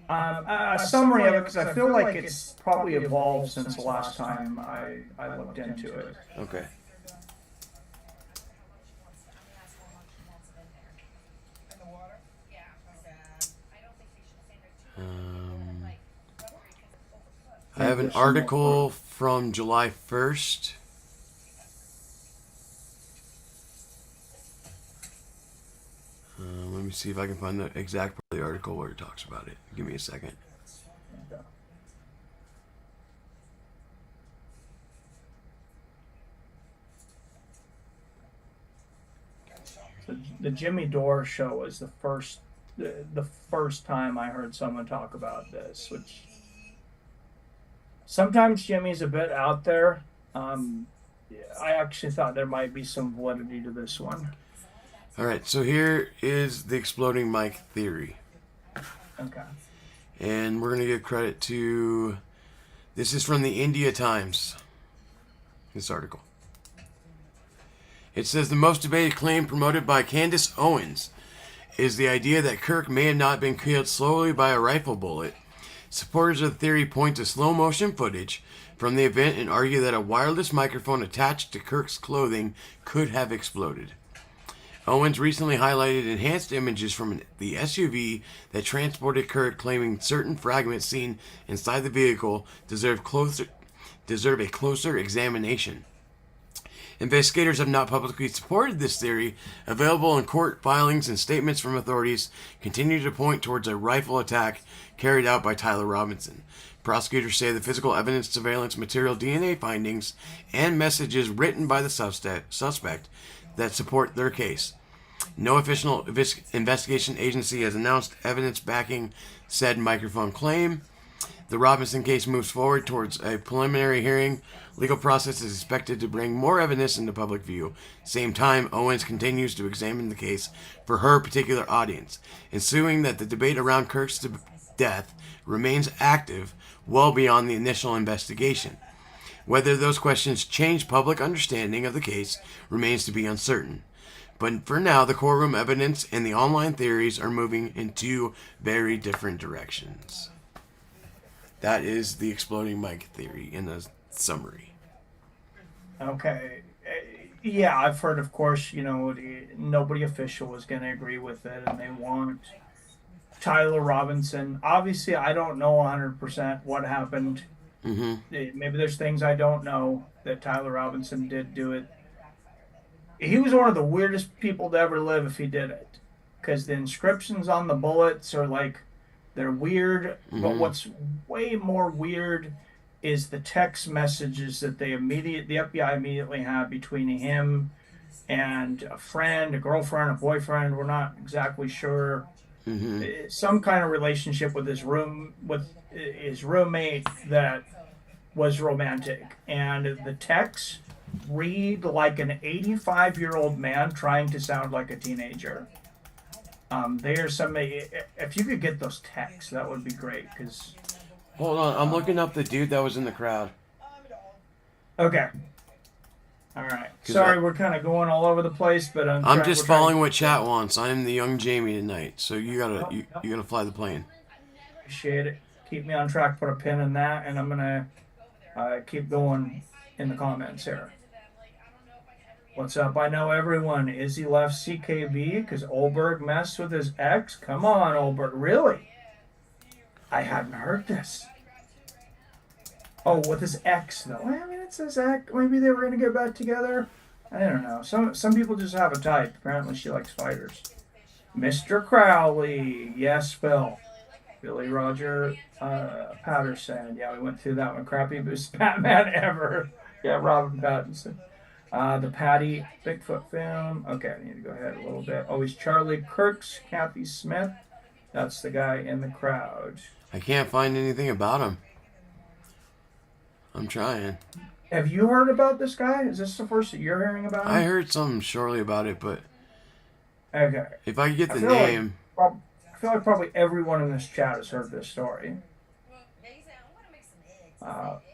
A summary of it, because I feel like it's probably evolved since the last time I looked into it. Okay. I have an article from July 1st. Let me see if I can find the exact part of the article where it talks about it. Give me a second. The Jimmy Dore show was the first time I heard someone talk about this, which sometimes Jimmy's a bit out there. I actually thought there might be some validity to this one. All right, so here is the exploding mic theory. Okay. And we're going to give credit to... This is from the India Times, this article. It says the most debated claim promoted by Candace Owens is the idea that Kirk may have not been killed slowly by a rifle bullet. Supporters of the theory point to slow motion footage from the event and argue that a wireless microphone attached to Kirk's clothing could have exploded. Owens recently highlighted enhanced images from the SUV that transported Kirk, claiming certain fragments seen inside the vehicle deserve a closer examination. Investigators have not publicly supported this theory. Available in court filings and statements from authorities continue to point towards a rifle attack carried out by Tyler Robinson. Prosecutors say the physical evidence, surveillance material, DNA findings, and messages written by the suspect that support their case. No official investigation agency has announced evidence backing said microphone claim. The Robinson case moves forward towards a preliminary hearing. Legal process is expected to bring more evidence into public view. Same time, Owens continues to examine the case for her particular audience, ensuing that the debate around Kirk's death remains active well beyond the initial investigation. Whether those questions change public understanding of the case remains to be uncertain. But for now, the courtroom evidence and the online theories are moving in two very different directions. That is the exploding mic theory in a summary. Okay. Yeah, I've heard, of course, nobody official is going to agree with it, and they want Tyler Robinson. Obviously, I don't know 100% what happened. Mm-hmm. Maybe there's things I don't know that Tyler Robinson did do it. He was one of the weirdest people to ever live if he did it, because the inscriptions on the bullets are like, they're weird. Mm-hmm. But what's way more weird is the text messages that the FBI immediately had between him and a friend, a girlfriend, a boyfriend. We're not exactly sure. Mm-hmm. Some kind of relationship with his roommate that was romantic, and the texts read like an 85-year-old man trying to sound like a teenager. If you could get those texts, that would be great. Cause hold on, I'm looking up the dude that was in the crowd. Okay. All right. Sorry, we're kind of going all over the place, but I'm just following what chat wants. I'm the young Jamie tonight, so you gotta fly the plane. Appreciate it. Keep me on track. Put a pin in that, and I'm gonna keep going in the comments here. What's up? I know everyone. Izzy left CKB because Olberg messed with his ex. Come on, Olberg. Really? I hadn't heard this. Oh, with his ex, though. I mean, it's his ex. Maybe they were going to get back together. I don't know. Some people just have a type. Apparently, she likes fighters. Mr. Crowley. Yes, Phil. Billy Roger Patterson. Yeah, we went through that one. Crappy Batman ever. Yeah, Robert Pattinson. The Patty Bigfoot film. Okay, I need to go ahead a little bit. Oh, he's Charlie Kirk's Kathy Smith. That's the guy in the crowd. I can't find anything about him. I'm trying. Have you heard about this guy? Is this the first that you're hearing about him? I heard something shortly about it, but Okay. if I could get the name. I feel like probably everyone in this chat has heard this story.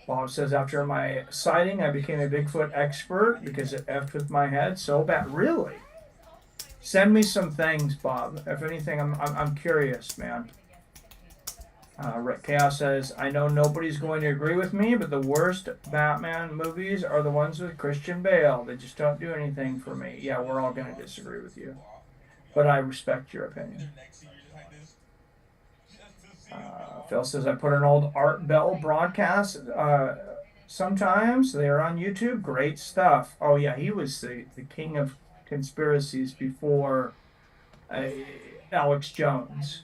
Bob says, after my sighting, I became a Bigfoot expert because it effed with my head so bad. Really? Send me some things, Bob. If anything, I'm curious, man. Rick Chaos says, I know nobody's going to agree with me, but the worst Batman movies are the ones with Christian Bale. They just don't do anything for me. Yeah, we're all going to disagree with you. But I respect your opinion. Phil says, I put an old Art Bell broadcast sometimes. They are on YouTube. Great stuff. Oh, yeah, he was the king of conspiracies before Alex Jones.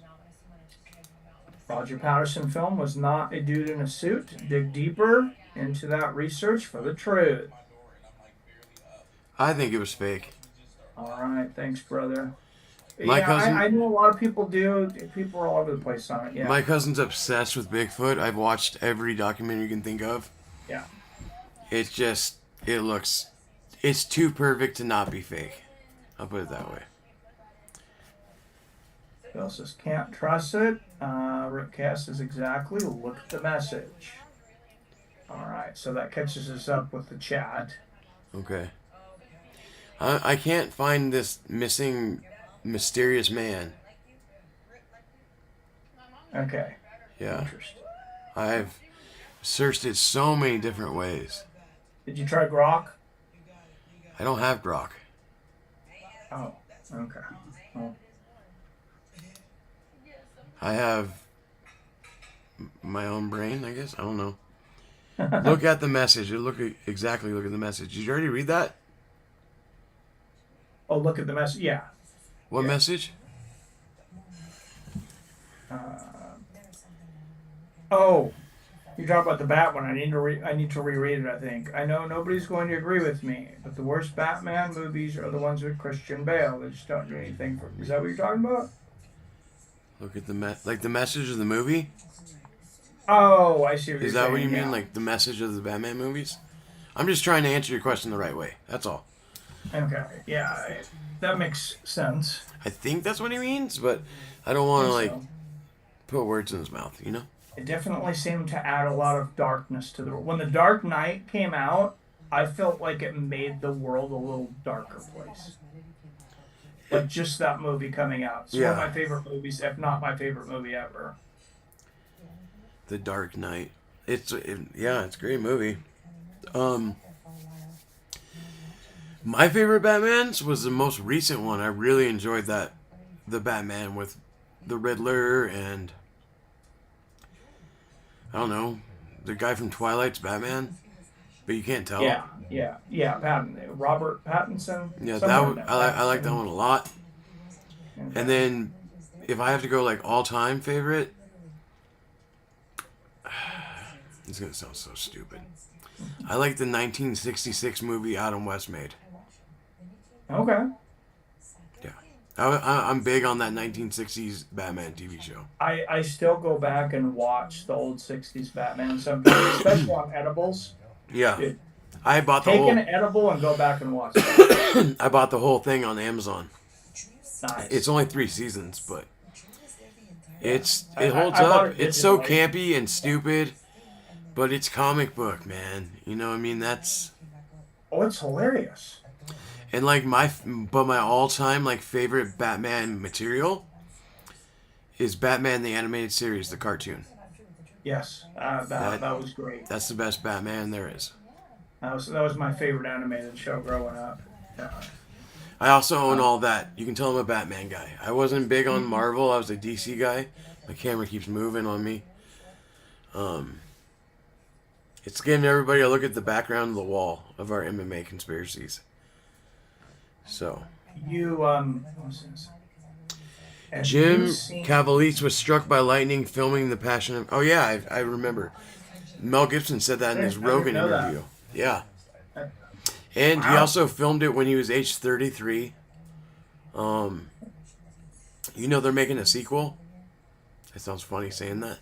Roger Patterson film was not a dude in a suit. Dig deeper into that research for the truth. I think it was fake. All right, thanks, brother. My cousin, I know a lot of people do. People are all over the place on it. Yeah. My cousin's obsessed with Bigfoot. I've watched every documentary you can think of. Yeah. It's just, it's too perfect to not be fake. I'll put it that way. Phil says, can't trust it. Rick Cass says, exactly. Look at the message. All right, so that catches us up with the chat. Okay. I can't find this missing mysterious man. Okay. Yeah. Interesting. I've searched it so many different ways. Did you try Grok? I don't have Grok. Oh, okay. Well, I have my own brain, I guess. I don't know. Look at the message. Look at the message. Did you already read that? oh, look at the message. Yeah. What Yeah. message? Oh, you talk about the Bat one. I need to reread it. I think I know nobody's going to agree with me, but the worst Batman movies are the ones with Christian Bale. They just don't do anything for. Is that what you're talking about? Look at the the message of the movie. Oh, I see what you're Is that saying. what you mean? Yeah. Like the message of the Batman movies? I'm just trying to answer your question the right way. That's all. Okay. Yeah, that makes sense. I think that's what he means, but I don't want to I like think so. put words in his mouth, you know? It definitely seemed to add a lot of darkness to the world. When The Dark Knight came out, I felt like it made the world a little darker place. Like just that movie coming out. It's one of my favorite movies, if not my favorite movie ever. The Dark Knight. It's a great movie. My favorite Batman's was the most recent one. I really enjoyed that. The Batman with the Riddler and I don't know, the guy from Twilight's Batman, but you can't tell. Robert Pattinson. Yeah, I like that one a lot. Okay. And then, if I have to go like all-time favorite, it's gonna sound so stupid. I like the 1966 movie Adam West made. Okay. Yeah, I'm big on that 1960s Batman TV show. I still go back and watch the old 60s Batman sometimes, especially on edibles. Yeah, Dude, I bought the take whole. an edible and go back and watch it. I bought the whole thing on Amazon. Nice. It's only 3 seasons, but it I holds bought up. it It's so digitally. campy and stupid, but it's comic book, man. You know what I mean? Oh, it's hilarious. And like my all-time like favorite Batman material is Batman the Animated Series, the cartoon. Yes, that was great. That's the best Batman there is. That was my favorite animated show growing up. Yeah. I also own all that. You can tell I'm a Batman guy. I wasn't big on Marvel. I was a DC guy. My camera keeps moving on me. It's giving everybody a look at the background of the wall of our MMA conspiracies. So You Have Jim you seen? Caviezel was struck by lightning filming The Passion of... Oh, yeah, I remember. Mel Gibson said that in his I Rogan didn't know that. interview. Yeah. And he Wow. also filmed it when he was age 33. You know they're making a sequel? That sounds funny saying that.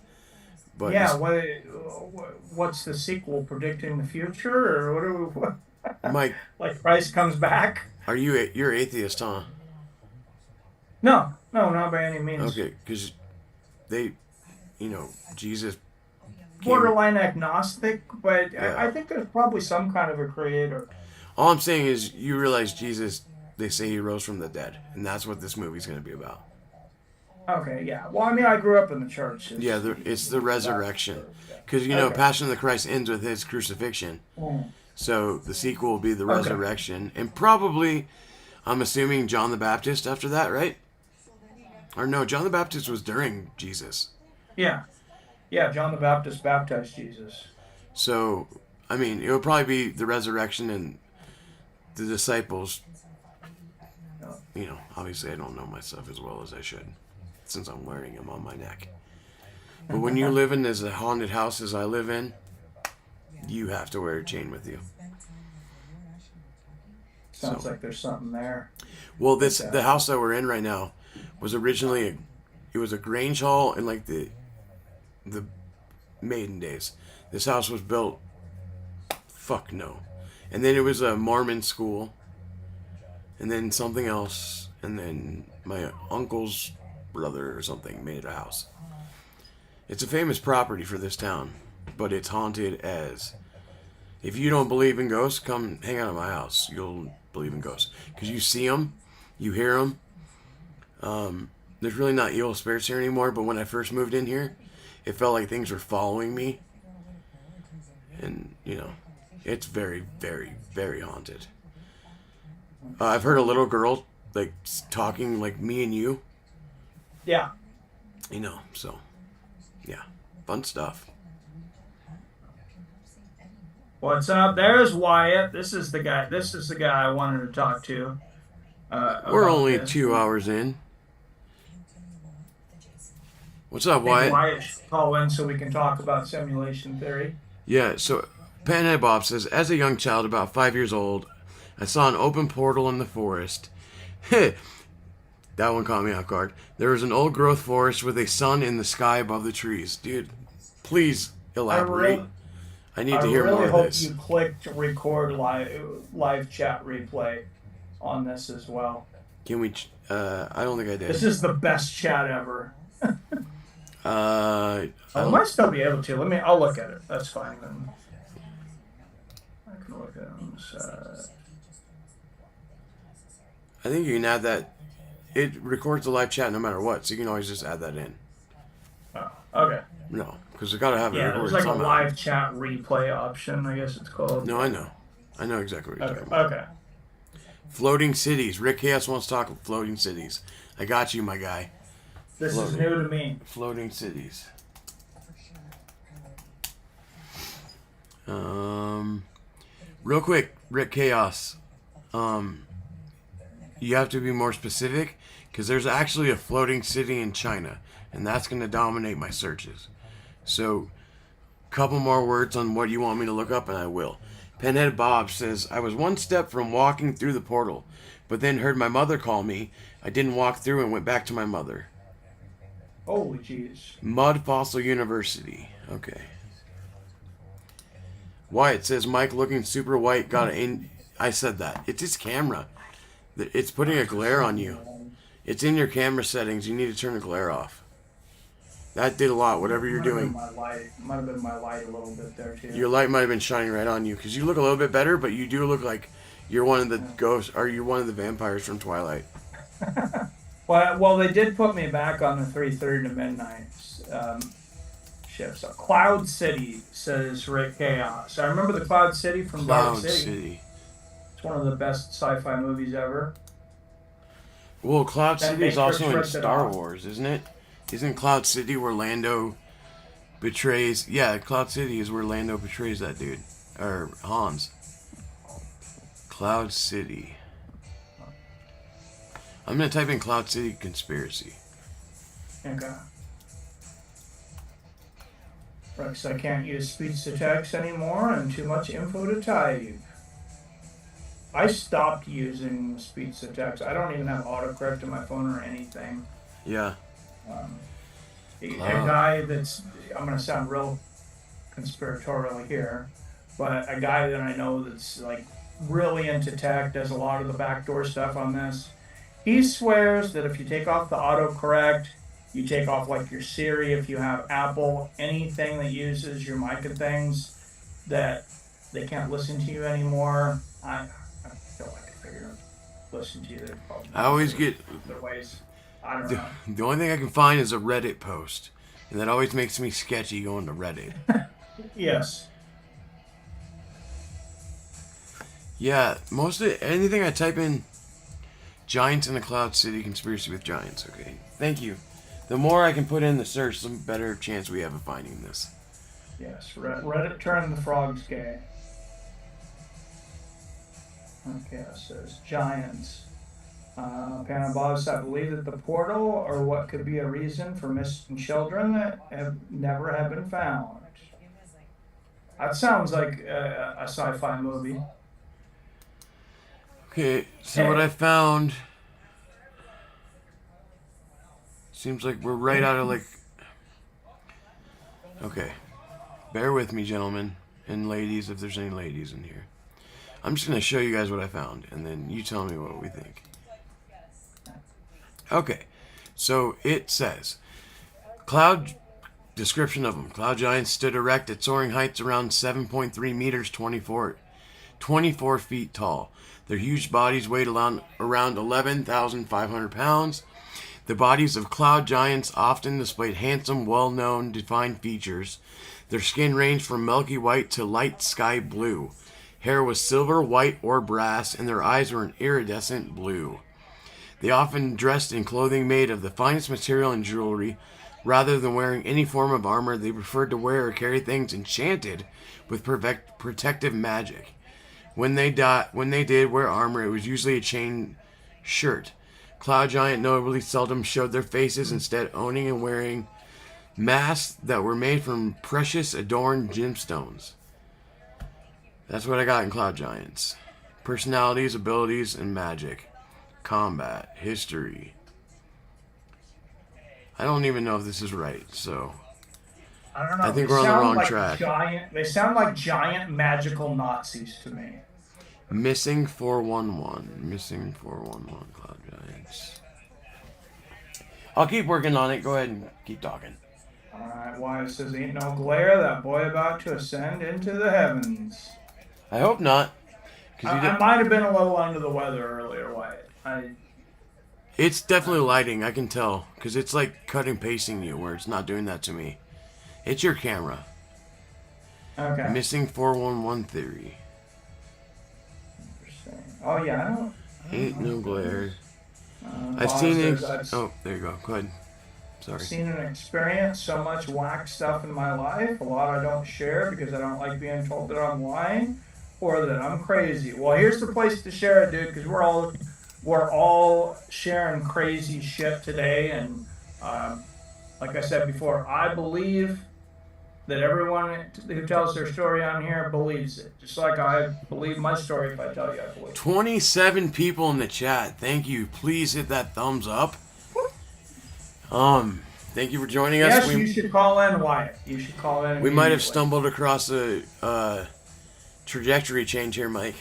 But Yeah, what's the sequel? Predicting the future, or what? Mike, Like Christ comes back? you're atheist, huh? No, no, not by any means. Okay, because they, Jesus came... Borderline agnostic, but Yeah. I think there's probably some kind of a creator. All I'm saying is you realize Jesus, they say he rose from the dead. And that's what this movie's going to be about. Okay, yeah. Well, I mean, I grew up in the church. It's the resurrection. Because, Okay. Passion of the Christ ends with his crucifixion. Mm. So the sequel will be the Okay. resurrection. And probably, I'm assuming John the Baptist after that, right? Or no, John the Baptist was during Jesus. Yeah. Yeah, John the Baptist baptized Jesus. So, I mean, it would probably be the resurrection and the disciples. Obviously I don't know my stuff as well as I should, since I'm wearing them on my neck. But when you live in as a haunted house as I live in, you have to wear a chain with you. Sounds like there's something there. Well, the house that we're in right now was originally it was a Grange Hall in like the maiden days. This house was built, fuck no, and then it was a Mormon school, and then something else, and then my uncle's brother or something made a house. It's a famous property for this town, but it's haunted as... If you don't believe in ghosts, come hang out at my house. You'll believe in ghosts. Because you see them, you hear them. There's really not evil spirits here anymore, but when I first moved in here, it felt like things were following me. And, it's very, very, very haunted. I've heard a little girl, like, talking like me and you. Yeah. So, yeah. Fun stuff. What's up? There's Wyatt. This is the guy. This is the guy I wanted to talk to. We're only this. 2 hours in. What's up, I think Wyatt? Wyatt should call in so we can talk about simulation theory. Yeah, so Panhead Bob says, as a young child, about 5 years old, I saw an open portal in the forest. That one caught me off guard. There was an old growth forest with a sun in the sky above the trees. Dude, please elaborate. I need to hear more of this. I really hope you clicked record live chat replay on this as well. Can we... I don't think I did. This is the best chat ever. I might still be able to. I'll look at it. That's fine then. I can look at it on the side. I think you can add that. It records the live chat no matter what, so you can always just add that in. Oh, okay. No, because we gotta have it Yeah, recorded there's like somehow. a live chat replay option, I guess it's called. No, I know. I know exactly what you're talking about. Okay. Floating cities. Rick Chaos wants to talk about floating cities. I got you, my guy. This is new to me. Floating cities. Real quick, Rick Chaos. You have to be more specific because there's actually a floating city in China, and that's going to dominate my searches. So, couple more words on what you want me to look up, and I will. Penhead Bob says, I was one step from walking through the portal, but then heard my mother call me. I didn't walk through and went back to my mother. Holy jeez. Mud Fossil University. Okay. Wyatt says, Mike looking super white. Got it in. I said that. It's his camera. It's putting a glare on you. It's in your camera settings. You need to turn the glare off. That did a lot, whatever you're doing. Might have been my light a little bit there, too. Your light might have been shining right on you, because you look a little bit better, but you do look like you're one of the ghosts, or you're one of the vampires from Twilight. Well, they did put me back on the 3:30 to midnight shift. So, Cloud City, says Rick Chaos. I remember the Cloud City from Dark City. It's one of the best sci-fi movies ever. Well, Cloud City is also in Star off. Wars, isn't it? Isn't Cloud City where Lando betrays... Yeah, Cloud City is where Lando betrays that dude. Or Hans. Cloud City. I'm going to type in Cloud City Conspiracy. Okay. Rex, I can't use speech to text anymore and too much info to type. I stopped using speech to text. I don't even have autocorrect in my phone or anything. Yeah. Um, a guy that's, I'm going to sound real conspiratorial here, but a guy that I know that's like really into tech, does a lot of the backdoor stuff on this. He swears that if you take off the autocorrect, you take off like your Siri, if you have Apple, anything that uses your mic and things, that they can't listen to you anymore. I feel like I figured listen to you. I always get their ways. I don't know. the only thing I can find is a Reddit post, and that always makes me sketchy going to Reddit. Yes. Yeah, most of anything I type in, Giants in a Cloud City, conspiracy with giants. Okay, thank you. The more I can put in the search, the better chance we have of finding this. Yes, Reddit turned the frogs gay. Okay, it says giants. Panabos, I believe that the portal or what could be a reason for missing children that never have been found. That sounds like a sci-fi movie. Okay, so what I found seems like we're right out of like. Okay, bear with me, gentlemen and ladies, if there's any ladies in here. I'm just gonna show you guys what I found, and then you tell me what we think. Okay, so it says, cloud description of them. Cloud giants stood erect at soaring heights around 7.3 meters, 24 feet tall. Their huge bodies weighed around 11,500 pounds. The bodies of cloud giants often displayed handsome, well-known, defined features. Their skin ranged from milky white to light sky blue. Hair was silver, white, or brass, and their eyes were an iridescent blue. They often dressed in clothing made of the finest material and jewelry. Rather than wearing any form of armor, they preferred to wear or carry things enchanted with protective magic. When they did wear armor, it was usually a chain shirt. Cloud Giant notably seldom showed their faces, instead owning and wearing masks that were made from precious adorned gemstones. That's what I got in Cloud Giants. Personalities, abilities, and magic. Combat. History. I don't even know if this is right, so I don't know. I think we're on the wrong track. They sound like giant magical Nazis to me. Missing 411. Missing 411 Cloud Giants. I'll keep working on it. Go ahead and keep talking. Alright, Wyatt says, ain't no glare, that boy about to ascend into the heavens. I hope not. I might have been a little under the weather earlier, Wyatt. It's definitely lighting, I can tell. Because it's like cutting and pasting you, where it's not doing that to me. It's your camera. Okay. Missing 411 theory. Oh, yeah, I don't Ain't no glare. I've Bob seen it. says, Oh, there you go. Go ahead. Sorry. I've seen and experienced so much whack stuff in my life. A lot I don't share because I don't like being told that I'm lying or that I'm crazy. Well, here's the place to share it, dude, because we're all sharing crazy shit today. And like I said before, I believe that everyone who tells their story on here believes it. Just like I believe my story if I tell you I believe it. 27 people in the chat. Thank you. Please hit that thumbs up. Thank you for joining us. Yes, you should call in, Wyatt. You should call in. We might have stumbled across a trajectory change here, Mike.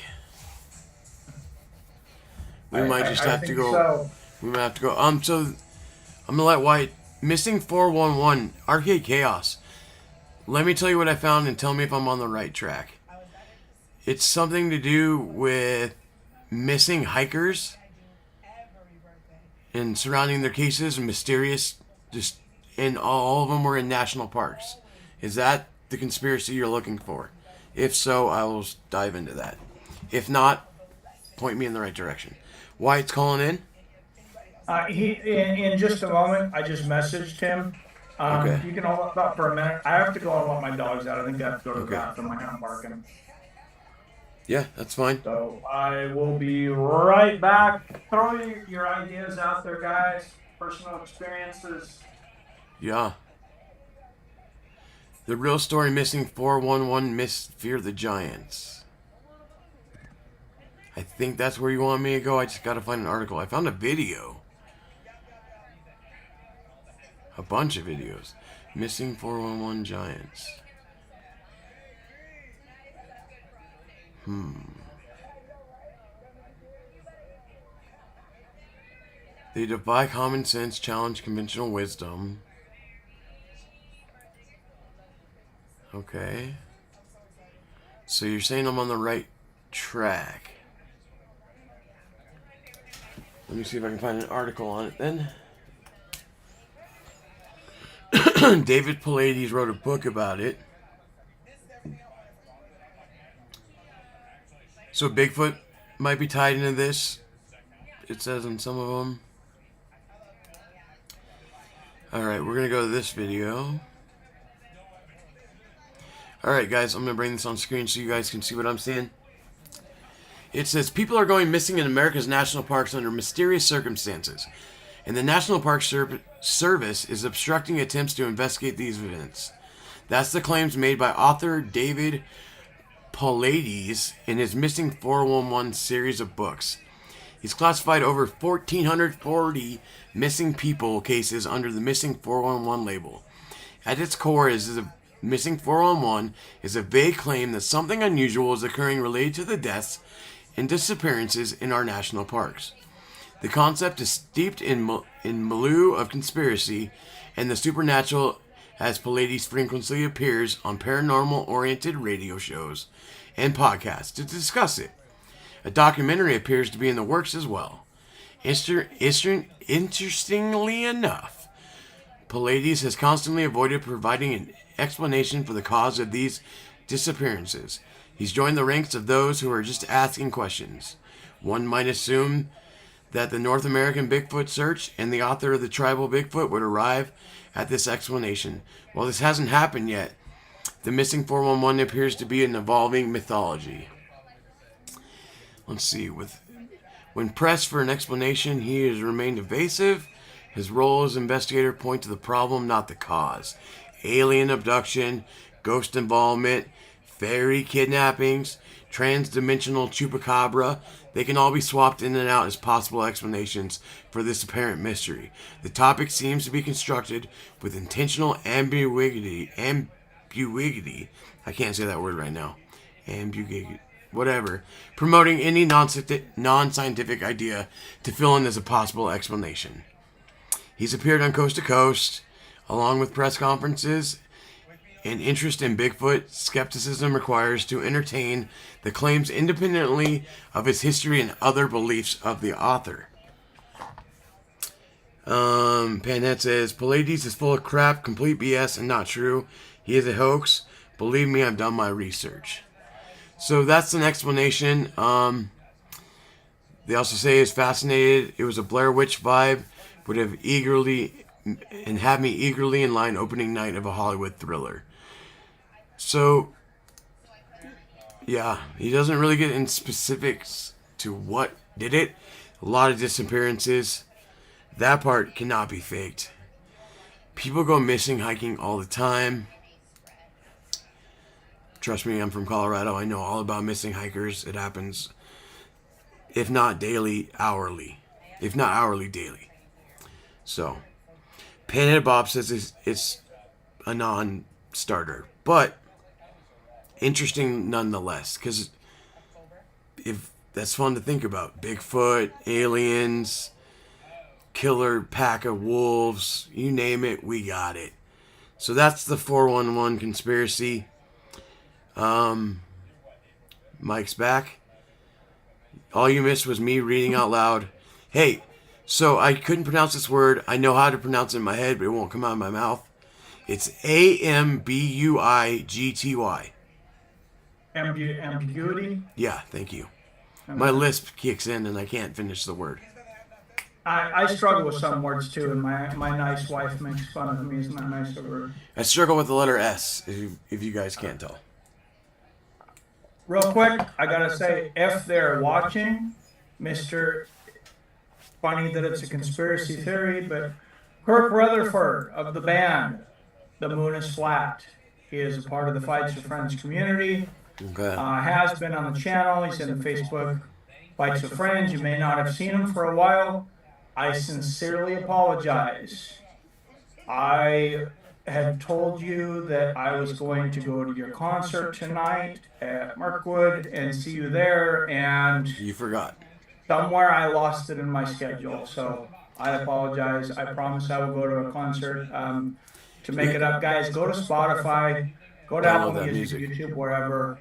We might just have to go. So. We might have to go. So I'm gonna let Wyatt. Missing 411 Arcade Chaos. Let me tell you what I found and tell me if I'm on the right track. It's something to do with missing hikers and surrounding their cases and mysterious, and all of them were in national parks. Is that the conspiracy you're looking for? If so, I will dive into that. If not, point me in the right direction. Wyatt's calling in? In just a moment, I just messaged him. Okay. You can hold up for a minute. I have to go and let my dogs out. I think I have to go to the bathroom. I can't barking. Yeah, that's fine. So I will be right back. Throw your ideas out there, guys. Personal experiences. Yeah. The real story missing 411 Miss Fear the Giants. I think that's where you want me to go. I just gotta find an article. I found a video. A bunch of videos. Missing 411 Giants. They defy common sense, challenge conventional wisdom. Okay. So you're saying I'm on the right track. Let me see if I can find an article on it then. David Pallades wrote a book about it. So Bigfoot might be tied into this. It says in some of them. Alright, we're going to go to this video. Alright guys, I'm going to bring this on screen so you guys can see what I'm seeing. It says, people are going missing in America's national parks under mysterious circumstances, and the National Park Service is obstructing attempts to investigate these events. That's the claims made by author David Pallades in his Missing 411 series of books. He's classified over 1,440 missing people cases under the Missing 411 label. At its core is the Missing 411 is a vague claim that something unusual is occurring related to the deaths and disappearances in our national parks. The concept is steeped in milieu of conspiracy and the supernatural, as Pallades frequently appears on paranormal-oriented radio shows and podcasts to discuss it. A documentary appears to be in the works as well. Interestingly enough, Pallades has constantly avoided providing an explanation for the cause of these disappearances. He's joined the ranks of those who are just asking questions. One might assume that the North American Bigfoot search and the author of the Tribal Bigfoot would arrive at this explanation. While this hasn't happened yet, the Missing 411 appears to be an evolving mythology. Let's see. When pressed for an explanation, he has remained evasive. His role as investigator points to the problem, not the cause. Alien abduction, ghost involvement, fairy kidnappings, trans-dimensional chupacabra, they can all be swapped in and out as possible explanations for this apparent mystery. The topic seems to be constructed with intentional ambiguity. I can't say that word right now. Ambiguity. Whatever. Promoting any non-scientific idea to fill in as a possible explanation. He's appeared on Coast to Coast, along with press conferences. And interest in Bigfoot, skepticism requires to entertain the claims independently of his history and other beliefs of the author. Panhead says, Pallades is full of crap, complete BS, and not true. He is a hoax. Believe me, I've done my research. So that's an explanation. They also say he's fascinated. It was a Blair Witch vibe. Would have eagerly and had me eagerly in line opening night of a Hollywood thriller. So, yeah, he doesn't really get in specifics to what did it. A lot of disappearances. That part cannot be faked. People go missing hiking all the time. Trust me, I'm from Colorado. I know all about missing hikers. It happens, if not daily, hourly. If not hourly, daily. So, Panhead Bob says it's a non-starter. But interesting nonetheless, because if that's fun to think about. Bigfoot, aliens, killer pack of wolves, you name it, we got it. So that's the 411 conspiracy. Mike's back. All you missed was me reading out loud. Hey, so I couldn't pronounce this word. I know how to pronounce it in my head, but it won't come out of my mouth. It's Ambuigty. Ambiguity? Yeah, thank you. My lisp kicks in and I can't finish the word. I struggle with some words too, and my nice wife makes fun of me. It's not nice of her. I struggle with the letter S, if you guys can't tell. Real quick, I gotta say, if they're watching, Mr. Funny that it's a conspiracy theory, but Kirk Rutherford of the band The Moon is Flat. He is a part of the Fights with Friends community. Okay. Has been on the channel. He's in the Facebook Fights with Friends. You may not have seen him for a while. I sincerely apologize. I had told you that I was going to go to your concert tonight at Mirkwood and see you there, and You forgot. somewhere I lost it in my schedule. So I apologize. I promise I will go to a concert. To make it up, guys, go to Spotify, go to Apple Music, YouTube, wherever.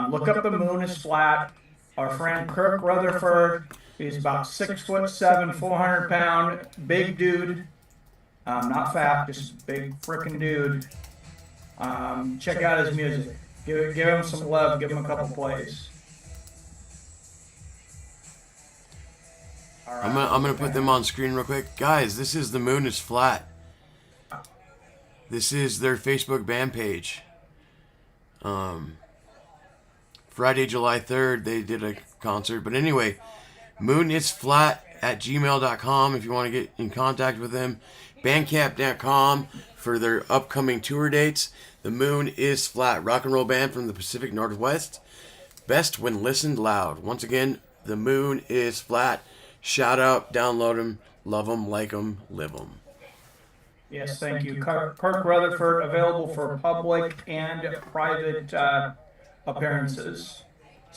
Look up The Moon is Flat. Our friend Kirk Rutherford, he's about 6'7", 400-pound, big dude. Not fat, just big freaking dude. Check out his music. Give him some love. Give him a couple plays. All right. I'm gonna put them on screen real quick, guys. This is The Moon is Flat. This is their Facebook band page. Friday, July 3rd, they did a concert. But anyway, moonisflat@gmail.com if you want to get in contact with them. Bandcamp.com for their upcoming tour dates. The Moon is Flat, rock and roll band from the Pacific Northwest. Best when listened loud. Once again, The Moon is Flat. Shout out, download them, love them, like them, live them. Yes, thank you. Kirk Rutherford, available for public and private appearances.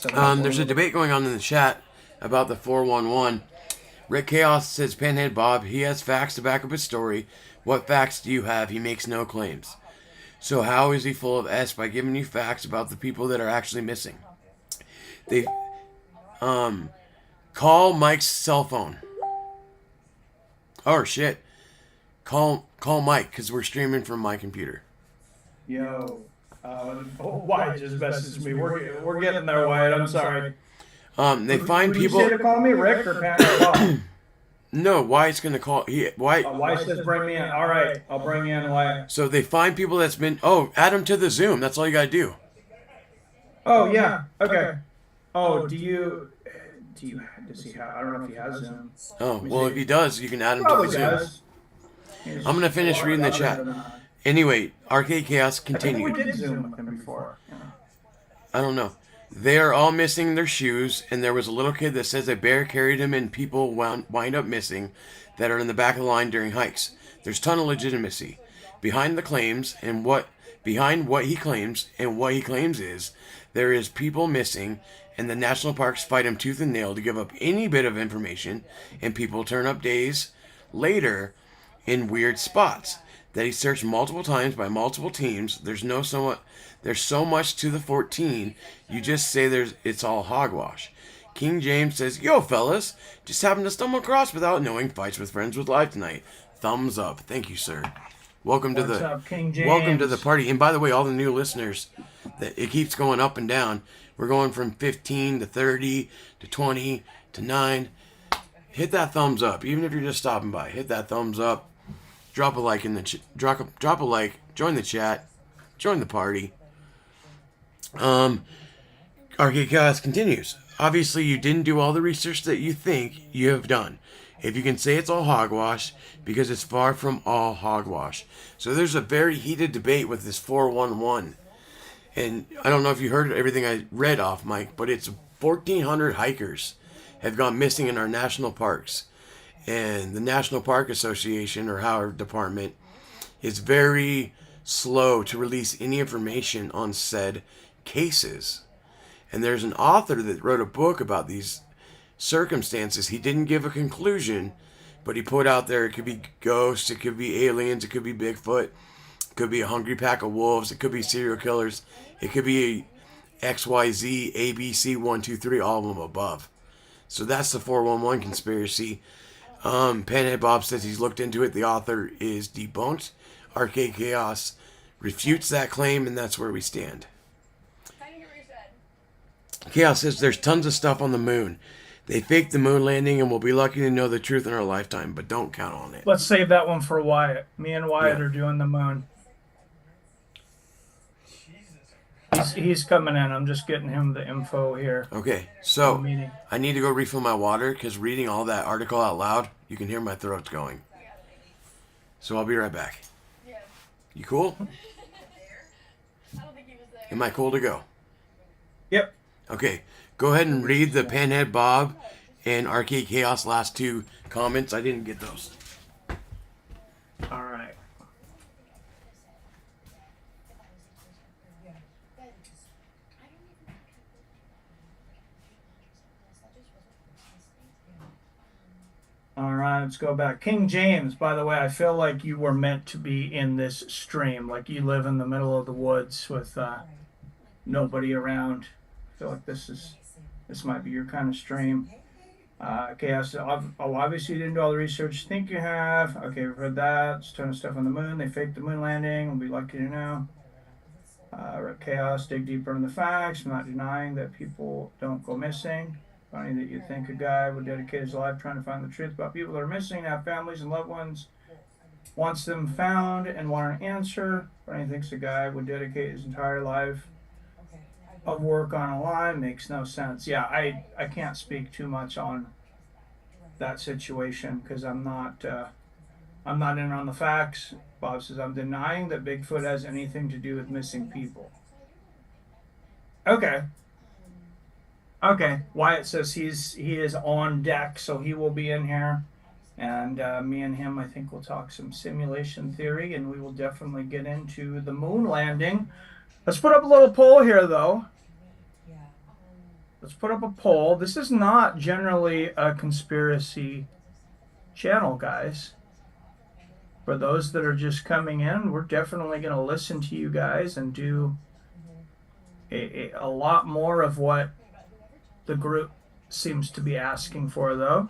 There's a debate going on in the chat about the 411. Rick Chaos says, Pinhead Bob, he has facts to back up his story. What facts do you have? He makes no claims. So how is he full of S by giving you facts about the people that are actually missing? They call Mike's cell phone. Oh shit. Call Mike, because we're streaming from my computer. Yo. Wyatt just messaged me. We're getting there, Wyatt. I'm sorry. They find people. You say to call me Rick or Pat or Bob? No, Wyatt's going to call. Wyatt. Wyatt says bring me in. All right. I'll bring you in, Wyatt. So they find people that's been. Oh, add them to the Zoom. That's all you got to do. Oh, yeah. Okay. Oh, does he have, I don't know if he has Zoom. Oh, well, if he does, you can add him Probably to the Zoom. does. I'm going to finish reading the chat. Anyway, Arcade Chaos continued. I think we did Zoom with him before. Yeah. I don't know. They are all missing their shoes, and there was a little kid that says a bear carried him and people wind up missing that are in the back of the line during hikes. There's a ton of legitimacy behind the claims and behind what he claims and what he claims is there is people missing, and the national parks fight him tooth and nail to give up any bit of information, and people turn up days later in weird spots that he searched multiple times by multiple teams. There's so much to the 14. You just say it's all hogwash. King James says, "Yo, fellas, just happened to stumble across without knowing Fights with Friends was live tonight. Thumbs up." Thank you, sir. Welcome to the party. And by the way, all the new listeners, it keeps going up and down. We're going from 15 to 30 to 20 to 9. Hit that thumbs up, even if you're just stopping by. Hit that thumbs up. Drop a like in the drop a like. Join the chat. Join the party. Arcade Chaos continues. Obviously, you didn't do all the research that you think you have done. If you can say it's all hogwash, because it's far from all hogwash. So there's a very heated debate with this 411. And I don't know if you heard everything I read off, Mike, but it's 1,400 hikers have gone missing in our national parks. And the National Park Association, or our department, is very slow to release any information on said cases. And there's an author that wrote a book about these circumstances. He didn't give a conclusion, but he put out there it could be ghosts, it could be aliens, it could be Bigfoot, it could be a hungry pack of wolves, it could be serial killers, it could be XYZ, ABC, 1, 2, 3, all of them above. So that's the 411 conspiracy. Pinhead Bob says he's looked into it. The author is debunked. Arcade Chaos refutes that claim, and that's where we stand. Chaos says there's tons of stuff on the moon. They faked the moon landing, and we'll be lucky to know the truth in our lifetime, but don't count on it. Let's save that one for Wyatt. Me and Wyatt are doing the moon. He's coming in. I'm just getting him the info here. Okay, so I need to go refill my water because reading all that article out loud, you can hear my throat's going. So I'll be right back. You cool? Am I cool to go? Yep. Okay. Go ahead and read the Panhead Bob and Arcade Chaos last 2 comments. I didn't get those. All right. All right, let's go back. King James, by the way, I feel like you were meant to be in this stream. Like you live in the middle of the woods with nobody around. I feel like this might be your kind of stream. Chaos. Obviously you didn't do all the research you think you have. Okay, we've heard that. There's a ton of stuff on the moon. They faked the moon landing. We'll be lucky to know. Chaos. Dig deeper into the facts. I'm not denying that people don't go missing. Funny that you think a guy would dedicate his life trying to find the truth about people that are missing, have families and loved ones, wants them found and want an answer. Funny thinks a guy would dedicate his entire life of work on a lie. Makes no sense. Yeah, I can't speak too much on that situation because I'm not in on the facts. Bob says I'm denying that Bigfoot has anything to do with missing people. Okay. Wyatt says he is on deck, so he will be in here, and me and him, I think we'll talk some simulation theory, and we will definitely get into the moon landing. Let's put up a little poll here, though. Let's put up a poll. This is not generally a conspiracy channel, guys. For those that are just coming in, we're definitely going to listen to you guys and do a lot more of what the group seems to be asking for, though.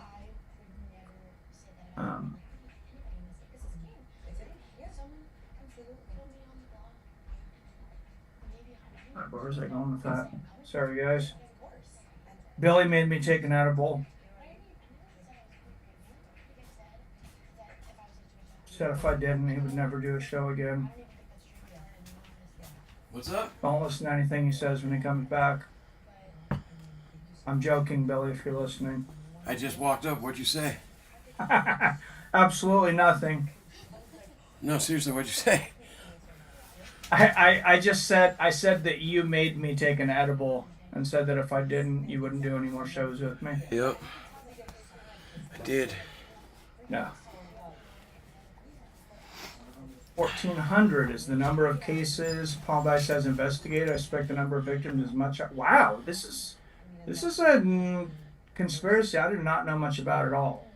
Where was I going with that? Sorry, guys. Billy made me take an edible. Said if I didn't, he would never do a show again. What's up? Don't listen to anything he says when he comes back. I'm joking, Billy, if you're listening. I just walked up. What'd you say? Absolutely nothing. No, seriously, what'd you say? I just said that you made me take an edible and said that if I didn't, you wouldn't do any more shows with me. Yep. I did. No. 1,400 is the number of cases Paul Dice has investigated. I expect the number of victims is much. Wow, this is a conspiracy I do not know much about at all.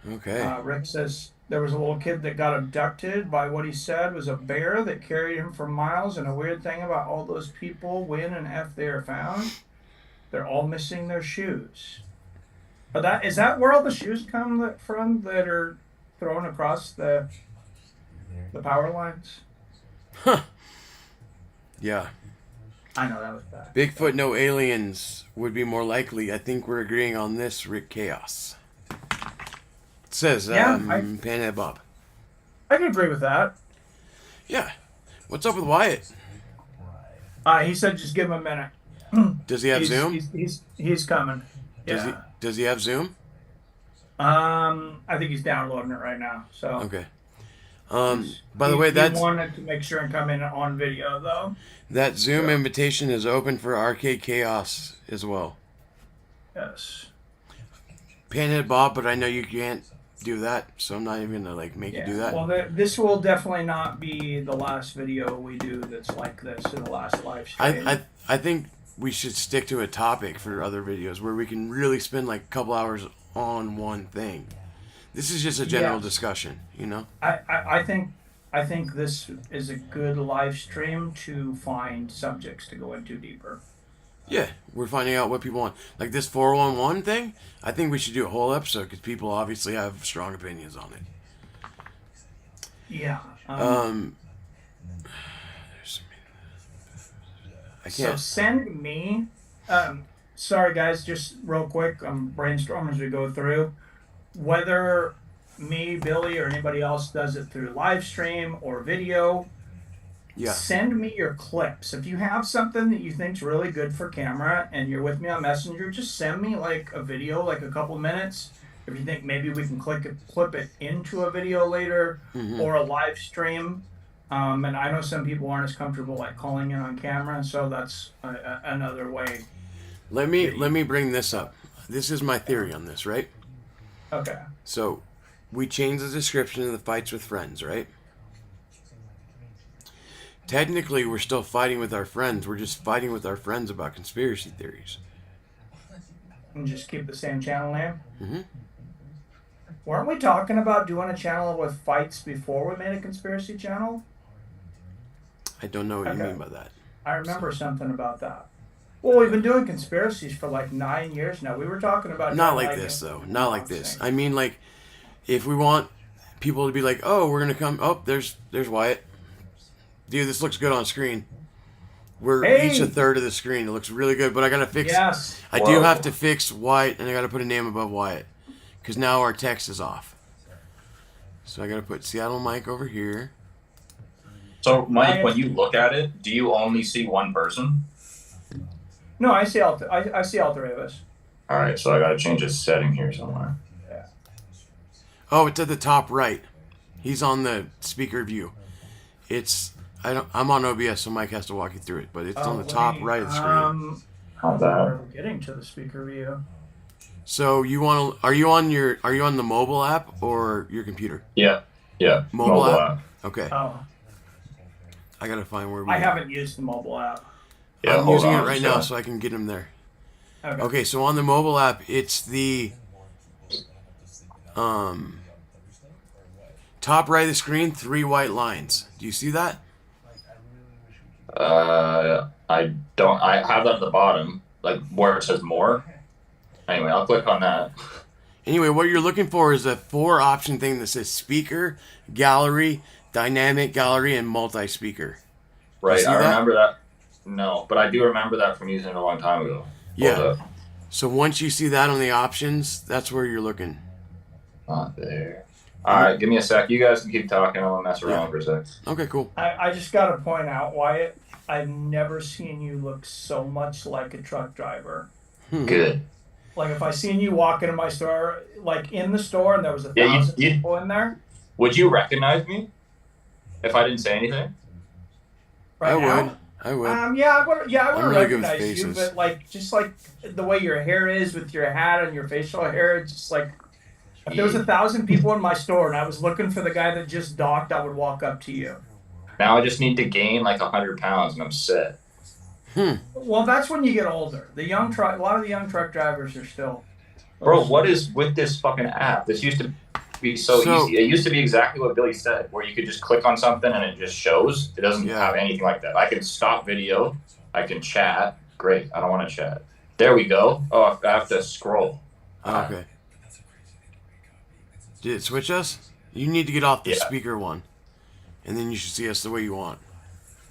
Okay. Rick says there was a little kid that got abducted by what he said was a bear that carried him for miles. And a weird thing about all those people, when and if they are found, they're all missing their shoes. But is that where all the shoes come from that are thrown across the power lines? Huh. Yeah. I know that was bad. Bigfoot, no aliens would be more likely. I think we're agreeing on this, Rick Chaos. It says, Panhead Bob. I can agree with that. Yeah. What's up with Wyatt? He said just give him a minute. Does he have Zoom? He's coming. Does he have Zoom? I think he's downloading it right now. So okay. By the way, he wanted to make sure and come in on video though. That Zoom invitation is open for Arcade Chaos as well. Yes. Panhead Bob, but I know you can't do that, so I'm not even gonna make you do that. Well, this will definitely not be the last video we do that's like this, or the last live stream. I think we should stick to a topic for other videos where we can really spend a couple hours on one thing. This is just a general discussion, you know. I think this is a good live stream to find subjects to go into deeper. Yeah, we're finding out what people want. Like this 411 thing, I think we should do a whole episode because people obviously have strong opinions on it. Yeah. I can't. So send me. Sorry, guys, just real quick. I'm brainstorming as we go through. Whether me, Billy, or anybody else does it through live stream or video, send me your clips. If you have something that you think's really good for camera and you're with me on Messenger, just send me a video, a couple minutes, If you think maybe we can clip it into a video later or a live stream. And I know some people aren't as comfortable like calling in on camera, so that's another way. Let me bring this up. This is my theory on this, right? Okay. So, we changed the description of the fights with friends, right? Technically, we're still fighting with our friends. We're just fighting with our friends about conspiracy theories. And just keep the same channel name? Mm-hmm. Weren't we talking about doing a channel with fights before we made a conspiracy channel? I don't know what you mean by that. I remember something about that. Well, we've been doing conspiracies for like 9 years now. We were talking about... Not like this, though. Not like this. I mean, like, if we want people to be like, oh, we're going to come... Oh, there's Wyatt. Dude, this looks good on screen. We're each a third of the screen. It looks really good, but I got to fix... Yes. I do have to fix Wyatt, and I got to put a name above Wyatt. Because now our text is off. So I got to put Seattle Mike over here. So, Mike, when you look at it, do you only see one person? No, I see all. I see all three of us. All right, so I got to change a setting here somewhere. Yeah. Oh, it's at the top right. He's on the speaker view. I'm on OBS, so Mike has to walk you through it, but it's on the top right of the screen. How's that? We're getting to the speaker view. So are you on the mobile app or your computer? Yeah. Mobile app. Okay. Oh. I gotta find where I haven't used the mobile app. Yeah, I'm using it right now, so I can get him there. Okay. So on the mobile app, it's the top right of the screen, 3 white lines. Do you see that? I don't. I have that at the bottom, like where it says more. Anyway, I'll click on that. Anyway, what you're looking for is a 4-option thing that says speaker, gallery, dynamic gallery, and multi-speaker. Right, I remember that. No, but I do remember that from using it a long time ago. Yeah. So once you see that on the options, that's where you're looking. Not there. All right, give me a sec. You guys can keep talking. I'll mess around for a sec. Okay, cool. I just got to point out, Wyatt, I've never seen you look so much like a truck driver. Good. Like if I seen you walk into my store, like in the store, and there was 1,000 people in there. Would you recognize me if I didn't say anything? Right now? I would. Yeah, I would really recognize you, but like just like the way your hair is with your hat and your facial hair, it's just like if there was 1,000 people in my store and I was looking for the guy that just docked, I would walk up to you. Now I just need to gain like 100 pounds and I'm set. Well, that's when you get older. A lot of the young truck drivers are still. Bro, what is with this fucking app? This used to be so easy. It used to be exactly what Billy said, where you could just click on something and it just shows. It doesn't have anything like that. I can stop video. I can chat. Great. I don't want to chat. There we go. Oh, I have to scroll. Okay. Did it switch us? You need to get off the speaker one. And then you should see us the way you want.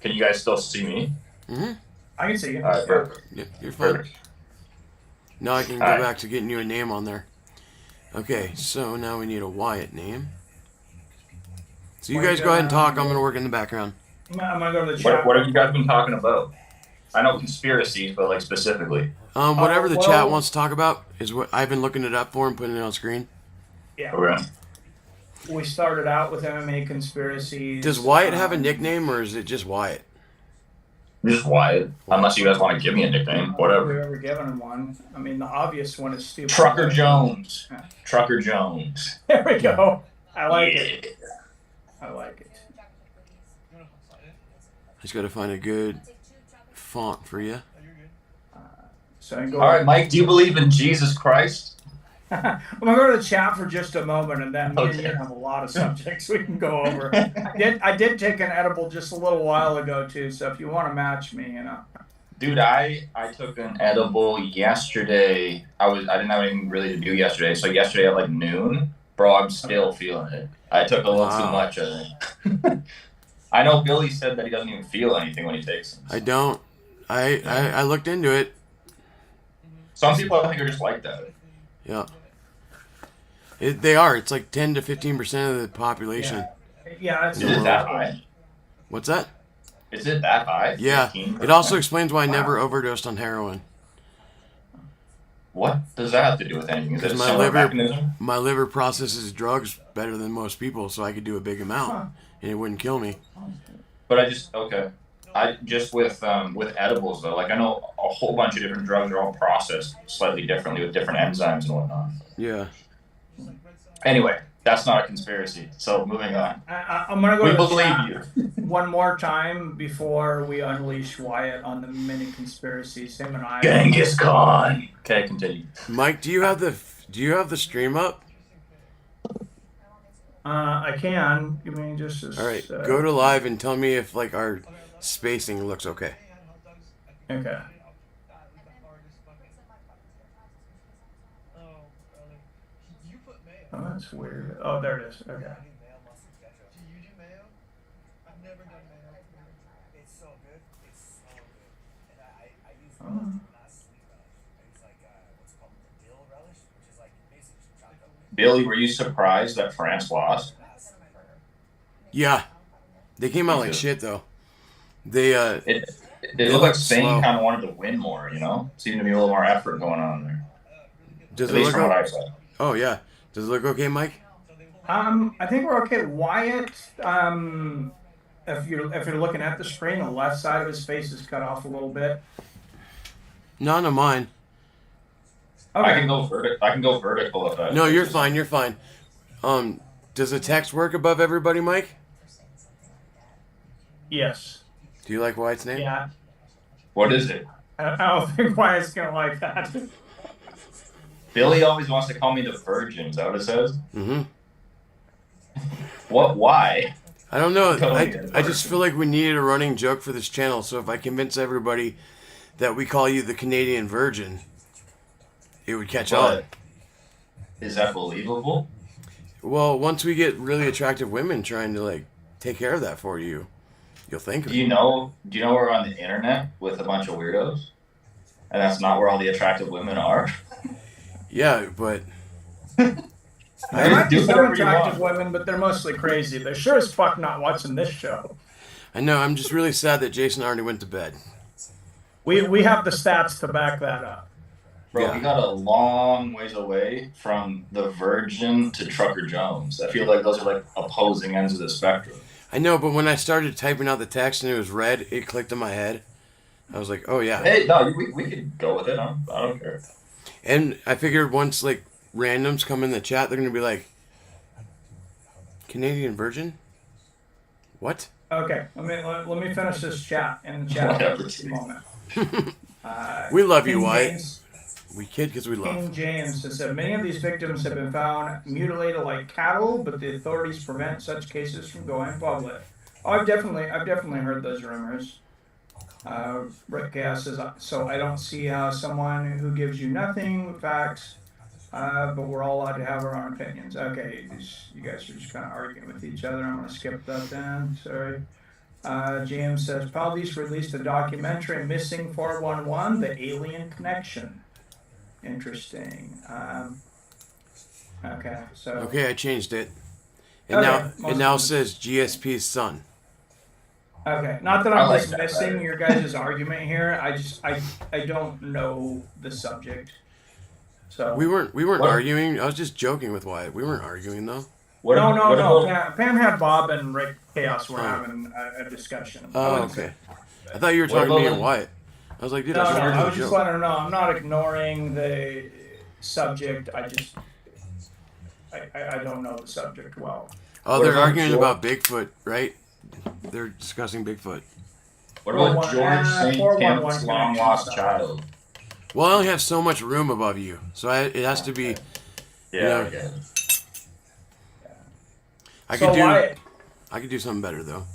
Can you guys still see me? Mm-hmm. I can see you. All right, perfect. Yeah, you're fine. Perfect. Now I can go back to getting you a name on there. Okay, so now we need a Wyatt name. So you guys go ahead and talk. I'm going to work in the background. I'm going to go to the chat. What have you guys been talking about? I know conspiracies, but like specifically. Whatever the chat wants to talk about is what I've been looking it up for and putting it on screen. Yeah. Okay. We started out with MMA conspiracies. Does Wyatt have a nickname or is it just Wyatt? Just Wyatt. Unless you guys want to give me a nickname, whatever. We've ever given him one. I mean, the obvious one is stupid. Trucker Jones. Trucker Jones. There we go. I like it. I like it. I just got to find a good font for you. All right, Mike, do you believe in Jesus Christ? I'm going to go to the chat for just a moment, and then me and you have a lot of subjects we can go over. I did take an edible just a little while ago, too, so if you want to match me, you know. Dude, I took an edible yesterday. I didn't have anything really to do yesterday, so yesterday at like noon, bro, I'm still feeling it. I took a little too much, I think. I know Billy said that he doesn't even feel anything when he takes them. I don't. I looked into it. Some people I think are just like that. Yeah. They are. It's like 10 to 15% of the population. Yeah. Is it that high? What's that? Is it that high? Yeah. 15%? It also explains why I never overdosed on heroin. What does that have to do with anything? Is it a Because similar mechanism? my liver processes drugs better than most people, so I could do a big amount and it wouldn't kill me. But I just with edibles though, like I know a whole bunch of different drugs are all processed slightly differently with different enzymes and whatnot. Yeah. Anyway, that's not a conspiracy. So moving on. I'm gonna go. We to the believe chat you. one more time before we unleash Wyatt on the mini conspiracies. Him and I. Genghis Khan. Okay, continue. Mike, do you have the stream up? I can. Give me just a All right, go to live and tell me if like our spacing looks okay. Okay. Oh, that's weird. Oh, there it is. Okay. Oh. Billy, were you surprised that France lost? Yeah, they came out like shit though. They It looked like Spain kind of wanted to win more, you know? Seemed to be a little more effort going on there. Does At it least look from what I saw. Oh yeah. Does it look okay, Mike? I think we're okay. Wyatt, if you're looking at the screen, the left side of his face is cut off a little bit. None of mine. Okay. I can go vertical if I. No, you're fine. You're fine. Does the text work above everybody, Mike? Yes. Do you like Wyatt's name? Yeah. What is it? I don't think Wyatt's gonna like that. Billy always wants to call me the Virgin. Is that what it says? Mm-hmm. What? Why? I don't know. I just feel like we needed a running joke for this channel. So if I convince everybody that we call you the Canadian Virgin, it would catch on. Is that believable? Well, once we get really attractive women trying to like take care of that for you, you'll think of it. Do you know we're on the internet with a bunch of weirdos? And that's not where all the attractive women are? Yeah, but There might be Do some whatever you attractive want. women, but they're mostly crazy. They're sure as fuck not watching this show. I know I'm just really sad that Jason already went to bed. We have the stats to back that up. Bro, Yeah. we got a long ways away from the Virgin to Trucker Jones. I feel like those are like opposing ends of the spectrum. I know, but when I started typing out the text and it was red, it clicked in my head. I was like, oh yeah. Hey, no, we could go with it. I don't care. And I figured once like randoms come in the chat, they're gonna be like, Canadian Virgin? What? Okay, let me finish this chat in the chat for just a moment. We love you, King Wyatt. James- We kid because we love. King James has said many of these victims have been found mutilated like cattle, but the authorities prevent such cases from going public. Oh, I've definitely heard those rumors. Rick Gas says, so I don't see how someone who gives you nothing facts, but we're all allowed to have our own opinions. Okay, you guys are just kind of arguing with each other. I'm going to skip that then. Sorry. James says, police released a documentary, Missing 411, The Alien Connection. Interesting. Okay, so. Okay, I changed it. And Okay, it now says GSP's son. Okay, not that I I'm like dismissing that. your guys' argument here. I don't know the subject. So We weren't What? arguing. I was just joking with Wyatt. We weren't arguing though. What no. about- Pam had Bob and Rick Chaos were having a discussion. Oh, okay. I thought you were What talking to me about- and Wyatt. I was like, dude, No, I was I arguing was a just joke. letting her know I'm not ignoring the subject. I don't know the subject well. Oh, What they're about arguing George? about Bigfoot, right? They're discussing Bigfoot. What about 411, George St. 411 Tim's long lost child? Well, I only have so much room above you, so it has to be. Yeah, Yeah. okay. I So could do. Wyatt, I could do something better though.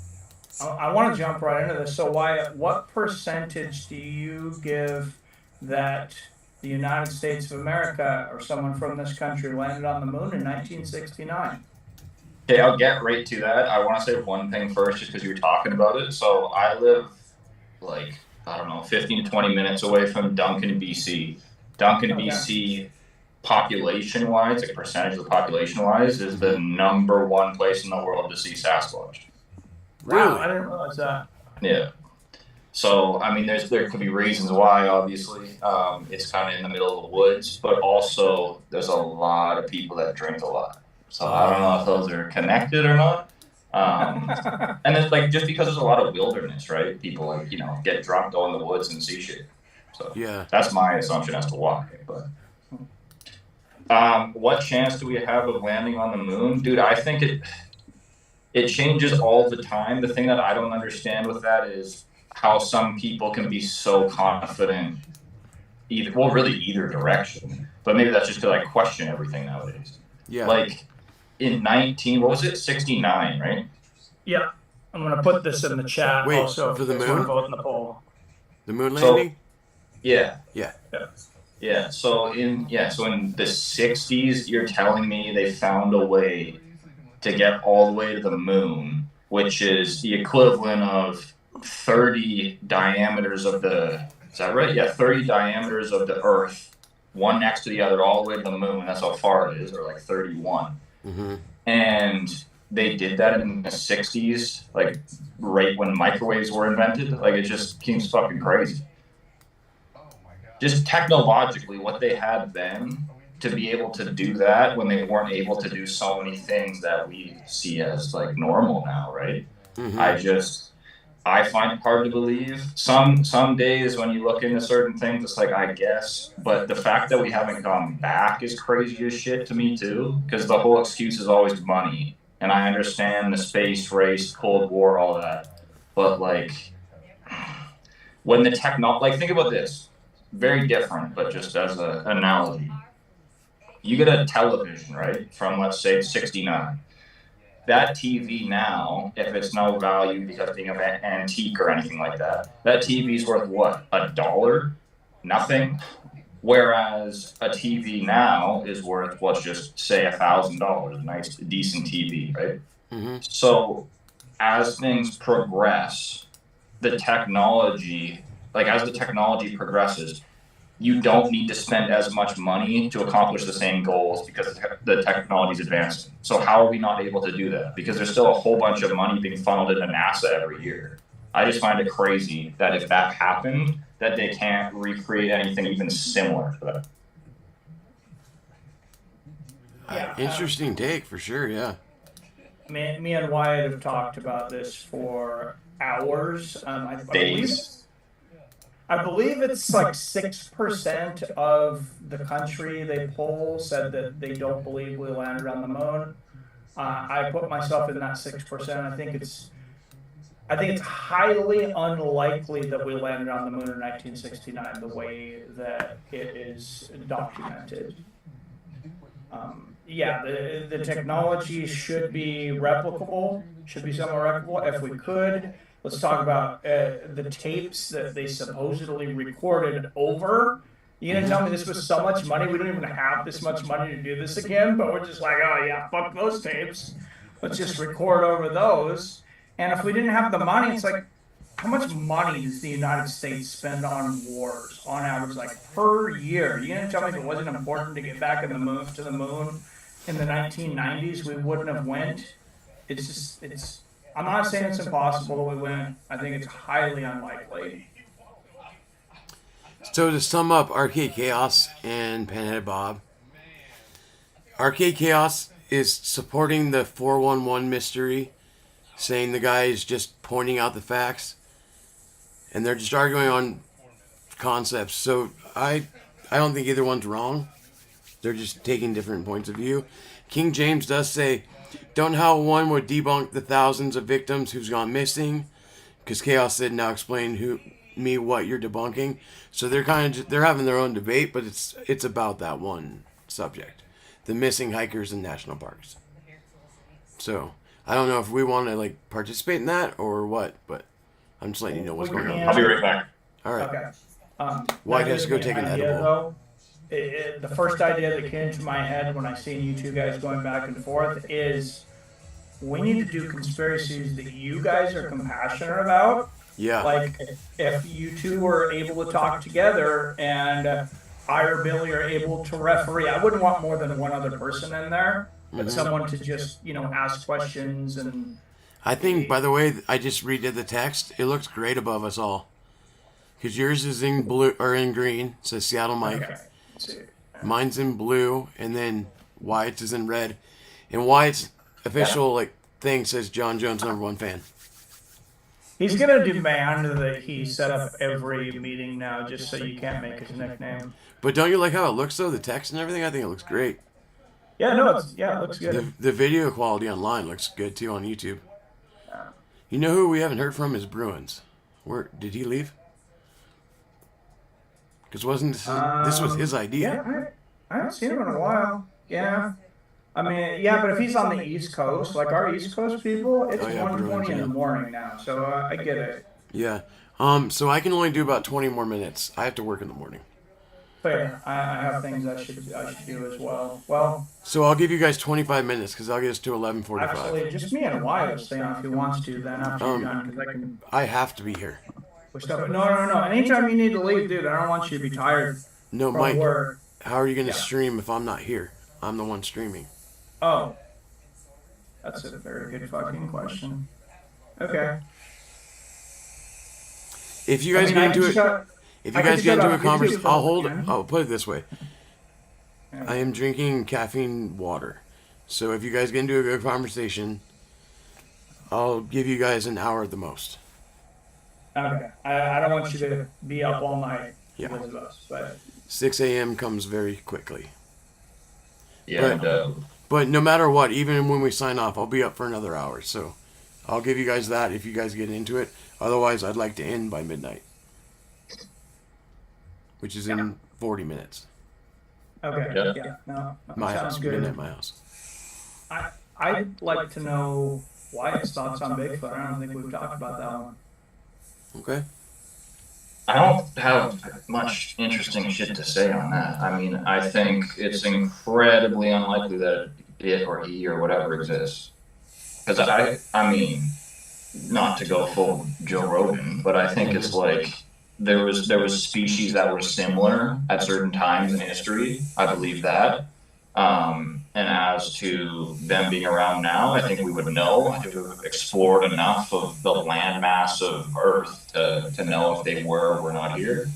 I want to jump right into this. So Wyatt, what percentage do you give that the United States of America or someone from this country landed on the moon in 1969? Okay, I'll get right to that. I want to say one thing first, just because you were talking about it. So I live, like, I don't know, 15 to 20 minutes away from Duncan, BC. Duncan, Okay. BC, population-wise, like percentage of the population-wise, is the #1 place in the world to see Sasquatch. Wow, Really? I didn't realize that. Yeah. So, I mean, there could be reasons why, obviously. It's kind of in the middle of the woods, but also there's a lot of people that drink a lot. So I don't know if those are connected or not. And it's like, just because there's a lot of wilderness, right? People like, get drunk, go in the woods and see shit. So Yeah. that's my assumption as to why. But what chance do we have of landing on the moon? Dude, I think it changes all the time. The thing that I don't understand with that is how some people can be so confident really either direction, but maybe that's just because I question everything nowadays. Yeah. Like in 69, right? Yeah. I'm going to put this in the chat. Wait, also for the moon? Vote in the poll. The moon landing? Yeah. Yeah. Yeah. So in the 60s, you're telling me they found a way to get all the way to the moon, which is the equivalent of 30 diameters of is that right? Yeah, 30 diameters of the Earth, one next to the other, all the way to the moon. That's how far it is, or like 31. Mm-hmm. And they did that in the 60s, like right when microwaves were invented. Like, it just seems fucking crazy. Just technologically, what they had then to be able to do that when they weren't able to do so many things that we see as like normal now, right? Mm-hmm. I find it hard to believe. Some days when you look into certain things, it's like, I guess. But the fact that we haven't gone back is crazy as shit to me too, because the whole excuse is always money. And I understand the space race, Cold War, all that. But like, when the like, think about this. Very different, but just as an analogy. You get a television, right, from, let's say, 69. That TV now, if it's no value because of being an antique or anything like that, that TV's worth what? $1? Nothing. Whereas a TV now is worth, let's just say, $1,000. A nice, decent TV, right? Mm-hmm. So as things progress, as the technology progresses, you don't need to spend as much money to accomplish the same goals because the technology is advancing. So how are we not able to do that? Because there's still a whole bunch of money being funneled into NASA every year. I just find it crazy that if that happened, that they can't recreate anything even similar to that. Yeah. Interesting take, for sure, yeah. Me and Wyatt have talked about this for hours. Days. I believe it's like 6% of the country they poll said that they don't believe we landed on the moon. I put myself in that 6%. I think it's highly unlikely that we landed on the moon in 1969 the way that it is documented. The technology should be replicable, should be somewhat replicable if we could. Let's talk about the tapes that they supposedly recorded over. You didn't tell me this was so much money. We don't even have this much money to do this again, but we're just like, oh yeah, fuck those tapes. Let's just record over those. And if we didn't have the money, it's like, how much money does the United States spend on wars on average, like per year? You didn't tell me if it wasn't important to get back to the moon in the 1990s, we wouldn't have went. I'm not saying it's impossible that we win. I think it's highly unlikely. So to sum up Arcade Chaos and Panhead Bob, Arcade Chaos is supporting the 411 mystery, saying the guy is just pointing out the facts, and they're just arguing on concepts. So I don't think either one's wrong. They're just taking different points of view. King James does say, don't know how one would debunk the thousands of victims who's gone missing, because Chaos said, now explain what you're debunking. So they're they're having their own debate, but it's about that one subject, the missing hikers in national parks. So I don't know if we want to participate in that or what, but I'm just letting you know what's going on. I'll be right back. All right. Okay. White has to go take an edible. The first idea that came into my head when I seen you two guys going back and forth is we need to do conspiracies that you guys are compassionate about. Yeah. Like if you two were able to talk together and I or Billy are able to referee, I wouldn't want more than one other person in there, but someone to just, ask questions and... I think, by the way, I just redid the text. It looks great above us all. Because yours is in blue or in green. It says Seattle Mike. Okay. Let's see. Mine's in blue, and then Wyatt's is in red. And Wyatt's official thing says John Jones #1 fan. He's gonna demand that he set up every meeting now, just so you can't make his nickname. But don't you like how it looks though? The text and everything. I think it looks great. Yeah, no, it looks good. The video quality online looks good too on YouTube. You know who we haven't heard from is Bruins. Where did he leave? Because wasn't this was his idea? Yeah, I haven't seen him in a while. Yeah. I mean, yeah, but if he's on the East Coast, like our East Coast people, it's 1:20 in the morning now, so I get it. Yeah. So I can only do about 20 more minutes. I have to work in the morning. Fair. I have things I should do as well. Well. So I'll give you guys 25 minutes because I'll get us to 11:45. Actually, just me and Wyatt will stay on if he wants to. Then after you're done, because I have to be here. No. Anytime you need to leave, dude, I don't want you to be tired. No, Mike. Work. How are you going to stream if I'm not here? I'm the one streaming. Oh. That's a very good fucking question. Okay. If you guys get into it, if you guys get into a conversation, I'll put it this way. I am drinking caffeine water. So if you guys get into a good conversation, I'll give you guys an hour at the most. Okay. I don't want you to be up all night with us, but 6 a.m. comes very quickly. Yeah. But no matter what, even when we sign off, I'll be up for another hour. So I'll give you guys that if you guys get into it. Otherwise, I'd like to end by midnight, which is in 40 minutes. Okay. Yeah. No. My house. Good. Midnight, my house. I'd like to know Wyatt's thoughts on Bigfoot. I don't think we've talked about that one. Okay. I don't have much interesting shit to say on that. I mean, I think it's incredibly unlikely that it or he or whatever exists. Because I mean, not to go full Joe Rogan, but I think it's like there was species that were similar at certain times in history. I believe that. And as to them being around now, I think we would know. I think we've explored enough of the landmass of Earth to know if they were or were not here.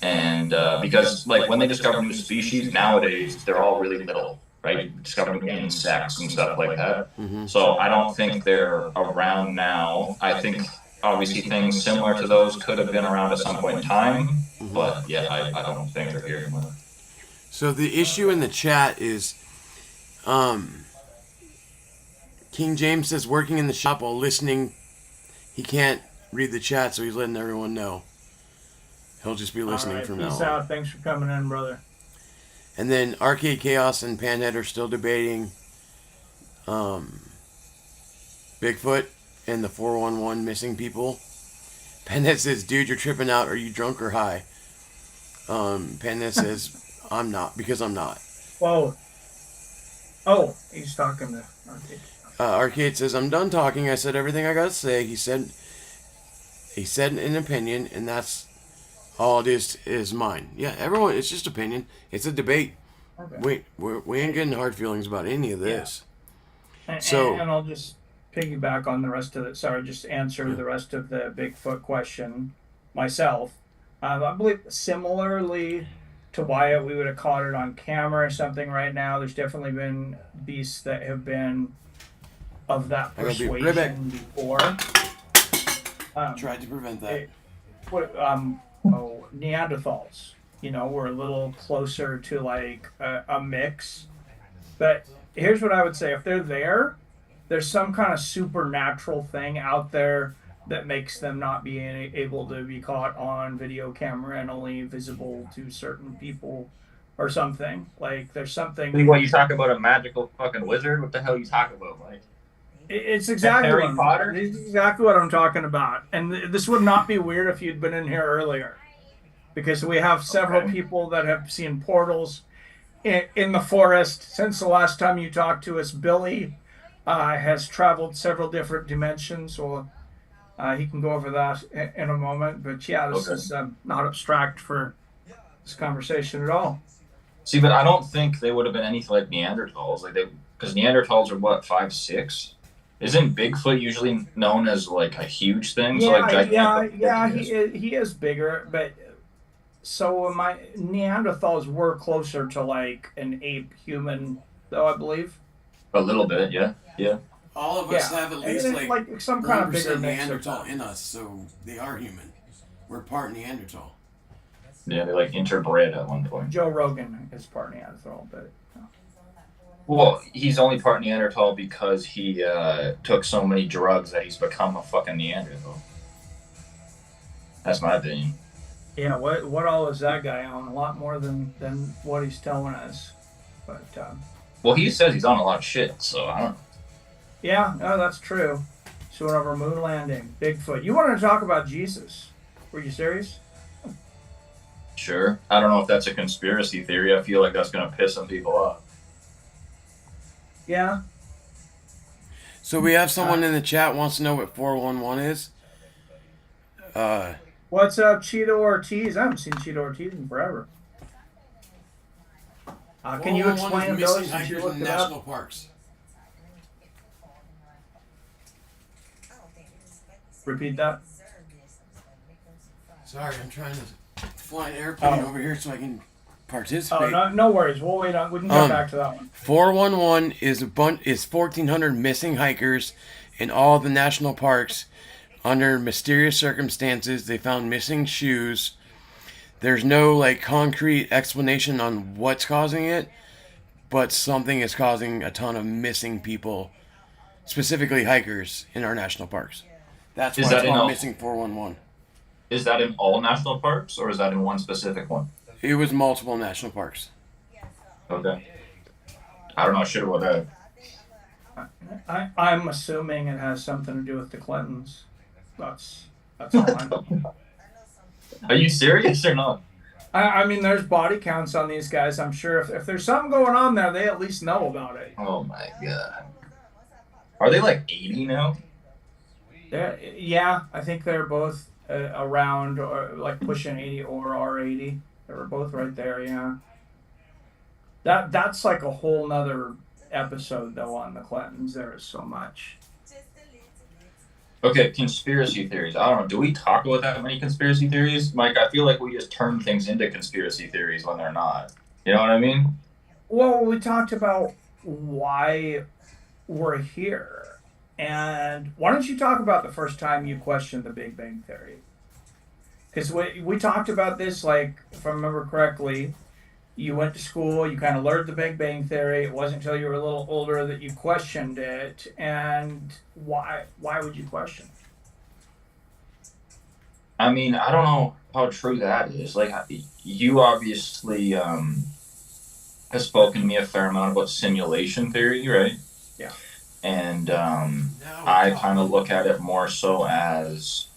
And because, like, when they discover new species, nowadays, they're all really little, right? Discovering insects and stuff like that. Mm-hmm. So I don't think they're around now. I think, obviously, things similar to those could have been around at some point in time. Mm-hmm. But, yeah, I don't think they're here anymore. So the issue in the chat is, King James says working in the shop while listening. He can't read the chat, so he's letting everyone know. He'll just be listening from now on. Peace out. Thanks for coming in, brother. And then Arcade Chaos and Panhead are still debating Bigfoot and the 411 missing people. Panhead says, dude, you're tripping out. Are you drunk or high? Panhead says, I'm not, because I'm not. Whoa. Oh, he's talking to Arcade. Arcade says, I'm done talking. I said everything I got to say. He said an opinion, and that's all it is mine. Yeah, everyone, it's just opinion. It's a debate. Okay. We ain't getting hard feelings about any of this. Yeah. And I'll just piggyback on the rest of it. Sorry, just answer the rest of the Bigfoot question myself. I believe similarly to Wyatt, we would have caught it on camera or something right now. There's definitely been beasts that have been of that persuasion before. Tried to prevent that. Neanderthals, were a little closer to like a mix. But here's what I would say. If they're there, there's some kind of supernatural thing out there that makes them not be able to be caught on video camera and only visible to certain people or something. Like, there's something... What, you talk about a magical fucking wizard? What the hell are you talking about, Mike? It's exactly Harry Potter? It's exactly what I'm talking about. And this would not be weird if you'd been in here earlier. Because we have several people that have seen portals in the forest. Since the last time you talked to us, Billy has traveled several different dimensions. Well, he can go over that in a moment. But yeah, this is not abstract for this conversation at all. See, but I don't think they would have been anything like Neanderthals. Because Neanderthals are what, 5'6"? Isn't Bigfoot usually known as like a huge thing? Yeah, So like gigantic. yeah. He is bigger, but so my Neanderthals were closer to like an ape human, though I believe. A little bit, yeah, yeah. All of us Yeah, have at least like some kind of bigger 1% mix of Neanderthal them. in us, so they are human. We're part Neanderthal. Yeah, they like interbred at one point. Joe Rogan is part Neanderthal, but. Well, he's only part Neanderthal because he took so many drugs that he's become a fucking Neanderthal. That's my opinion. Yeah, what all is that guy on? A lot more than what he's telling us. But Well, he says he's on a lot of shit, so I don't know. yeah, no, that's true. So went over moon landing, Bigfoot. You wanted to talk about Jesus? Were you serious? Sure. I don't know if that's a conspiracy theory. I feel like that's gonna piss some people off. Yeah. So we have someone in the chat wants to know what 411 is. What's up, Cheeto Ortiz? I haven't seen Cheeto Ortiz in forever. Can you 411 explain is those missing since you hikers looked in it national up? parks. Repeat that. Sorry, I'm trying to fly an airplane over here so I can participate. Oh, no worries. We'll wait on. We can come back to that one. 411 is 1,400 missing hikers in all the national parks. Under mysterious circumstances, they found missing shoes. There's no like concrete explanation on what's causing it, but something is causing a ton of missing people, specifically hikers in our national parks. That's why it's called Missing 411. Is that in all national parks, or is that in one specific one? It was multiple national parks. Okay. I don't know shit about that. I'm assuming it has something to do with the Clintons. That's all I know. Are you serious or not? I mean, there's body counts on these guys. I'm sure if there's something going on there, they at least know about it. Oh my god. Are they like 80 now? Yeah, I think they're both around or like pushing 80 or are 80. They were both right there. Yeah. That's like a whole nother episode though on the Clintons. There is so much. Okay, conspiracy theories. I don't know. Do we talk about that many conspiracy theories? Mike, I feel like we just turn things into conspiracy theories when they're not. You know what I mean? Well, we talked about why we're here. And why don't you talk about the first time you questioned the Big Bang Theory? Because we talked about this, like, if I remember correctly, you went to school, you kind of learned the Big Bang Theory. It wasn't until you were a little older that you questioned it. And why would you question it? I mean, I don't know how true that is. Like, you obviously have spoken to me a fair amount about simulation theory, right? Yeah. And I kind of look at it more so as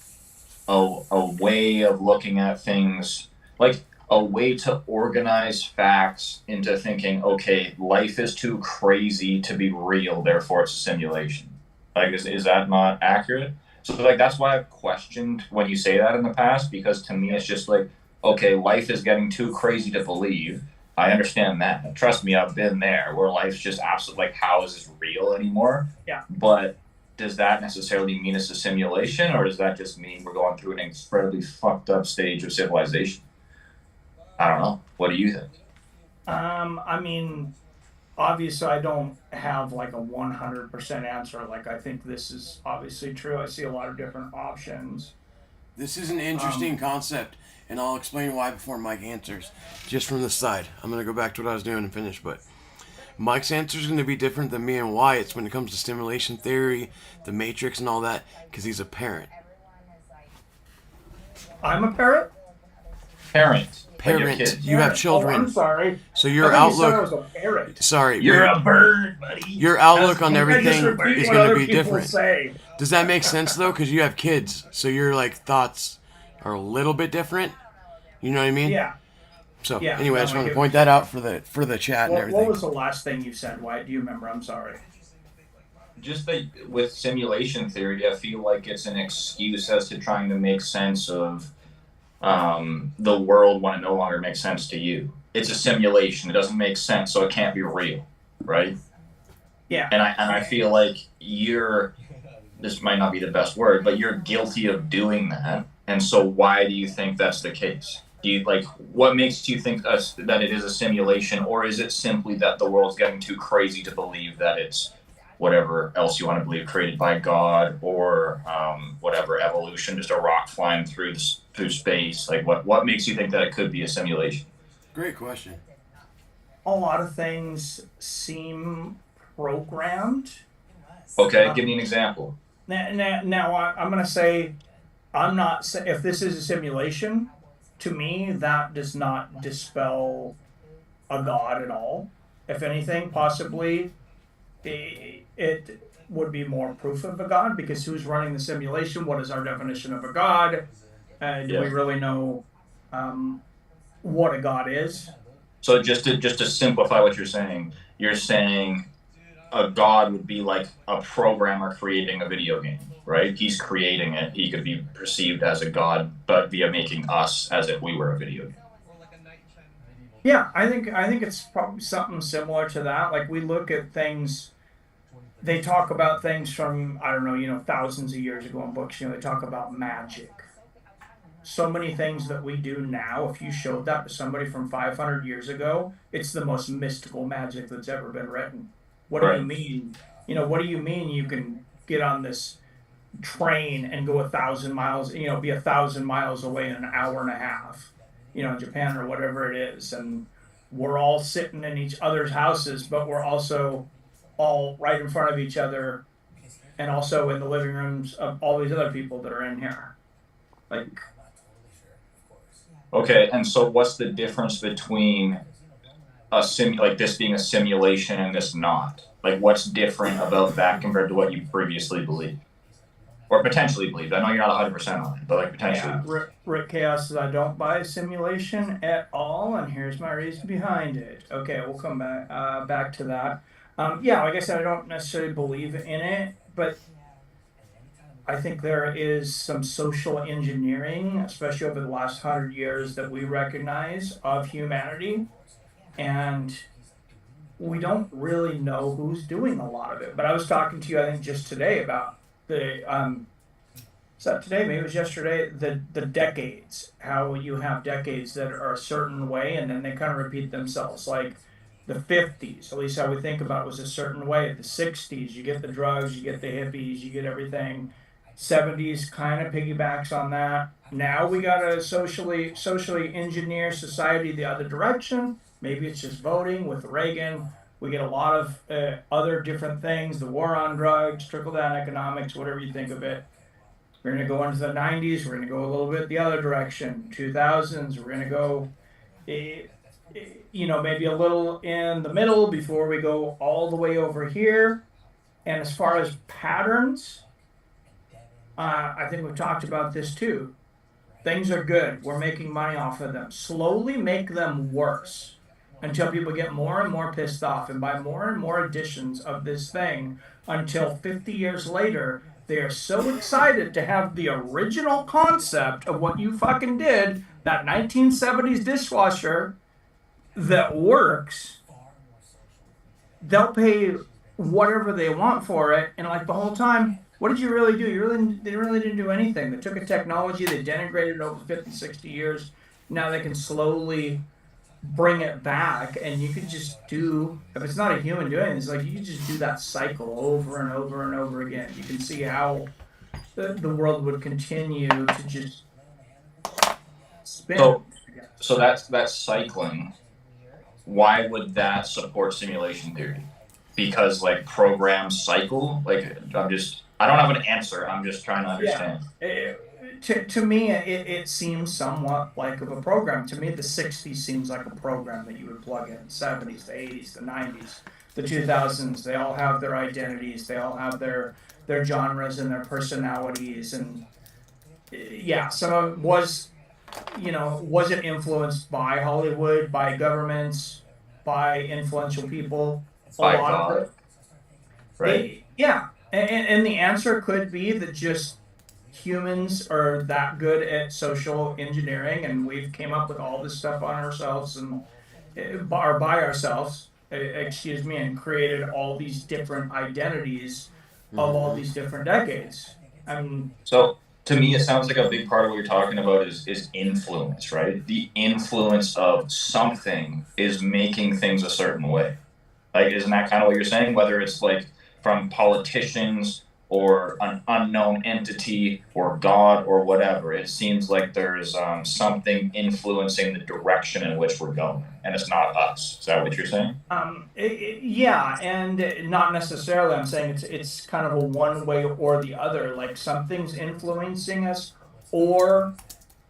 a way of looking at things, like a way to organize facts into thinking, okay, life is too crazy to be real, therefore it's a simulation. Like, is that not accurate? So, like, that's why I've questioned when you say that in the past, because to me it's just like, okay, life is getting too crazy to believe. I understand that. Trust me, I've been there where life's just absolutely like, how is this real anymore? Yeah. But does that necessarily mean it's a simulation, or does that just mean we're going through an incredibly fucked up stage of civilization? I don't know. What do you think? I mean, obviously I don't have like a 100% answer. Like, I think this is obviously true. I see a lot of different options. This is an interesting concept, and I'll explain why before Mike answers. Just from the side. I'm going to go back to what I was doing and finish, but Mike's answer is going to be different than me and Wyatt's when it comes to simulation theory, the Matrix, and all that, because he's a parent. I'm a parrot? Parent. Parent. You have children. Oh, I'm sorry. So your I thought you said I outlook. was a parrot. Sorry. You're a bird, buddy. Your outlook on I everything just repeat is what going other to be people different. say. Does that make sense though? Because you have kids, so your like thoughts are a little bit different. You know what I mean? Yeah. So Yeah, anyway, I just no, I want to get point that out for the chat and everything. What was the last thing you said, Wyatt? Do you remember? I'm sorry. Just that with simulation theory, I feel like it's an excuse as to trying to make sense of the world when it no longer makes sense to you. It's a simulation. It doesn't make sense, so it can't be real, right? Yeah. And I feel like this might not be the best word, but you're guilty of doing that. And so why do you think that's the case? Do you like what makes you think that it is a simulation, or is it simply that the world's getting too crazy to believe that it's whatever else you want to believe, created by God, or whatever, evolution, just a rock flying through space? Like what makes you think that it could be a simulation? Great question. A lot of things seem programmed. Okay, give me an example. Now I'm going to say, if this is a simulation, to me, that does not dispel a God at all. If anything, possibly it would be more proof of a God, because who's running the simulation? What is our definition of a God? Do we really know what a God is? So just to simplify what you're saying a God would be like a programmer creating a video game, right? He's creating it. He could be perceived as a God, but via making us as if we were a video game. Yeah, I think it's probably something similar to that. Like, we look at things, they talk about things from, I don't know, thousands of years ago in books. They talk about magic. So many things that we do now, if you showed that to somebody from 500 years ago, it's the most mystical magic that's ever been written. What do you mean? What do you mean you can get on this train and go 1,000 miles, be 1,000 miles away in an hour and a half, in Japan or whatever it is. And we're all sitting in each other's houses, but we're also all right in front of each other, and also in the living rooms of all these other people that are in here. Like, okay, and so what's the difference between like this being a simulation and this not? Like, what's different about that compared to what you previously believed? Or potentially believed? I know you're not 100% on it, but like potentially. Yeah, Rick Chaos says, I don't buy simulation at all, and here's my reason behind it. Okay, we'll come back to that. Yeah, like I said, I don't necessarily believe in it, but I think there is some social engineering, especially over the last 100 years, that we recognize of humanity, and we don't really know who's doing a lot of it. But I was talking to you, I think, just today about the today, maybe it was yesterday, the decades, how you have decades that are a certain way and then they kind of repeat themselves. Like the 50s, at least how we think about it, was a certain way. The 60s, you get the drugs, you get the hippies, you get everything. 70s kind of piggybacks on that. Now we got to socially engineer society the other direction. Maybe it's just voting with Reagan. We get a lot of other different things, the war on drugs, trickle-down economics, whatever you think of it. We're going to go into the 90s. We're going to go a little bit the other direction. 2000s, we're going to go, maybe a little in the middle before we go all the way over here. And as far as patterns, I think we've talked about this too. Things are good. We're making money off of them. Slowly make them worse until people get more and more pissed off and buy more and more editions of this thing, until 50 years later, they are so excited to have the original concept of what you fucking did, that 1970s dishwasher that works, they'll pay whatever they want for it. And like the whole time, what did you really do? They really didn't do anything. They took a technology, they denigrated it over 50, 60 years. Now they can slowly bring it back, and you can just do, if it's not a human doing it, it's like you can just do that cycle over and over and over again. You can see how the world would continue to just spin. So that's cycling. Why would that support simulation theory? Because like programs cycle? Like I don't have an answer. I'm just trying to understand. Yeah. To me, it seems somewhat like of a program. To me, the 60s seems like a program that you would plug in. 70s, the 80s, the 90s, the 2000s, they all have their identities. They all have their genres and their personalities. And yeah, some of it was it influenced by Hollywood, by governments, by influential people? By God. Right. And the answer could be that just humans are that good at social engineering, and we've came up with all this stuff on ourselves and or by ourselves, excuse me, and created all these different identities of all these different decades. I mean, so to me, it sounds like a big part of what you're talking about is influence, right? The influence of something is making things a certain way. Like, isn't that kind of what you're saying? Whether it's like from politicians or an unknown entity or God or whatever, it seems like there's something influencing the direction in which we're going, and it's not us. Is that what you're saying? yeah, and not necessarily. I'm saying it's kind of a one way or the other. Like something's influencing us, or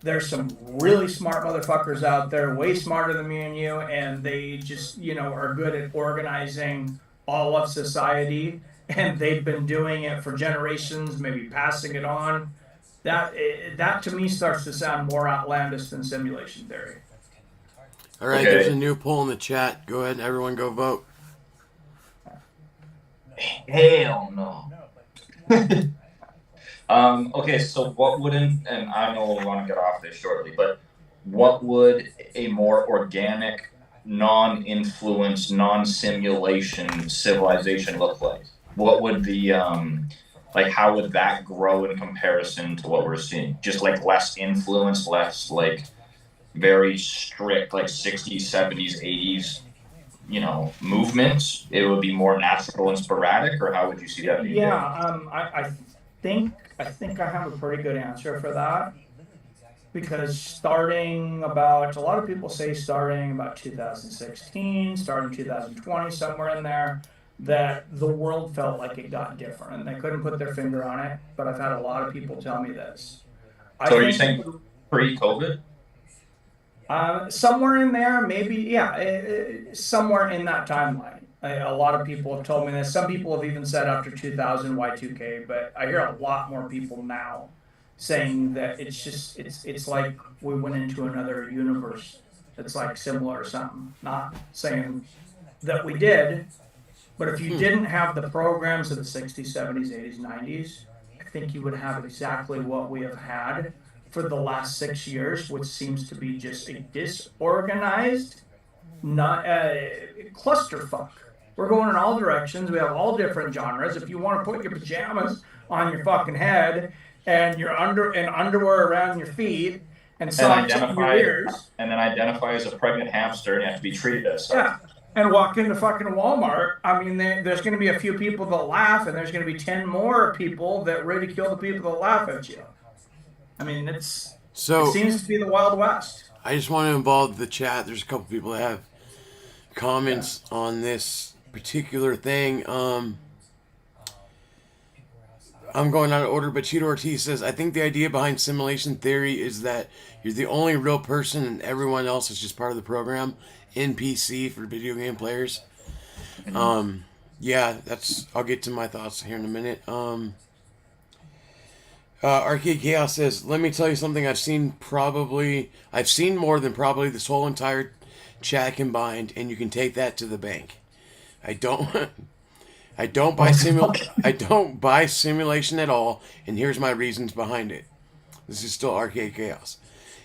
there's some really smart motherfuckers out there, way smarter than me and you, and they just, are good at organizing all of society, and they've been doing it for generations, maybe passing it on. That to me starts to sound more outlandish than simulation theory. All right, there's a new poll in the chat. Go ahead, everyone, go vote. Hell no. Okay, so what wouldn't, and I know we'll want to get off this shortly, but what would a more organic, non-influence, non-simulation civilization look like? What would the, like, how would that grow in comparison to what we're seeing? Just like less influence, less like very strict, like 60s, 70s, 80s, movements? It would be more natural and sporadic, or how would you see that being? Yeah, I think I have a pretty good answer for that, because starting about, a lot of people say starting about 2016, starting 2020, somewhere in there, that the world felt like it got different, and they couldn't put their finger on it, but I've had a lot of people tell me this. So are you saying pre-COVID? Somewhere in there, maybe, yeah, somewhere in that timeline. A lot of people have told me this. Some people have even said after 2000 Y2K, but I hear a lot more people now saying that it's like we went into another universe that's like similar or something. Not saying that we did, but if you didn't have the programs of the 60s, 70s, 80s, 90s, I think you would have exactly what we have had for the last 6 years, which seems to be just a disorganized, not clusterfuck. We're going in all directions. We have all different genres. If you want to put your pajamas on your fucking head and your underwear around your feet and socks on your ears, and then identify as a pregnant hamster and have to be treated as such. Yeah, and walk into fucking Walmart. I mean, there's going to be a few people that laugh, and there's going to be 10 more people that ridicule the people that laugh at you. I mean, it seems to be the Wild West. I just want to involve the chat. There's a couple people that have comments on this particular thing. I'm going out of order, but Cheeto Ortiz says, I think the idea behind simulation theory is that you're the only real person and everyone else is just part of the program. NPC for video game players. Yeah, I'll get to my thoughts here in a minute. Arcade Chaos says, let me tell you something. I've seen more than probably this whole entire chat combined, and you can take that to the bank. I don't buy simulation at all, and here's my reasons behind it. This is still Arcade Chaos.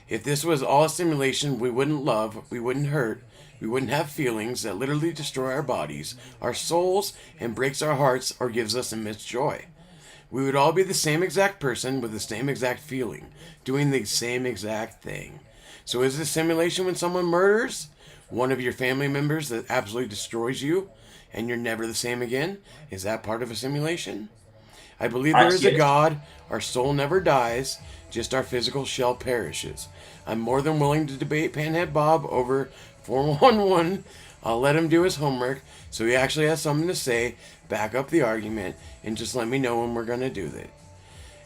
If this was all a simulation, we wouldn't love, we wouldn't hurt, we wouldn't have feelings that literally destroy our bodies, our souls, and breaks our hearts or gives us immense joy. We would all be the same exact person with the same exact feeling, doing the same exact thing. So is it a simulation when someone murders one of your family members that absolutely destroys you and you're never the same again? Is that part of a simulation? I believe there is a God. Our soul never dies, just our physical shell perishes. I'm more than willing to debate Panhead Bob over 411. I'll let him do his homework so he actually has something to say, back up the argument, and just let me know when we're going to do that.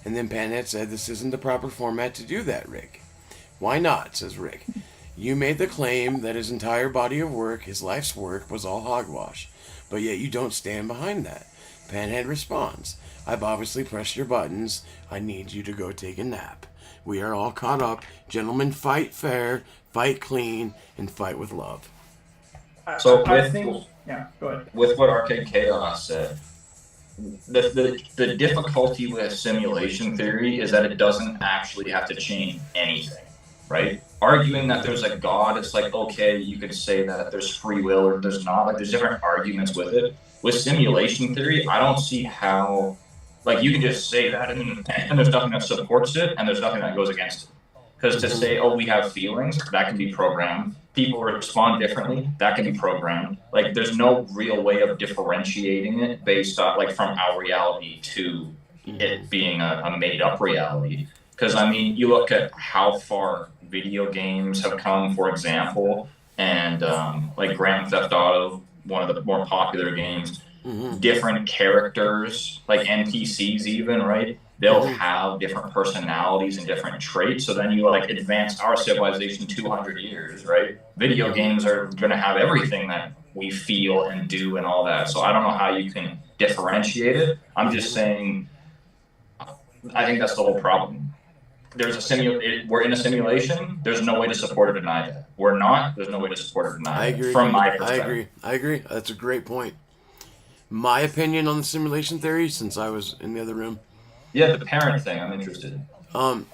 And then Panhead said, this isn't the proper format to do that, Rick. Why not, says Rick. You made the claim that his entire body of work, his life's work, was all hogwash, but yet you don't stand behind that. Panhead responds, I've obviously pressed your buttons. I need you to go take a nap. We are all caught up. Gentlemen, fight fair, fight clean, and fight with love. So go ahead. With what Arcade Chaos said, the difficulty with simulation theory is that it doesn't actually have to change anything. right? Arguing that there's a God, it's like, okay, you could say that there's free will or there's not. Like, there's different arguments with it. With simulation theory, I don't see how, like, you can just say that and there's nothing that supports it and there's nothing that goes against it. Because to say, oh, we have feelings, that can be programmed. People respond differently, that can be programmed. Like, there's no real way of differentiating it based on, like, from our reality to it being a made up reality. Because, I mean, you look at how far video games have come, for example, and like Grand Theft Auto, one of the more popular games, different characters, like NPCs even, right? They'll have different personalities and different traits. So then you like advance our civilization 200 years, right? Video games are going to have everything that we feel and do and all that. So I don't know how you can differentiate it. I'm just saying, I think that's the whole problem. We're in a simulation. There's no way to support or deny that. We're not. There's no way to support or deny it. From my perspective. I agree. That's a great point. My opinion on the simulation theory, since I was in the other room. Yeah, the parent thing. I'm interested.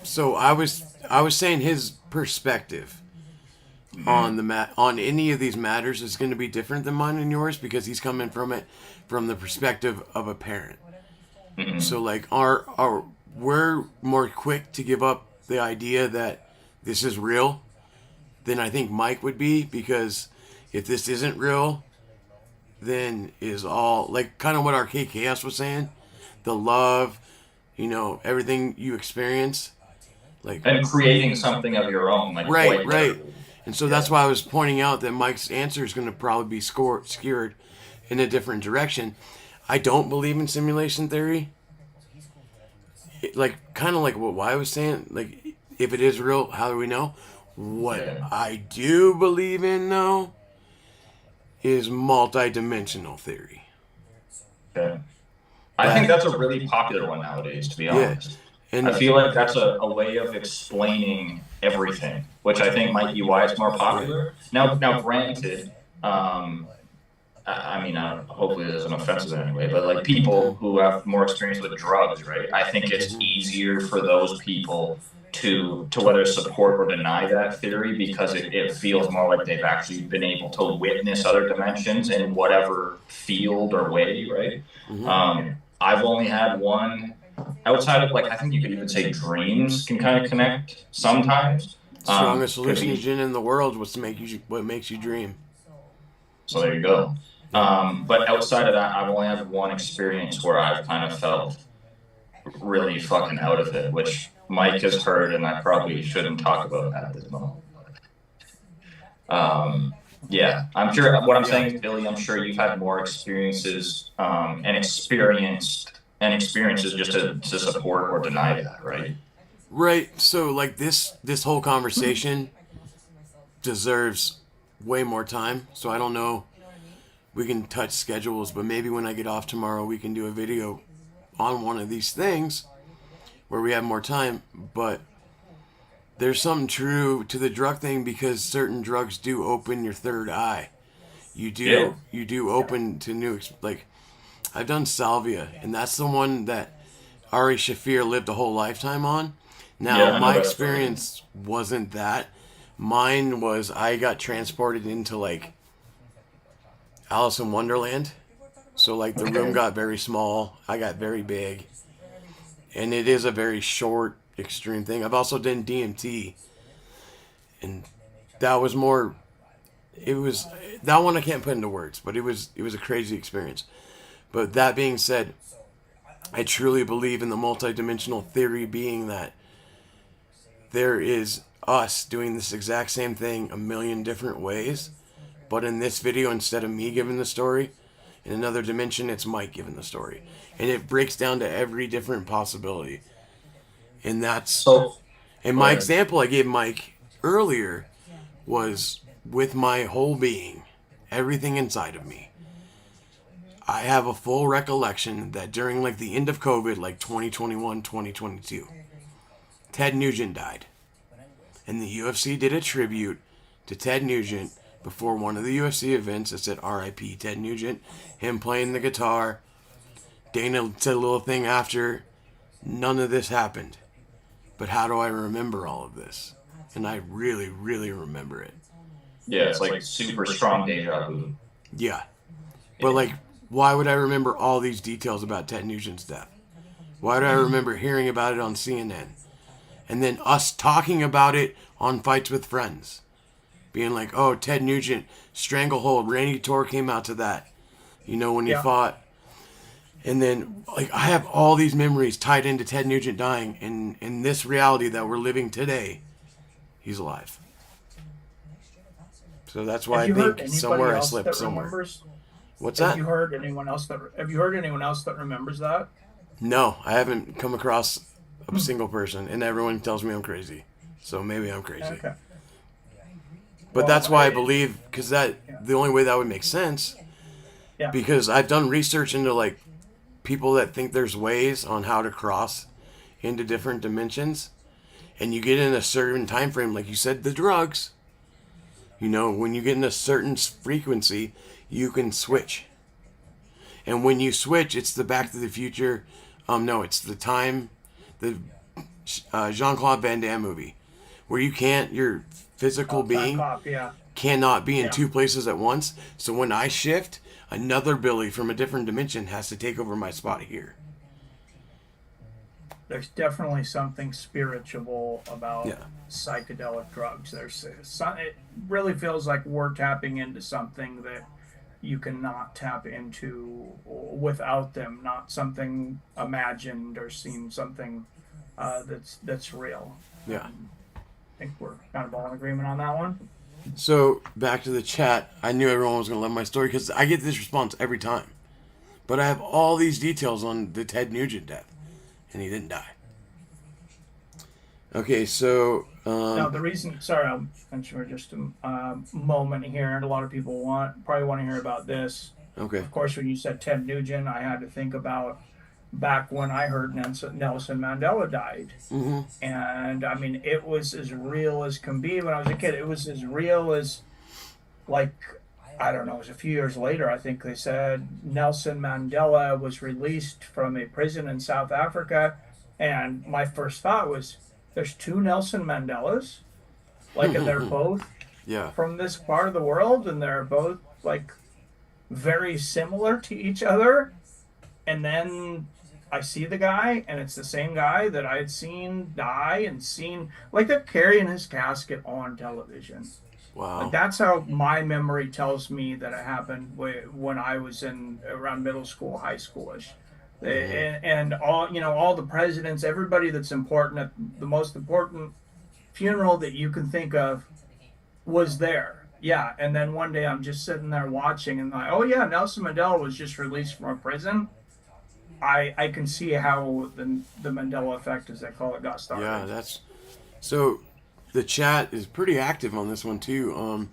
So I was saying his perspective on on any of these matters is going to be different than mine and yours because he's coming from the perspective of a parent. So like we're more quick to give up the idea that this is real than I think Mike would be, because if this isn't real, then is all like kind of what Arcade Chaos was saying, the love, everything you experience, like, and creating something of your own, like, right. And so that's why I was pointing out that Mike's answer is going to probably be skewered in a different direction. I don't believe in simulation theory. Kind of like what I was saying, like, if it is real, how do we know? What I do believe in, though, is multi-dimensional theory. Okay. I think that's a really popular one nowadays, to be honest. And I feel like that's a way of explaining everything, which I think might be why it's more popular. Now, granted, I mean, hopefully it isn't offensive in any way, but like people who have more experience with drugs, right? I think it's easier for those people to whether support or deny that theory because it feels more like they've actually been able to witness other dimensions in whatever field or way, right? I've only had one outside of, like, I think you could even say dreams can kind of connect sometimes. Strongest hallucinogen in the world was what makes you dream. So there you go. But outside of that, I've only had one experience where I've kind of felt really fucking out of it, which Mike has heard, and I probably shouldn't talk about that at this moment. Yeah, I'm sure. What I'm saying is, Billy, I'm sure you've had more experiences and experiences just to support or deny that, right? Right. So, like, this whole conversation deserves way more time. So I don't know. We can touch schedules, but maybe when I get off tomorrow, we can do a video on one of these things where we have more time. But there's something true to the drug thing because certain drugs do open your third eye. You do open to new, like, I've done salvia, and that's the one that Ari Shafir lived a whole lifetime on. Now, my experience wasn't that. Mine was I got transported into, like, Alice in Wonderland. So, like, the room got very small. I got very big. And it is a very short, extreme thing. I've also done DMT. And that was more... that one I can't put into words, but it was a crazy experience. But that being said, I truly believe in the multidimensional theory being that there is us doing this exact same thing a million different ways. But in this video, instead of me giving the story, in another dimension, it's Mike giving the story. And it breaks down to every different possibility. And that's... And my example I gave Mike earlier was with my whole being, everything inside of me. I have a full recollection that during, like, the end of COVID, like 2021, 2022, Ted Nugent died. And the UFC did a tribute to Ted Nugent before one of the UFC events that said R.I.P. Ted Nugent, him playing the guitar. Dana said a little thing after. None of this happened. But how do I remember all of this? and I really, really remember it. Yeah, it's like super strong deja vu. Yeah. But, like, why would I remember all these details about Ted Nugent's death? Why do I remember hearing about it on CNN? And then us talking about it on Fights with Friends. Being like, oh, Ted Nugent, Stranglehold, Randy Torr came out to that. You know, when he fought. And then, like, I have all these memories tied into Ted Nugent dying. And in this reality that we're living today, he's alive. So that's why I think somewhere I slipped somewhere. Remembers? What's that? Have you heard anyone else that remembers that? No, I haven't come across a single person, and everyone tells me I'm crazy. So maybe I'm crazy. Okay. But that's why I believe, because the only way that would make sense, because I've done research into, like, people that think there's ways on how to cross into different dimensions, and you get in a certain time frame, like you said, the drugs. You know, when you get in a certain frequency, you can switch. And when you switch, it's the Back to the Future. No, it's the Jean-Claude Van Damme movie, where your physical being cannot be in two places at once. So when I shift, another Billy from a different dimension has to take over my spot here. There's definitely something spiritual about psychedelic drugs. It really feels like we're tapping into something that you cannot tap into without them. Not something imagined or seen, something that's real. Yeah. I think we're kind of all in agreement on that one. So back to the chat. I knew everyone was going to love my story because I get this response every time. But I have all these details on the Ted Nugent death. And he didn't die. Okay, so... now, the reason... Sorry, I'll mention for just a moment here. And a lot of people probably want to hear about this. Okay. Of course, when you said Ted Nugent, I had to think about back when I heard Nelson Mandela died. Mm-hmm. And, I mean, it was as real as can be. When I was a kid, it was as real as, like... I don't know, it was a few years later, I think they said Nelson Mandela was released from a prison in South Africa. And my first thought was, there's two Nelson Mandelas? Like, and they're both from this part of the world, and they're both, like, very similar to each other. And then I see the guy, and it's the same guy that I had seen die and seen, like, they're carrying his casket on television. Wow. Like, that's how my memory tells me that it happened when I was around middle school, high schoolish. And all the presidents, everybody that's important at the most important funeral that you can think of was there. Yeah, and then one day I'm just sitting there watching and like, oh yeah, Nelson Mandela was just released from a prison. I can see how the Mandela effect, as they call it, got started. Yeah, that's so. The chat is pretty active on this one too.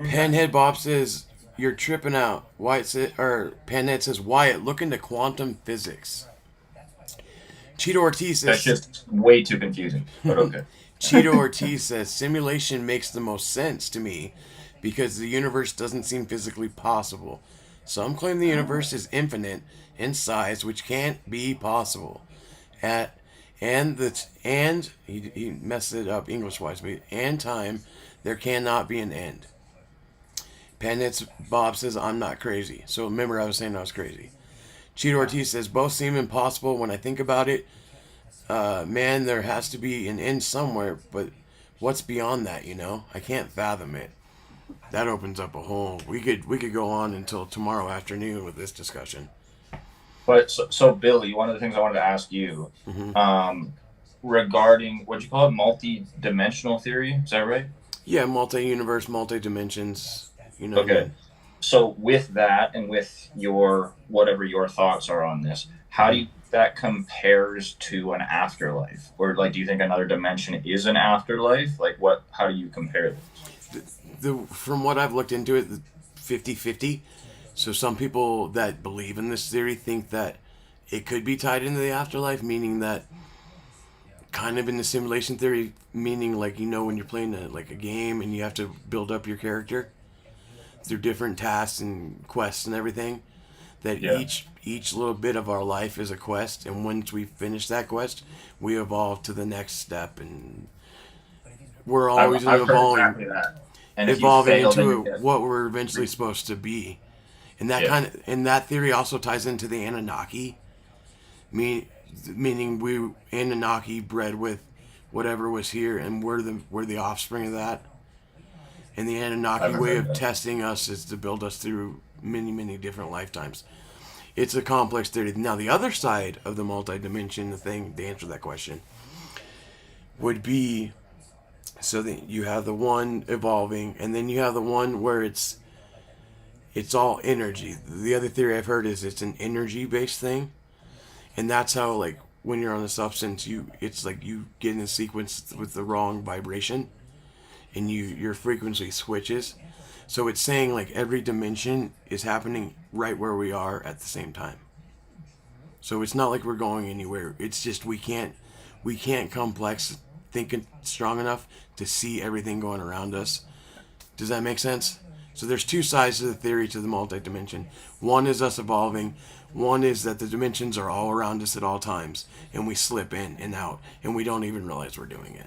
Penhead Bob says you're tripping out. Penhead says Wyatt, look into quantum physics. Cheeto Ortiz says that's just way too confusing. But okay. Cheeto Ortiz says simulation makes the most sense to me because the universe doesn't seem physically possible. Some claim the universe is infinite in size, which can't be possible. And he messed it up English-wise, but and time, there cannot be an end. Penitz Bob says, I'm not crazy. So remember I was saying I was crazy. Cheeto Ortiz says, both seem impossible when I think about it. Man, there has to be an end somewhere, but what's beyond that, you know? I can't fathom it. That opens up a whole... We could go on until tomorrow afternoon with this discussion. But so Billy, one of the things I wanted to ask you, regarding what you call it, multi-dimensional theory, is that right? Yeah, multi-universe, multi-dimensions. You know. Okay. So with that, and with whatever your thoughts are on this, how do you think that compares to an afterlife? Or like, do you think another dimension is an afterlife? Like, how do you compare this? From what I've looked into it, 50-50. So some people that believe in this theory think that it could be tied into the afterlife, meaning that kind of in the simulation theory, meaning like, you know, when you're playing a game and you have to build up your character through different tasks and quests and everything, that each little bit of our life is a quest, and once we finish that quest, we evolve to the next step, and we're always I've heard evolving, exactly that. And if you evolving fail, then you into get what we're eventually supposed to be. And that theory also ties into the Anunnaki, meaning we Anunnaki bred with whatever was here, and we're the offspring of that. And the Anunnaki way of testing us is to build us through many, many different lifetimes. It's a complex theory. Now, the other side of the multi-dimension thing, to answer that question, would be so that you have the one evolving, and then you have the one where it's all energy. The other theory I've heard is it's an energy-based thing, and that's how, like, when you're on a substance, it's like you get in a sequence with the wrong vibration, and your frequency switches. So it's saying like every dimension is happening right where we are at the same time. So it's not like we're going anywhere. It's just we can't complex think strong enough to see everything going around us. Does that make sense? So there's two sides to the theory to the multi-dimension. One is us evolving. One is that the dimensions are all around us at all times, and we slip in and out, and we don't even realize we're doing it.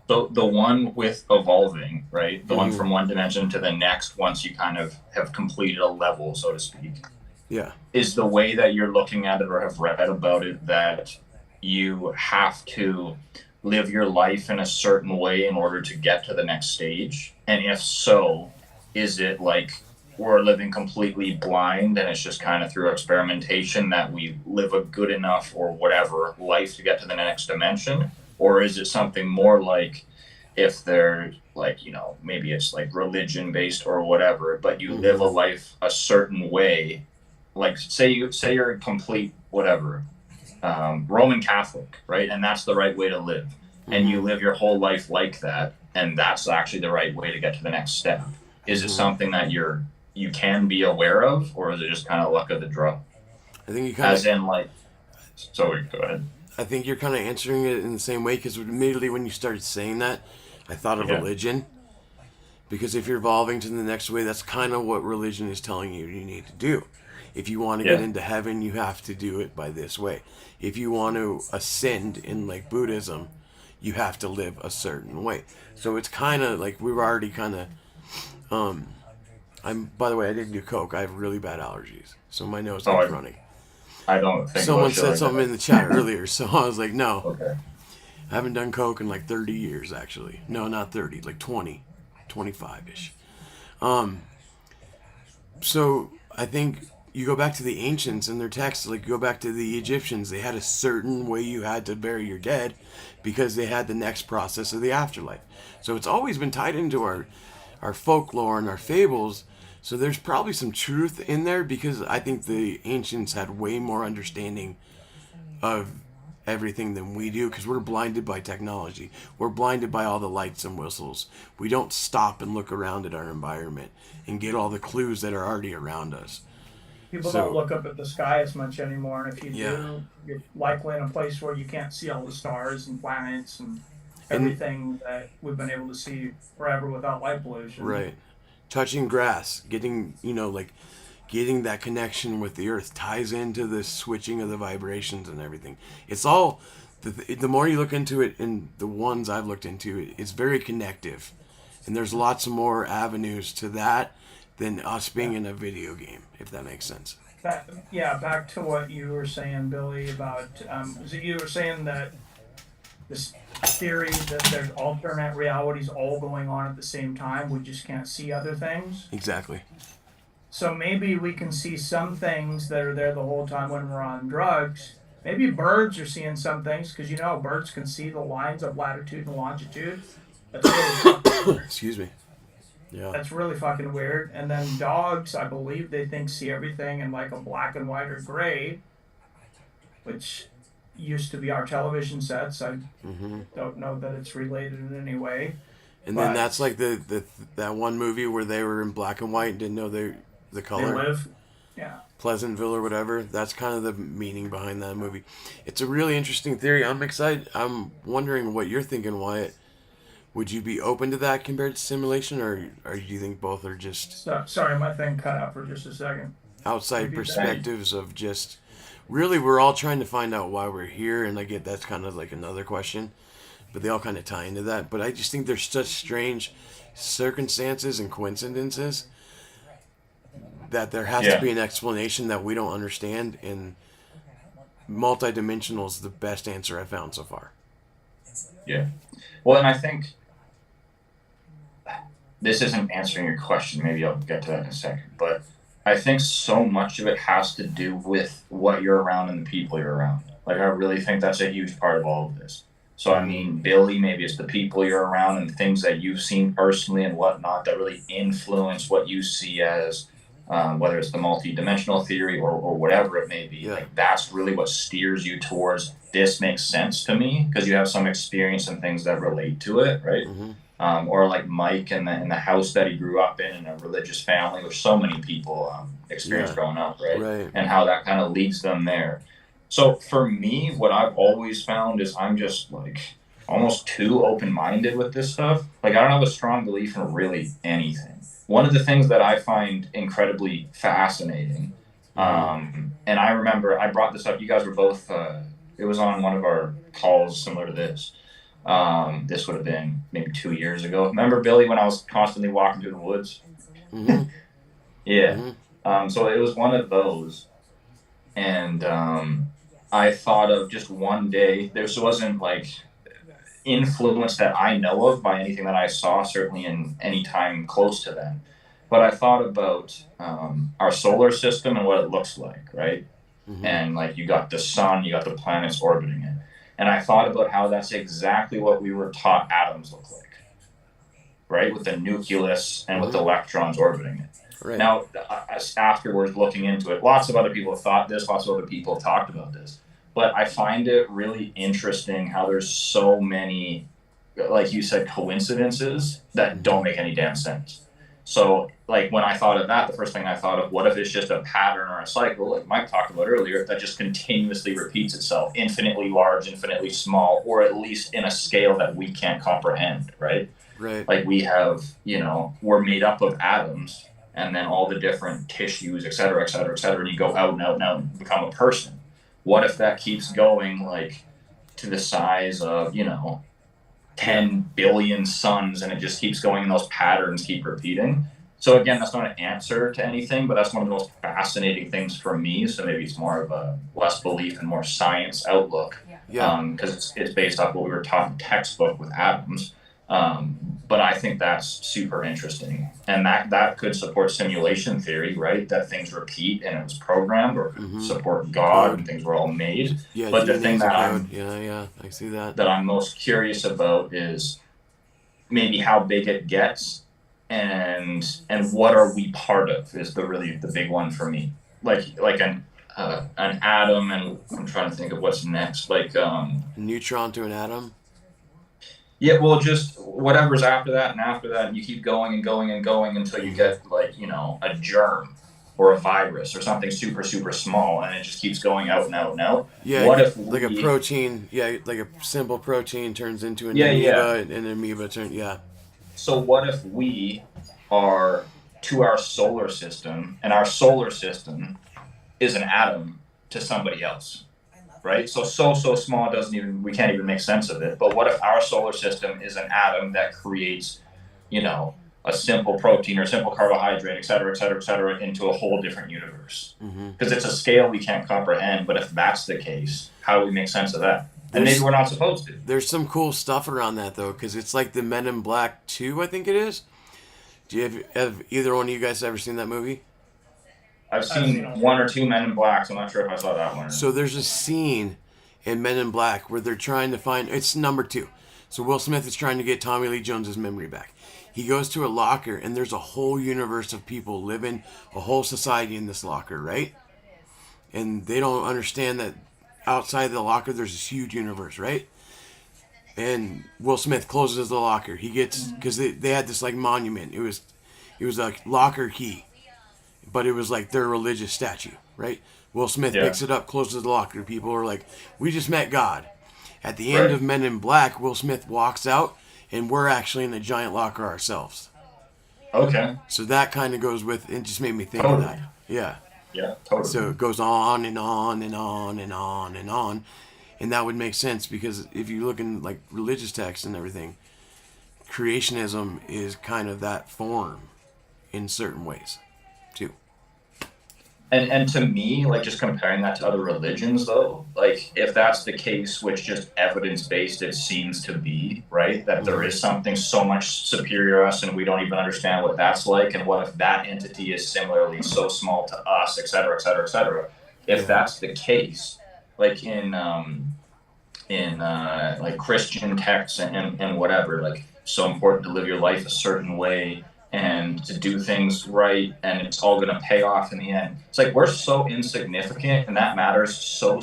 So the one with evolving, right? The one from one dimension to the next, once you kind of have completed a level, so to speak. Yeah. Is the way that you're looking at it or have read about it that you have to live your life in a certain way in order to get to the next stage? And if so, is it like we're living completely blind and it's just kind of through experimentation that we live a good enough or whatever life to get to the next dimension? Or is it something more like if they're like, you know, maybe it's like religion based or whatever, but you live a life a certain way, like say you're a complete whatever, Roman Catholic, right? And that's the right way to live. And you live your whole life like that, and that's actually the right way to get to the next step. Is it something that you can be aware of, or is it just kind of luck of the draw? I think you kind as in like, sorry, go ahead. I think you're kind of answering it in the same way, because immediately when you started saying that, I thought of religion. Because if you're evolving to the next way, that's kind of what religion is telling you need to do. If you want to get into heaven, you have to do it by this way. If you want to ascend in like Buddhism, you have to live a certain way. So it's kind of like we were already kind of... by the way, I didn't do coke. I have really bad allergies, so my nose keeps running. I don't think someone said like something that. in the chat earlier, so I was like, no. Okay. I haven't done coke in like 30 years, actually. No, not 30, like 20, 25-ish. So I think you go back to the ancients and their texts, like you go back to the Egyptians, they had a certain way you had to bury your dead because they had the next process of the afterlife. So it's always been tied into our folklore and our fables. So there's probably some truth in there, because I think the ancients had way more understanding of everything than we do, because we're blinded by technology. We're blinded by all the lights and whistles. We don't stop and look around at our environment and get all the clues that are already around us. People don't look up at the sky as much anymore, and if you do, you're likely in a place where you can't see all the stars and planets and everything that we've been able to see forever without light pollution. Right. Touching grass, getting that connection with the earth ties into the switching of the vibrations and everything. It's all, the more you look into it, and the ones I've looked into, it's very connective. And there's lots of more avenues to that than us being in a video game, if that makes sense. Back to what you were saying, Billy, about, you were saying that this theory that there's alternate realities all going on at the same time, we just can't see other things? Exactly. So maybe we can see some things that are there the whole time when we're on drugs. Maybe birds are seeing some things, because birds can see the lines of latitude and longitude. That's really Excuse me. Yeah. That's really fucking weird. And then dogs, I believe they see everything in like a black and white or gray, which used to be our television sets. I don't know that it's related in any way. And then that's like that one movie where they were in black and white and didn't know the color. They live. Yeah. Pleasantville or whatever. That's kind of the meaning behind that movie. It's a really interesting theory. I'm excited. I'm wondering what you're thinking, Wyatt. Would you be open to that compared to simulation, or do you think both are just... Sorry, my thing cut out for just a second. Outside perspectives of just... Really, we're all trying to find out why we're here, and I get that's kind of like another question. but they all kind of tie into that. But I just think there's such strange circumstances and coincidences that there has to be an explanation that we don't understand, and multidimensional is the best answer I've found so far. Yeah. Well, and I think this isn't answering your question. Maybe I'll get to that in a second. But I think so much of it has to do with what you're around and the people you're around. Like, I really think that's a huge part of all of this. So, I mean, Billy, maybe it's the people you're around and things that you've seen personally and whatnot that really influence what you see as, whether it's the multi-dimensional theory or whatever it may be. Yeah. Like, that's really what steers you towards this makes sense to me because you have some experience and things that relate to it, right? Mm-hmm. Or like Mike in the house that he grew up in a religious family, which so many people experience growing up, right? And how that kind of leads them there. So for me, what I've always found is I'm just like almost too open-minded with this stuff. Like, I don't have a strong belief in really anything. One of the things that I find incredibly fascinating, and I remember I brought this up, you guys were both, it was on one of our calls similar to this. This would have been maybe 2 years ago. Remember, Billy, when I was constantly walking through the woods? Mm-hmm. Yeah. Mm-hmm. So it was one of those. And I thought of just one day, this wasn't like influence that I know of by anything that I saw, certainly in any time close to them. But I thought about our solar system and what it looks like, right? Mm-hmm. And like you got the sun, you got the planets orbiting it. And I thought about how that's exactly what we were taught atoms look like, right? With the nucleus and with the electrons orbiting it. Right. Now, afterwards, looking into it, lots of other people have thought this, lots of other people have talked about this. But I find it really interesting how there's so many, like you said, coincidences that don't make any damn sense. So, like, when I thought of that, the first thing I thought of, what if it's just a pattern or a cycle, like Mike talked about earlier, that just continuously repeats itself, infinitely large, infinitely small, or at least in a scale that we can't comprehend, right? Right. Like, we have, we're made up of atoms, and then all the different tissues, et cetera, et cetera, et cetera, and you go out and out and out and become a person. What if that keeps going, like, to the size of, 10 billion suns, and it just keeps going and those patterns keep repeating? So again, that's not an answer to anything, but that's one of the most fascinating things for me. So maybe it's more of a less belief and more science outlook. Because it's based off what we were taught in textbook with atoms. But I think that's super interesting. And that could support simulation theory, right? That things repeat and it was programmed, or support God and things were all made. Yeah, but the thing that I see that. That I'm most curious about is maybe how big it gets and what are we part of is the big one for me. Like an atom, and I'm trying to think of what's next. Like neutron to an atom. Yeah, well, just whatever's after that, and you keep going and going and going until you get a germ or a virus or something super, super small, and it just keeps going out and out and out. Yeah, what if like a protein? Yeah, like a simple protein turns into an amoeba, and an amoeba turns. Yeah. So what if we are to our solar system, and our solar system is an atom to somebody else? Right? So small we can't even make sense of it. But what if our solar system is an atom that creates, a simple protein or a simple carbohydrate, et cetera, et cetera, et cetera, into a whole different universe? Because it's a scale we can't comprehend. But if that's the case, how do we make sense of that? And maybe we're not supposed to. There's some cool stuff around that, though, because it's like the Men in Black 2, I think it is. Have either one of you guys ever seen that movie? I've seen one or two Men in Black, so I'm not sure if I saw that one. So there's a scene in Men in Black where they're trying to find... It's number 2. So Will Smith is trying to get Tommy Lee Jones's memory back. He goes to a locker, and there's a whole universe of people living, a whole society in this locker, right? And they don't understand that outside the locker there's this huge universe, right? And Will Smith closes the locker. He gets... Because they had this, monument. It was like locker key. But it was like their religious statue, right? Will Smith picks it up, closes the locker. People are like, we just met God. At the end of Men in Black, Will Smith walks out, and we're actually in a giant locker ourselves. Okay. So that kind of goes with, it just made me think of that. Yeah. Yeah, totally. So it goes on and on and on and on and on. And that would make sense because if you look in like religious texts and everything, creationism is kind of that form in certain ways too. And to me, like just comparing that to other religions, though, like if that's the case, which just evidence based it seems to be, right? That there is something so much superior to us, and we don't even understand what that's like. And what if that entity is similarly so small to us, et cetera, et cetera, et cetera? If that's the case, like in like Christian texts and whatever, like so important to live your life a certain way and to do things right, and it's all going to pay off in the end. It's like we're so insignificant, and that matters so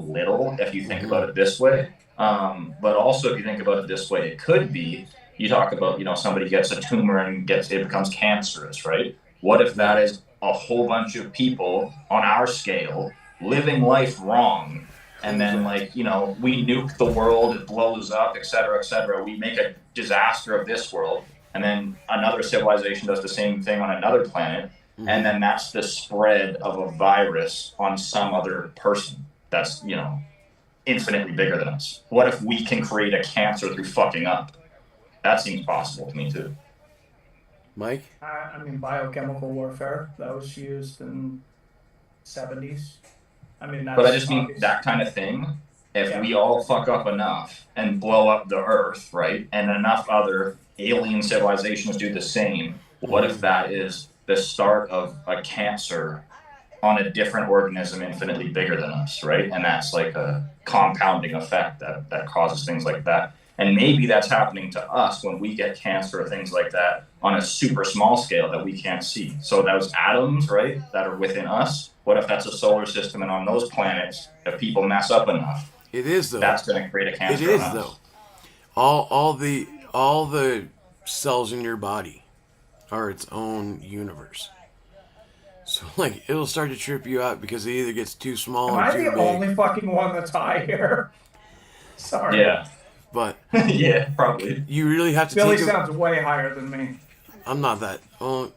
little if you think about it this way. But also, if you think about it this way, it could be you talk about, you know, somebody gets a tumor and it becomes cancerous, right? What if that is a whole bunch of people on our scale living life wrong, and then, like, you know, we nuke the world, it blows up, et cetera, we make a disaster of this world, and then another civilization does the same thing on another planet, and then that's the spread of a virus on some other person that's, you know, infinitely bigger than us. What if we can create a cancer through fucking up? That seems possible to me too. Mike? I mean, biochemical warfare, that was used in 70s. I mean, that's but I just mean obvious. that kind of thing. If we all fuck up enough and blow up the Earth, right, and enough other alien civilizations do the same, what if that is the start of a cancer on a different organism infinitely bigger than us, right? And that's like a compounding effect that causes things like that. And maybe that's happening to us when we get cancer or things like that on a super small scale that we can't see. So those atoms, right, that are within us, what if that's a solar system, and on those planets, if people mess up enough, it is though. That's going to create a cancer. It is though. All the cells in your body are its own universe. So like it'll start to trip you out because it either gets too small or too big. Am I the only fucking one that's high here? Sorry. Yeah. But yeah, probably. You really have to. Billy sounds way higher than me. I'm not that. Oh,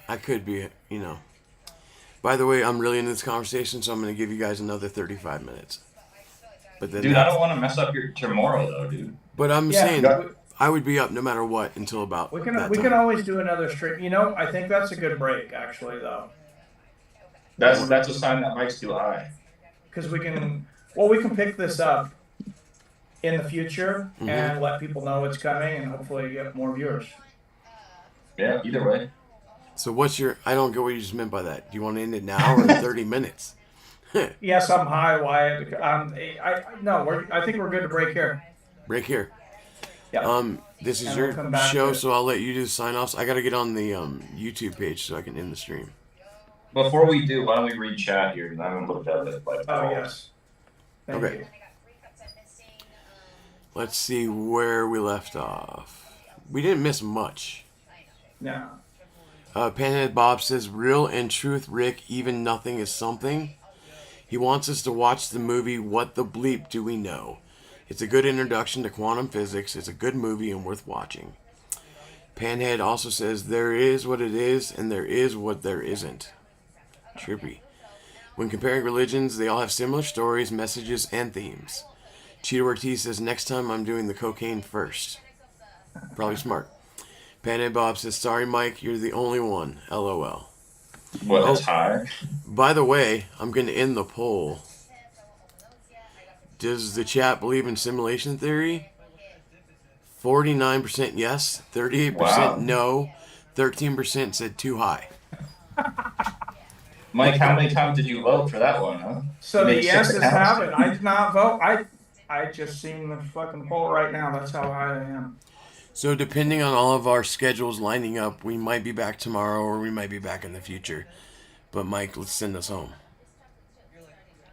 I could be. You know. By the way, I'm really into this conversation, so I'm going to give you guys another 35 minutes. But then, dude, I don't want to mess up your tomorrow, though, dude. But I'm saying I would be up no matter what until about. We can always do another stream. You know, I think that's a good break, actually, though. That's a sign that Mike's too high. Because we can pick this up in the future and let people know it's coming, and hopefully get more viewers. Yeah, either way. So what's your? I don't get what you just meant by that. Do you want to end it now or in 30 minutes? Yes, I'm high, Wyatt. I think we're good to break here. Break here. Yeah. This is your show, so I'll let you do the sign-offs. I got to get on the YouTube page so I can end the stream. Before we do, why don't we read chat here? Because I haven't looked at it. Yes. Thank you. Let's see where we left off. We didn't miss much. No. Panhead Bob says, real and truth, Rick, even nothing is something. He wants us to watch the movie What the Bleep Do We Know? It's a good introduction to quantum physics. It's a good movie and worth watching. Panhead also says, there is what it is and there is what there isn't. Trippy. When comparing religions, they all have similar stories, messages, and themes. Cheeto Ortiz says, next time I'm doing the cocaine first. Probably smart. Panhead Bob says, sorry, Mike, you're the only one. LOL. Well, that's high. By the way, I'm going to end the poll. Does the chat believe in simulation theory? 49% yes, 38% no, 13% said too high. Mike, how many times did you vote for that one, huh? So the yeses have it. I did not vote. I just seen the fucking poll right now. That's how high I am. So depending on all of our schedules lining up, we might be back tomorrow or we might be back in the future. But Mike, let's send us home.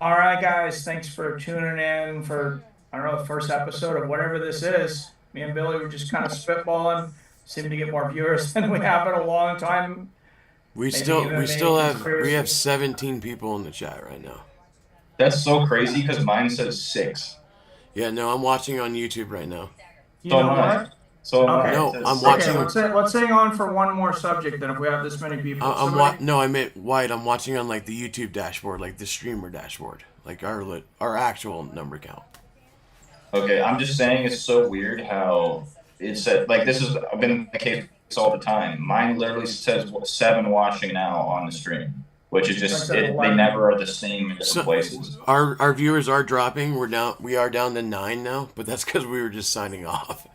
All right, guys. Thanks for tuning in for, I don't know, the first episode of whatever this is. Me and Billy were just kind of spitballing. Seem to get more viewers than we have in a long time. We have 17 people in the chat right now. That's so crazy because mine says 6. Yeah, no, I'm watching on YouTube right now. You know what? Okay. No, I'm watching. Let's hang on for one more subject then if we have this many people. I meant White. I'm watching on like the YouTube dashboard, like the streamer dashboard. like our actual number count. Okay, I'm just saying it's so weird how it said, like, this has been the case all the time. Mine literally says 7 watching now on the stream, which is just, they never are the same in different places. Our viewers are dropping. We are down to 9 now, but that's because we were just signing off.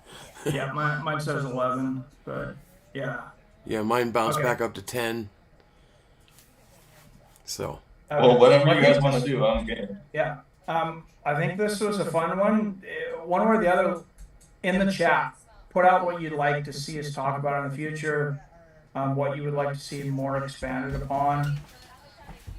Yeah, mine says 11, but yeah. Yeah, mine bounced back up to 10. So. Well, whatever you guys want to do, I'm game. Yeah. I think this was a fun one. One way or the other, in the chat, put out what you'd like to see us talk about in the future, what you would like to see more expanded upon.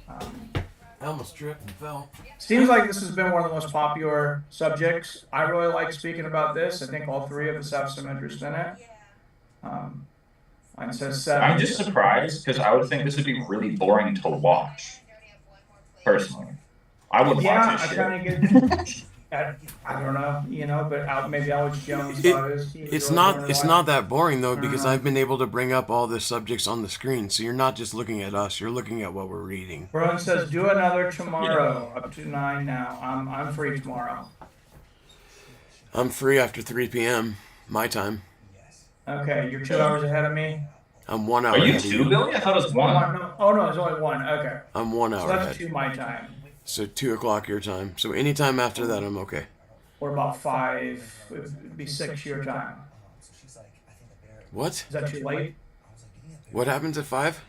I almost tripped and fell. Seems like this has been one of the most popular subjects. I really like speaking about this. I think all 3 of us have some interest in it. Mine says 7. I'm just surprised because I would think this would be really boring to watch. Personally, I would watch this shit. I don't know, but maybe Alex Jones thought it's not that boring though, because I've been able to bring up all the subjects on the screen, so you're not just looking at us, you're looking at what we're reading. Brian says, do another tomorrow, up to 9 now. I'm free tomorrow. I'm free after 3 p.m. my time. Okay, you're 2 hours ahead of me. I'm 1 hour. Are you 2, Billy? I thought it was 1. Oh no, it's only 1. Okay. I'm 1 hour so that's ahead. 2 my time. So 2 o'clock your time. So anytime after that, I'm okay. Or about 5, it would be 6 your time. What? Is that too late? What happens at 5?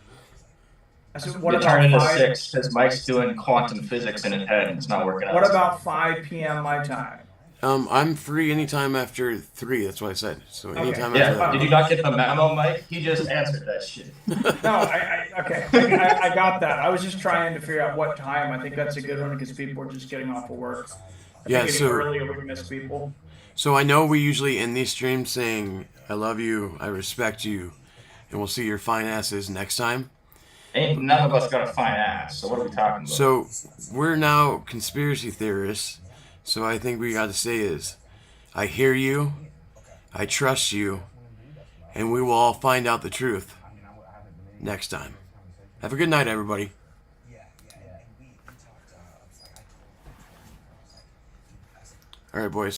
I said, what You about turn into 5? 6 because Mike's doing quantum physics in his head and it's not working out. What about 5 p.m. my time? I'm free anytime after 3. That's what I said. So anytime after that. Did you not get the memo, Mike? He just answered that shit. No, I got that. I was just trying to figure out what time. I think that's a good one because people are just getting off of work. So earlier we miss people. So I know we usually end these streams saying, I love you, I respect you, and we'll see your fine asses next time. Ain't none of us got a fine ass, so what are we talking about? So we're now conspiracy theorists, so I think we got to say is, I hear you, I trust you, and we will all find out the truth next time. Have a good night, everybody. All right, boys.